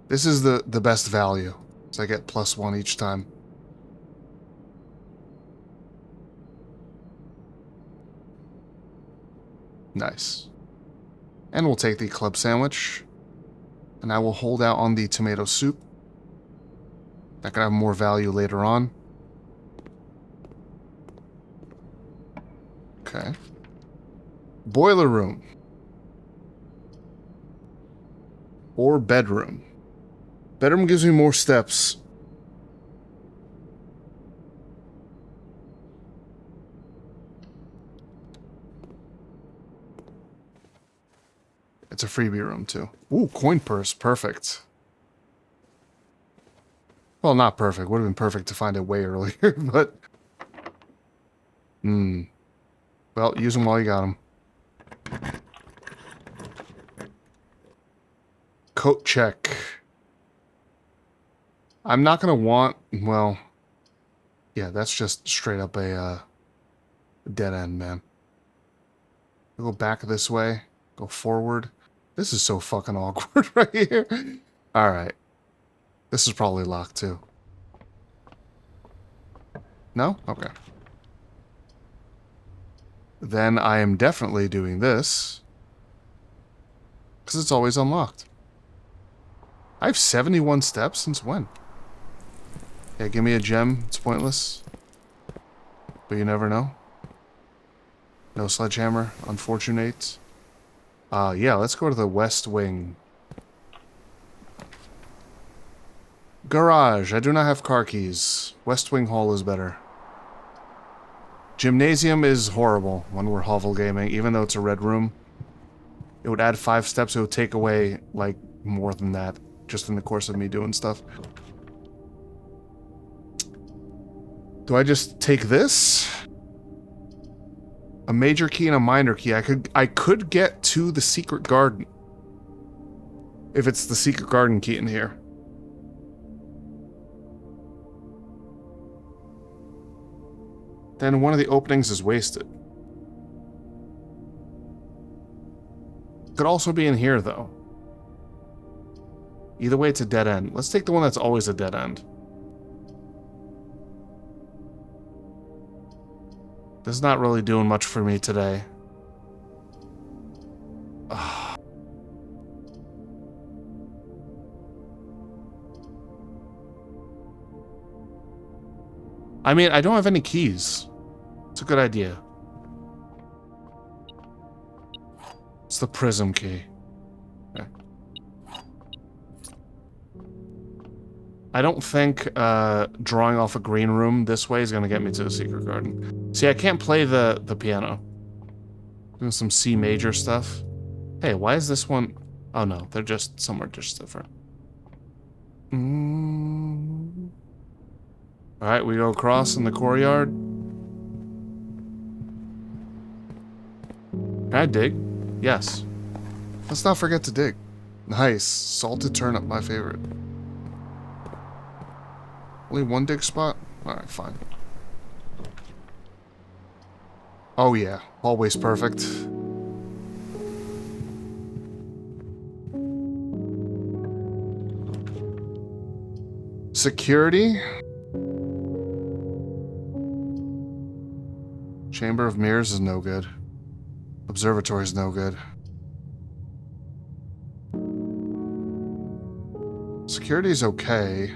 This is the best value. So I get +1 each time. Nice. And we'll take the club sandwich. And I will hold out on the tomato soup. That could have more value later on. Okay. Boiler room. Or bedroom. Bedroom gives me more steps. It's a freebie room, too. Ooh, coin purse. Perfect. Well, not perfect. Would have been perfect to find it way earlier, but... Well, use them while you got them. Coat check. I'm not going to want... Well... Yeah, that's just straight up a dead end, man. Go back this way. Go forward. This is so fucking awkward right here. Alright. This is probably locked too. No? Okay. Then I am definitely doing this. Because it's always unlocked. I have 71 steps? Since when? Yeah, give me a gem. It's pointless. But you never know. No sledgehammer. Unfortunate. Yeah, let's go to the west wing. Garage. I do not have car keys. West wing hall is better. Gymnasium is horrible when we're hovel gaming, even though it's a red room. It would add 5 steps. It would take away, like, more than that, just in the course of me doing stuff. Do I just take this? A major key and a minor key. I could get to the secret garden. If it's the secret garden key in here. Then one of the openings is wasted. Could also be in here, though. Either way, it's a dead end. Let's take the one that's always a dead end. This is not really doing much for me today. I mean, I don't have any keys. It's a good idea. It's the prism key. Okay. I don't think drawing off a green room this way is going to get me to the secret garden. See, I can't play the piano. Doing some C major stuff. Hey, why is this one... Oh no, they're just somewhere just different. Alright, we go across in the courtyard. Can I dig? Yes. Let's not forget to dig. Nice. Salted turnip, my favorite. Only one dig spot? Alright, fine. Oh yeah, always perfect. Security? Chamber of Mirrors is no good. Observatory is no good. Security is okay.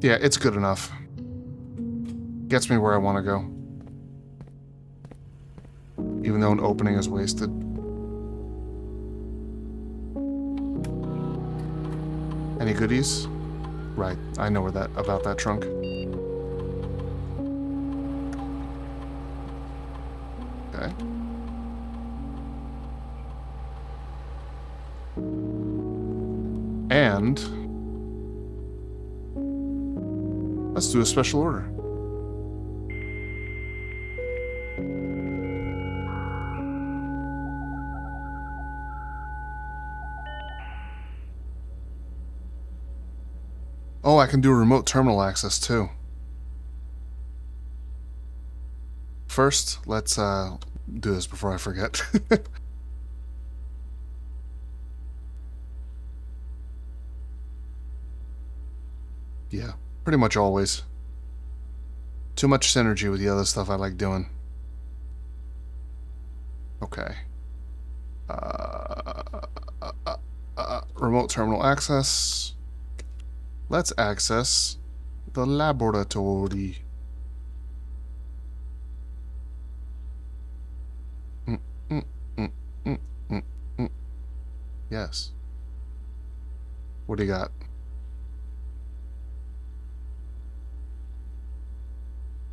Yeah, it's good enough. Gets me where I want to go. Even though an opening is wasted. Any goodies? Right, I know where that about that trunk. Okay. And let's do a special order. Oh, I can do remote terminal access too. First, let's do this before I forget. Yeah, pretty much always. Too much synergy with the other stuff I like doing. Okay. Remote terminal access. Let's access the laboratory. Yes. What do you got?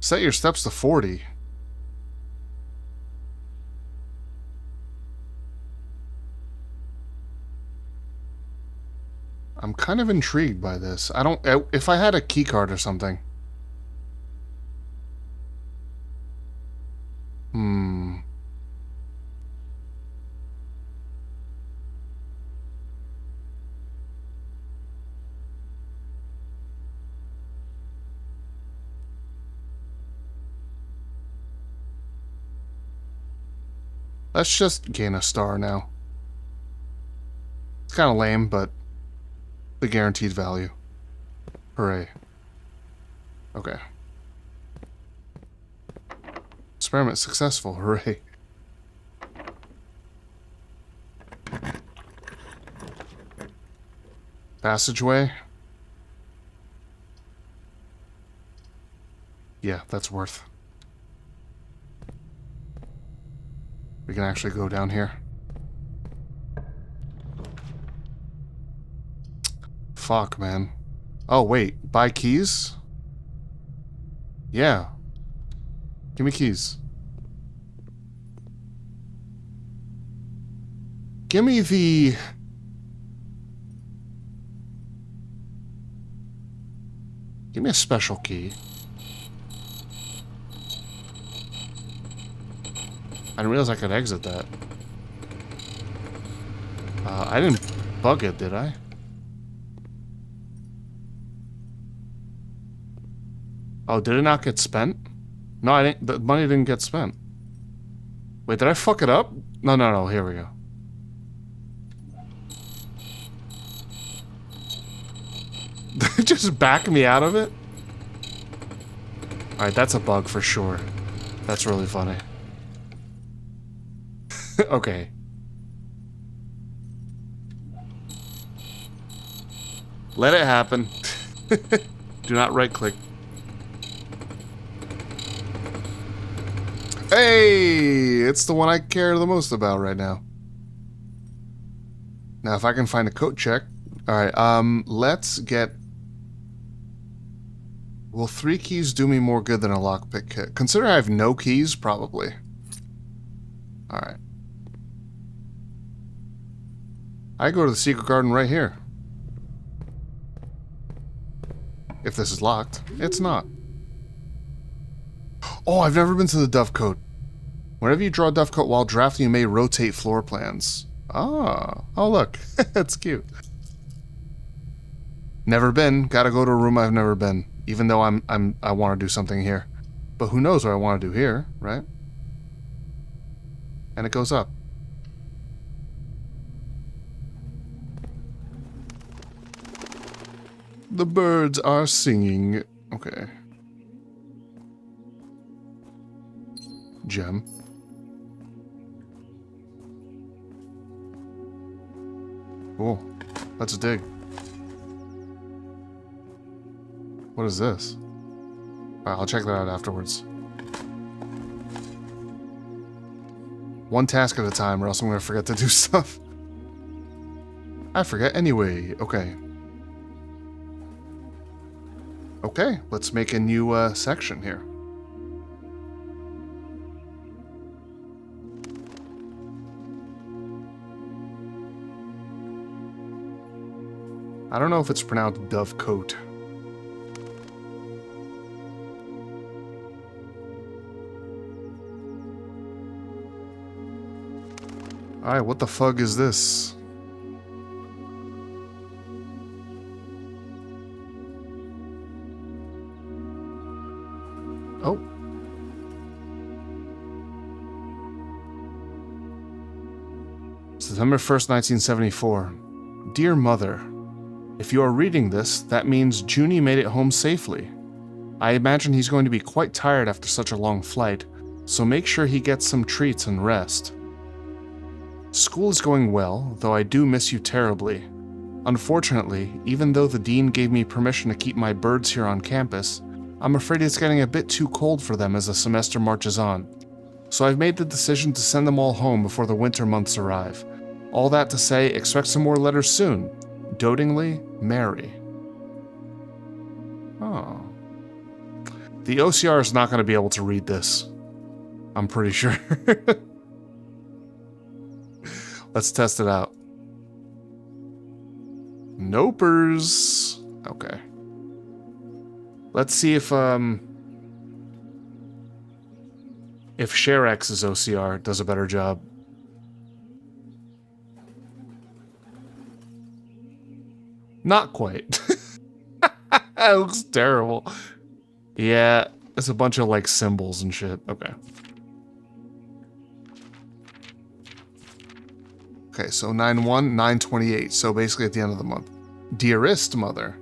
Set your steps to 40. I'm kind of intrigued by this. I don't... If I had a key card or something. Let's just gain a star now. It's kind of lame, but the guaranteed value. Hooray. Okay. Experiment successful. Hooray. Passageway. Yeah, that's worth. We can actually go down here. Fuck, man. Oh, wait. Buy keys? Yeah. Give me keys. Give me the... Give me a special key. I didn't realize I could exit that. I didn't bug it, did I? Oh, did it not get spent? No, I didn't. The money didn't get spent. Wait, did I fuck it up? No, here we go. Just back me out of it? Alright, that's a bug for sure. That's really funny. Okay. Let it happen. Do not right click. Hey! It's the one I care the most about right now. Now, if I can find a coat check. Alright, let's get... Will 3 keys do me more good than a lockpick kit? Consider I have no keys, probably. Alright. I go to the secret garden right here. If this is locked. It's not. Oh, I've never been to the Dovecote. Whenever you draw a Dovecote while drafting, you may rotate floor plans. Ah. Oh, look. That's cute. Never been. Gotta go to a room I've never been. Even though I want to do something here. But who knows what I want to do here, right? And it goes up. The birds are singing. Okay. Gem. Cool. Let's dig. What is this? Alright, I'll check that out afterwards. One task at a time, or else I'm going to forget to do stuff. I forget anyway. Okay. Okay, let's make a new section here. I don't know if it's pronounced Dovecote. Alright, what the fuck is this? Oh. September 1st, 1974. Dear Mother, if you are reading this, that means Junie made it home safely. I imagine he's going to be quite tired after such a long flight, so make sure he gets some treats and rest. School is going well, though I do miss you terribly. Unfortunately, even though the dean gave me permission to keep my birds here on campus, I'm afraid it's getting a bit too cold for them as the semester marches on. So I've made the decision to send them all home before the winter months arrive. All that to say, expect some more letters soon. Dotingly, Mary. Oh. The OCR is not going to be able to read this. I'm pretty sure. Let's test it out. Nopers. Okay. Let's see if ShareX's OCR does a better job. Not quite. That looks terrible. Yeah, it's a bunch of like symbols and shit. Okay. Okay, so 9/1, 9/28, so basically at the end of the month. Dearest Mother,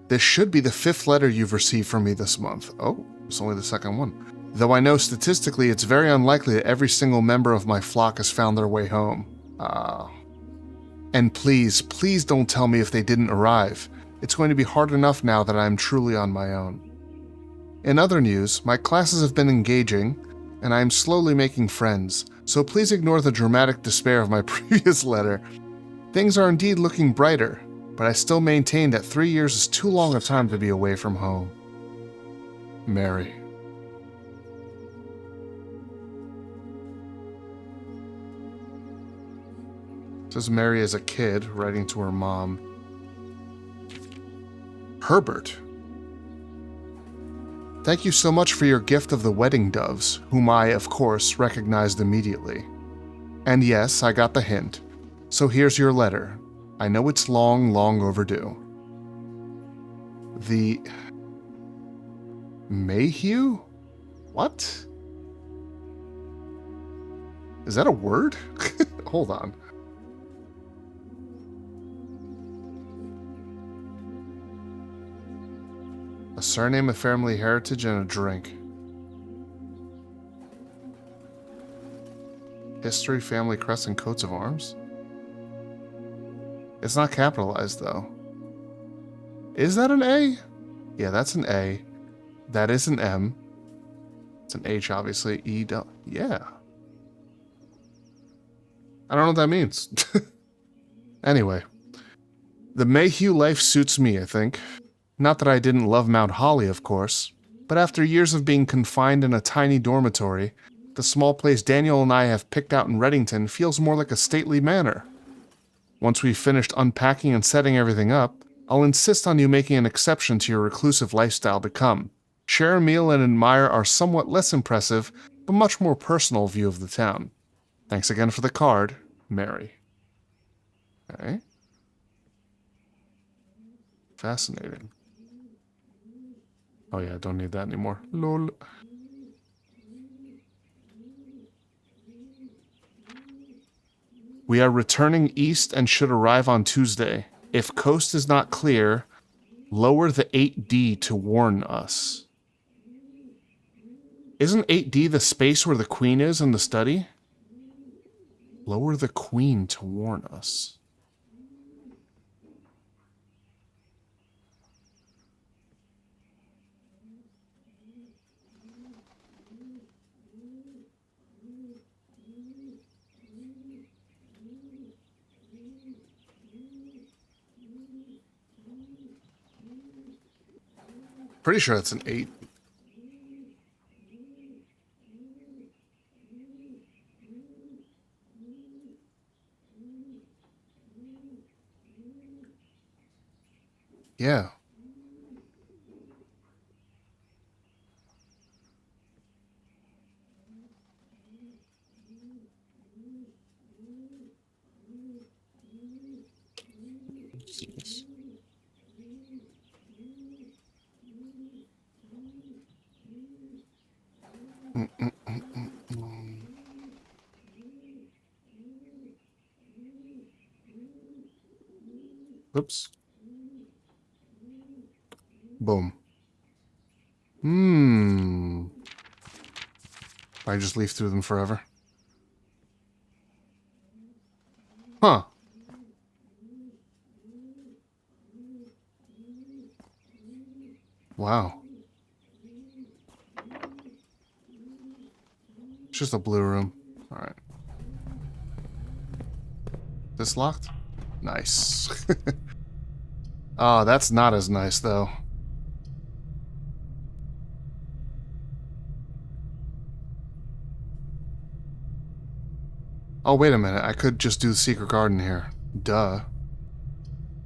this should be the 5th letter you've received from me this month. Oh, it's only the 2nd one. Though I know statistically it's very unlikely that every single member of my flock has found their way home. And please, please don't tell me if they didn't arrive. It's going to be hard enough now that I am truly on my own. In other news, my classes have been engaging, and I am slowly making friends, so please ignore the dramatic despair of my previous letter. Things are indeed looking brighter, but I still maintain that 3 years is too long a time to be away from home. Mary. Says Mary as a kid, writing to her mom. Herbert. Thank you so much for your gift of the wedding doves, whom I, of course, recognized immediately. And yes, I got the hint. So here's your letter. I know it's long, long overdue. The... Mayhew? What? Is that a word? Hold on. A surname, a family heritage, and a drink. History, family crest, and coats of arms? It's not capitalized, though. Is that an A? Yeah, that's an A. That is an M. It's an H, obviously. E, yeah. I don't know what that means. Anyway. The Mayhew life suits me, I think. Not that I didn't love Mount Holly, of course, but after years of being confined in a tiny dormitory, the small place Daniel and I have picked out in Reddington feels more like a stately manor. Once we've finished unpacking and setting everything up, I'll insist on you making an exception to your reclusive lifestyle to come. Share a meal and admire our somewhat less impressive, but much more personal view of the town. Thanks again for the card, Mary. Okay. Fascinating. Oh yeah, don't need that anymore. Lol. We are returning east and should arrive on Tuesday. If coast is not clear, lower the 8D to warn us. Isn't 8D the space where the queen is in the study? Lower the queen to warn us. Pretty sure that's an 8. Yeah. Jeez. Oops. Boom. I just leaf through them forever. Huh. Wow. It's just a blue room. Alright. This locked? Nice. Oh, that's not as nice, though. Oh, wait a minute. I could just do the secret garden here. Duh.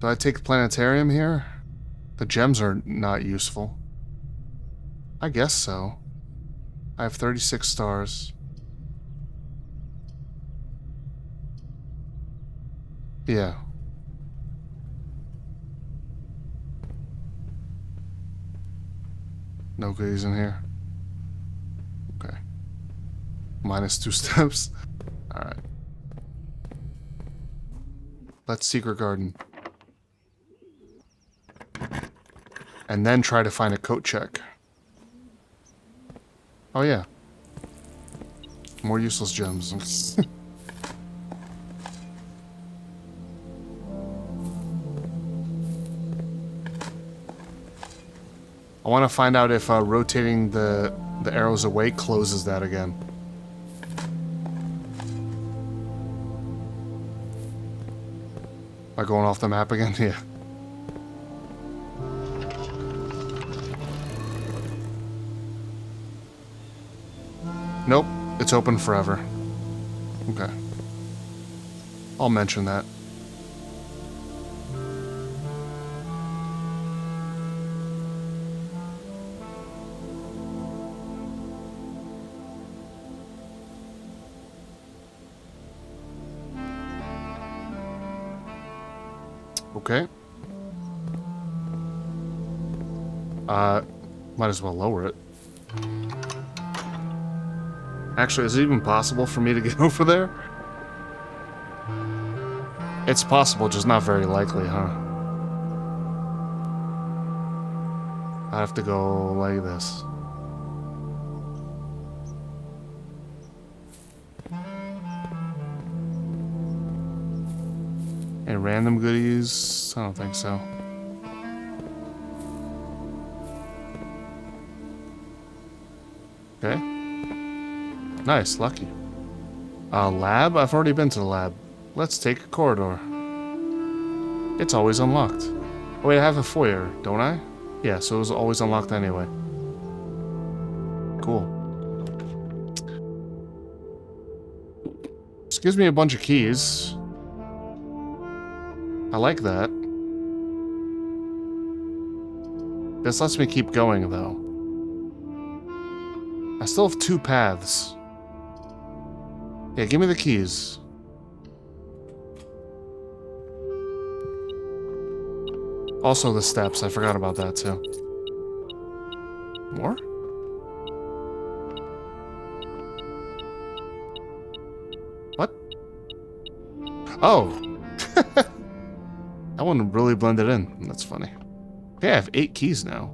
Do I take the planetarium here? The gems are not useful. I guess so. I have 36 stars. Yeah. No goodies in here. Okay. -2 steps. Alright. Let's secret garden. And then try to find a coat check. Oh yeah. More useless gems. I want to find out if rotating the arrows away closes that again. Am I going off the map again? Yeah. Nope, it's open forever. Okay. I'll mention that. Okay. Might as well lower it. Actually, is it even possible for me to get over there? It's possible, just not very likely, huh? I have to go like this. Any random goodies? I don't think so. Okay. Nice, lucky. Lab? I've already been to the lab. Let's take a corridor. It's always unlocked. Oh wait, I have a foyer, don't I? Yeah, so it was always unlocked anyway. Cool. This gives me a bunch of keys. I like that. This lets me keep going, though. I still have 2 paths. Yeah, give me the keys. Also the steps, I forgot about that too. More? What? Oh! That one really blended in. That's funny. Okay, I have 8 keys now.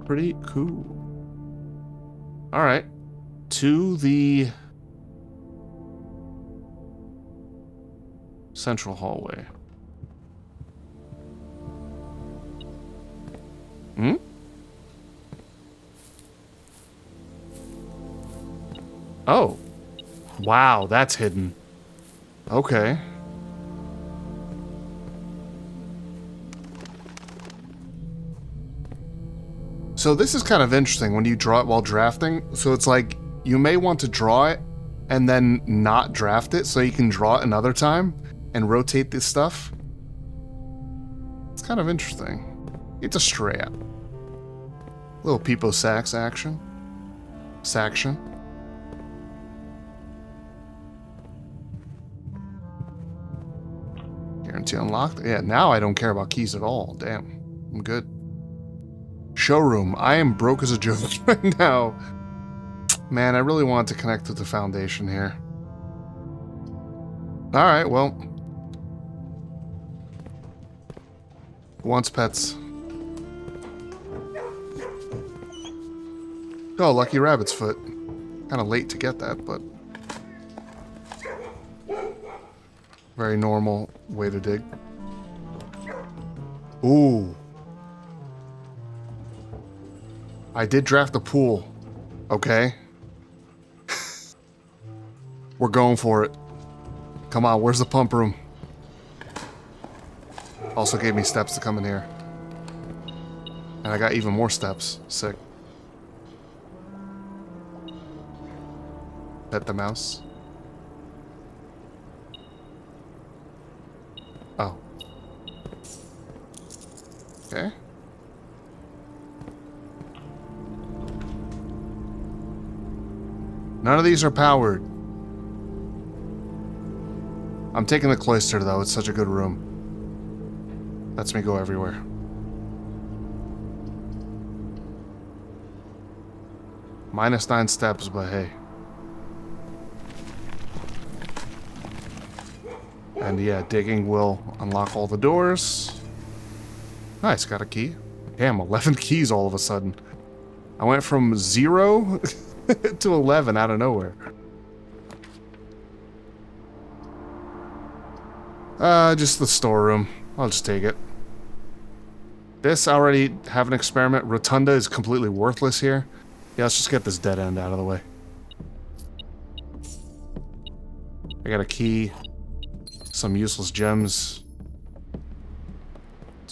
Pretty cool. Alright. To the central hallway. Hmm? Oh. Wow, that's hidden. Okay. So this is kind of interesting when you draw it while drafting. So it's like, you may want to draw it and then not draft it so you can draw it another time and rotate this stuff. It's kind of interesting. It's a strap. Little Peepo sax action. Saction. Guarantee unlocked. Yeah, now I don't care about keys at all. Damn. I'm good. Showroom. I am broke as a joke right now. Man, I really want to connect with the Foundation here. Alright, well. Who wants pets? Oh, Lucky Rabbit's Foot. Kind of late to get that, but... very normal way to dig. Ooh. I did draft the pool. Okay. We're going for it. Come on, where's the pump room? Also gave me steps to come in here. And I got even more steps. Sick. Pet the mouse. Oh. Okay. None of these are powered. I'm taking the cloister though, it's such a good room. Lets me go everywhere. -9 steps, but hey. And yeah, digging will unlock all the doors. Nice, got a key. Damn, 11 keys all of a sudden. I went from 0 to 11 out of nowhere. Just the storeroom. I'll just take it. This, I already have an experiment. Rotunda is completely worthless here. Yeah, let's just get this dead end out of the way. I got a key. Some useless gems.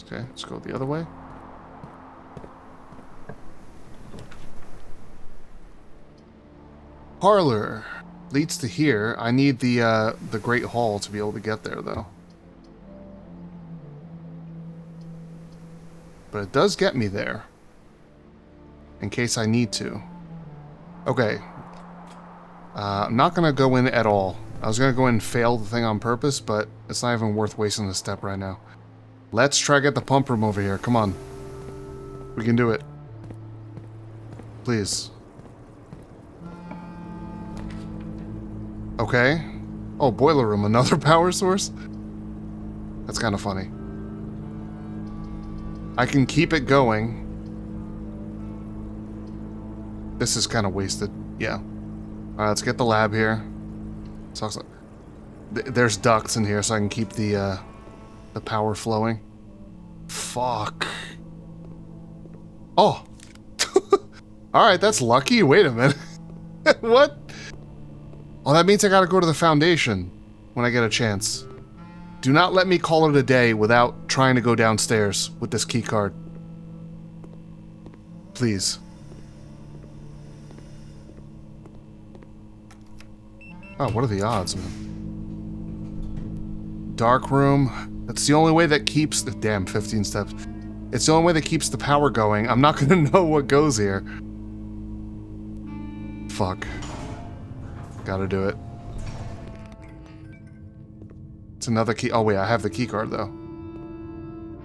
Okay, let's go the other way. Parlor leads to here. I need the Great Hall to be able to get there, though. But it does get me there. In case I need to. Okay. I'm not going to go in at all. I was going to go in and fail the thing on purpose, but it's not even worth wasting the step right now. Let's try to get the pump room over here. Come on. We can do it. Please. Okay. Oh, boiler room. Another power source? That's kind of funny. I can keep it going. This is kind of wasted. Yeah. Alright, let's get the lab here. So there's ducts in here so I can keep the power flowing. Fuck. Oh. Alright, that's lucky. Wait a minute. What? Oh, that means I gotta go to the Foundation when I get a chance. Do not let me call it a day without trying to go downstairs with this key card. please. Oh, what are the odds, man? Dark room. That's the only way that keeps the damn 15 steps. It's the only way that keeps the power going. I'm not gonna know what goes here. Fuck. Gotta do it. It's another key. Oh wait, I have the key card though.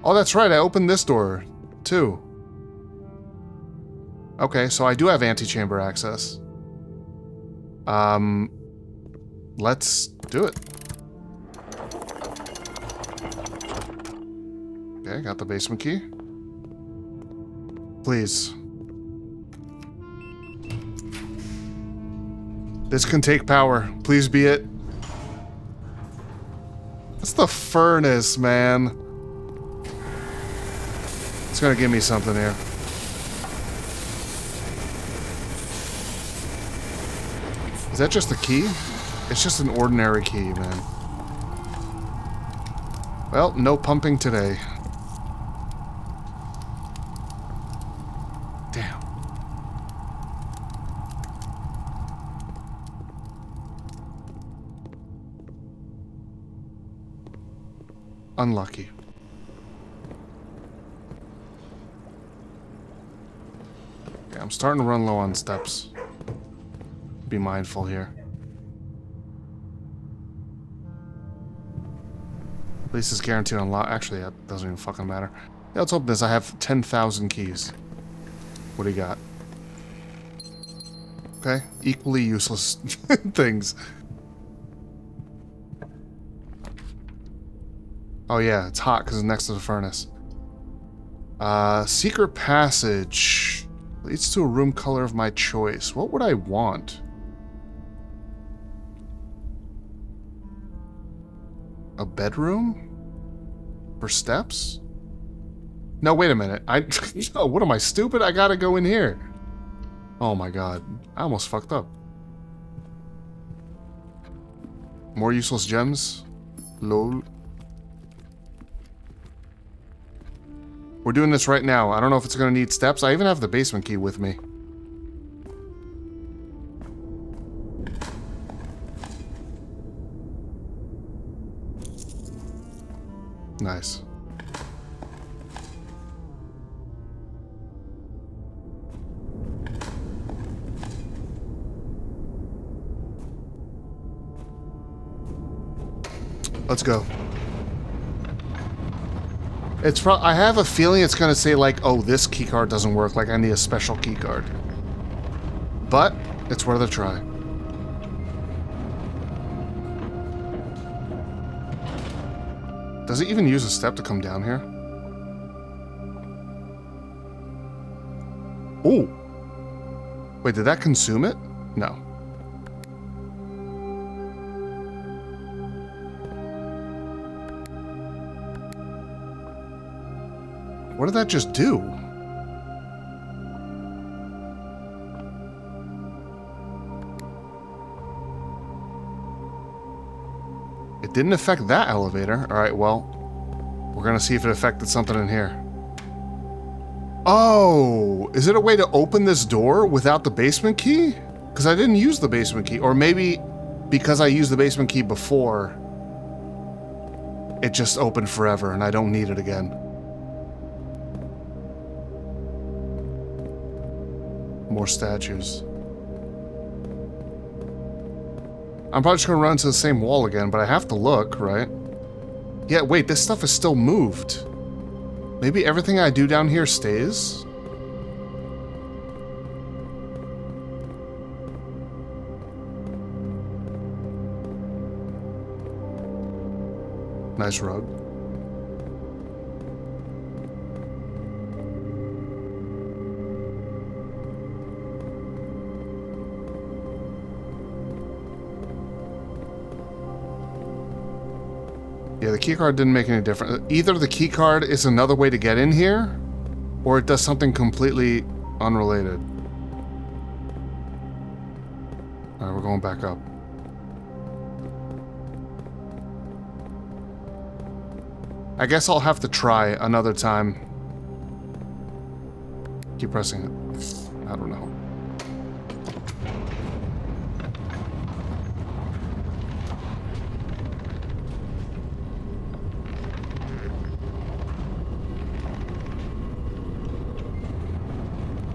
Oh, that's right. I opened this door too. Okay, so I do have antechamber access. Let's do it. Okay, got the basement key. Please. This can take power. Please be it. That's the furnace, man. It's gonna give me something here. Is that just a key? It's just an ordinary key, man. Well, no pumping today. Damn. Unlucky. Okay, I'm starting to run low on steps. Be mindful here. At least it's guaranteed unlock. Actually, that doesn't even fucking matter. Yeah, let's open this. I have 10,000 keys. What do you got? Okay, equally useless things. Oh yeah, it's hot because it's next to the furnace. Secret passage leads to a room color of my choice. What would I want? A bedroom? For steps? No, wait a minute. No, what am I, stupid? I gotta go in here. Oh my god. I almost fucked up. More useless gems? Lol. We're doing this right now. I don't know if it's gonna need steps. I even have the basement key with me. Nice. Let's go. It's I have a feeling it's gonna say like, oh, this keycard doesn't work, like I need a special keycard. But it's worth a try. Does it even use a step to come down here? Oh! Wait, did that consume it? No. What did that just do? It didn't affect that elevator. Alright, well, we're gonna see if it affected something in here. Oh! Is it a way to open this door without the basement key? Because I didn't use the basement key. Or maybe because I used the basement key before, it just opened forever and I don't need it again. More statues. I'm probably just gonna run into the same wall again, but I have to look, right? Yeah, wait, this stuff is still moved. Maybe everything I do down here stays? Nice rug. Yeah, the keycard didn't make any difference. Either the keycard is another way to get in here, or it does something completely unrelated. Alright, we're going back up. I guess I'll have to try another time. Keep pressing it. I don't know.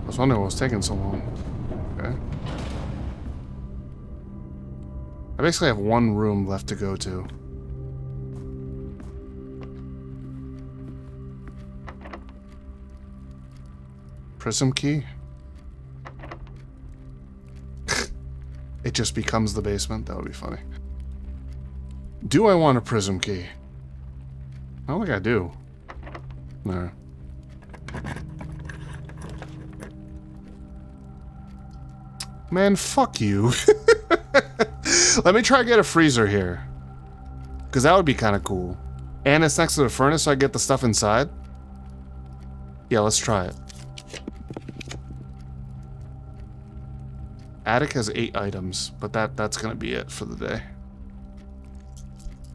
I was wondering what was taking so long. Okay. I basically have one room left to go to. Prism key? It just becomes the basement? That would be funny. Do I want a prism key? I don't think I do. No. Man, fuck you. Let me try to get a freezer here. Because that would be kind of cool. And it's next to the furnace, so I get the stuff inside. Yeah, let's try it. Attic has 8 items, but that's gonna be it for the day.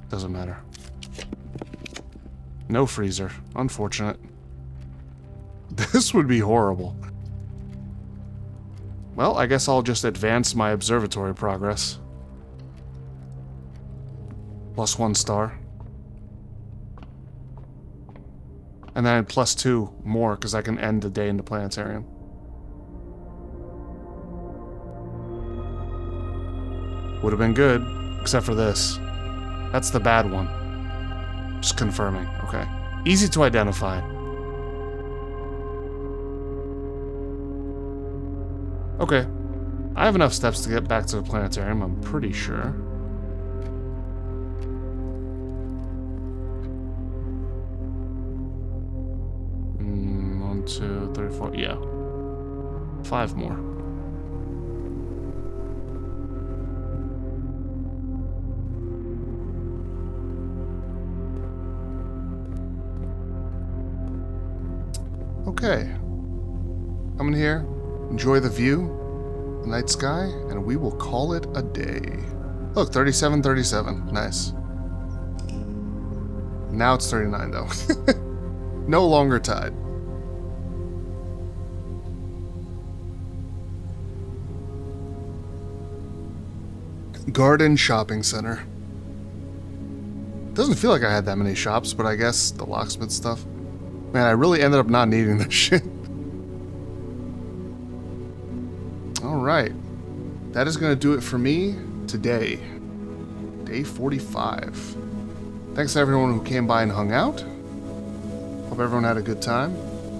Doesn't matter. No freezer. Unfortunate. This would be horrible. Well, I guess I'll just advance my observatory progress. +1 star. And then +2 more, because I can end the day in the planetarium. Would have been good, except for this. That's the bad one. Just confirming. Okay. Easy to identify. Okay. I have enough steps to get back to the planetarium, I'm pretty sure. One, 2, 3, 4. Yeah. 5 more. Okay. Come in here, enjoy the view, the night sky, and we will call it a day. Look, 37:37. Nice. Now it's 39 though. No longer tied. Garden Shopping Center. Doesn't feel like I had that many shops, but I guess the locksmith stuff. Man, I really ended up not needing this shit. Alright. That is going to do it for me today. Day 45. Thanks to everyone who came by and hung out. Hope everyone had a good time.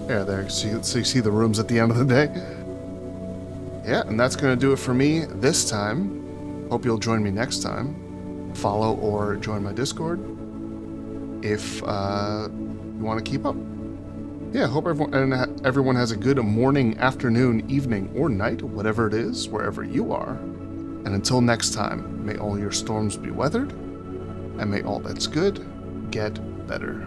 Yeah, there. So you see the rooms at the end of the day. Yeah, and that's going to do it for me this time. Hope you'll join me next time. Follow or join my Discord if you want to keep up. Yeah, hope everyone has a good morning, afternoon, evening, or night, whatever it is, wherever you are. And until next time, may all your storms be weathered, and may all that's good get better.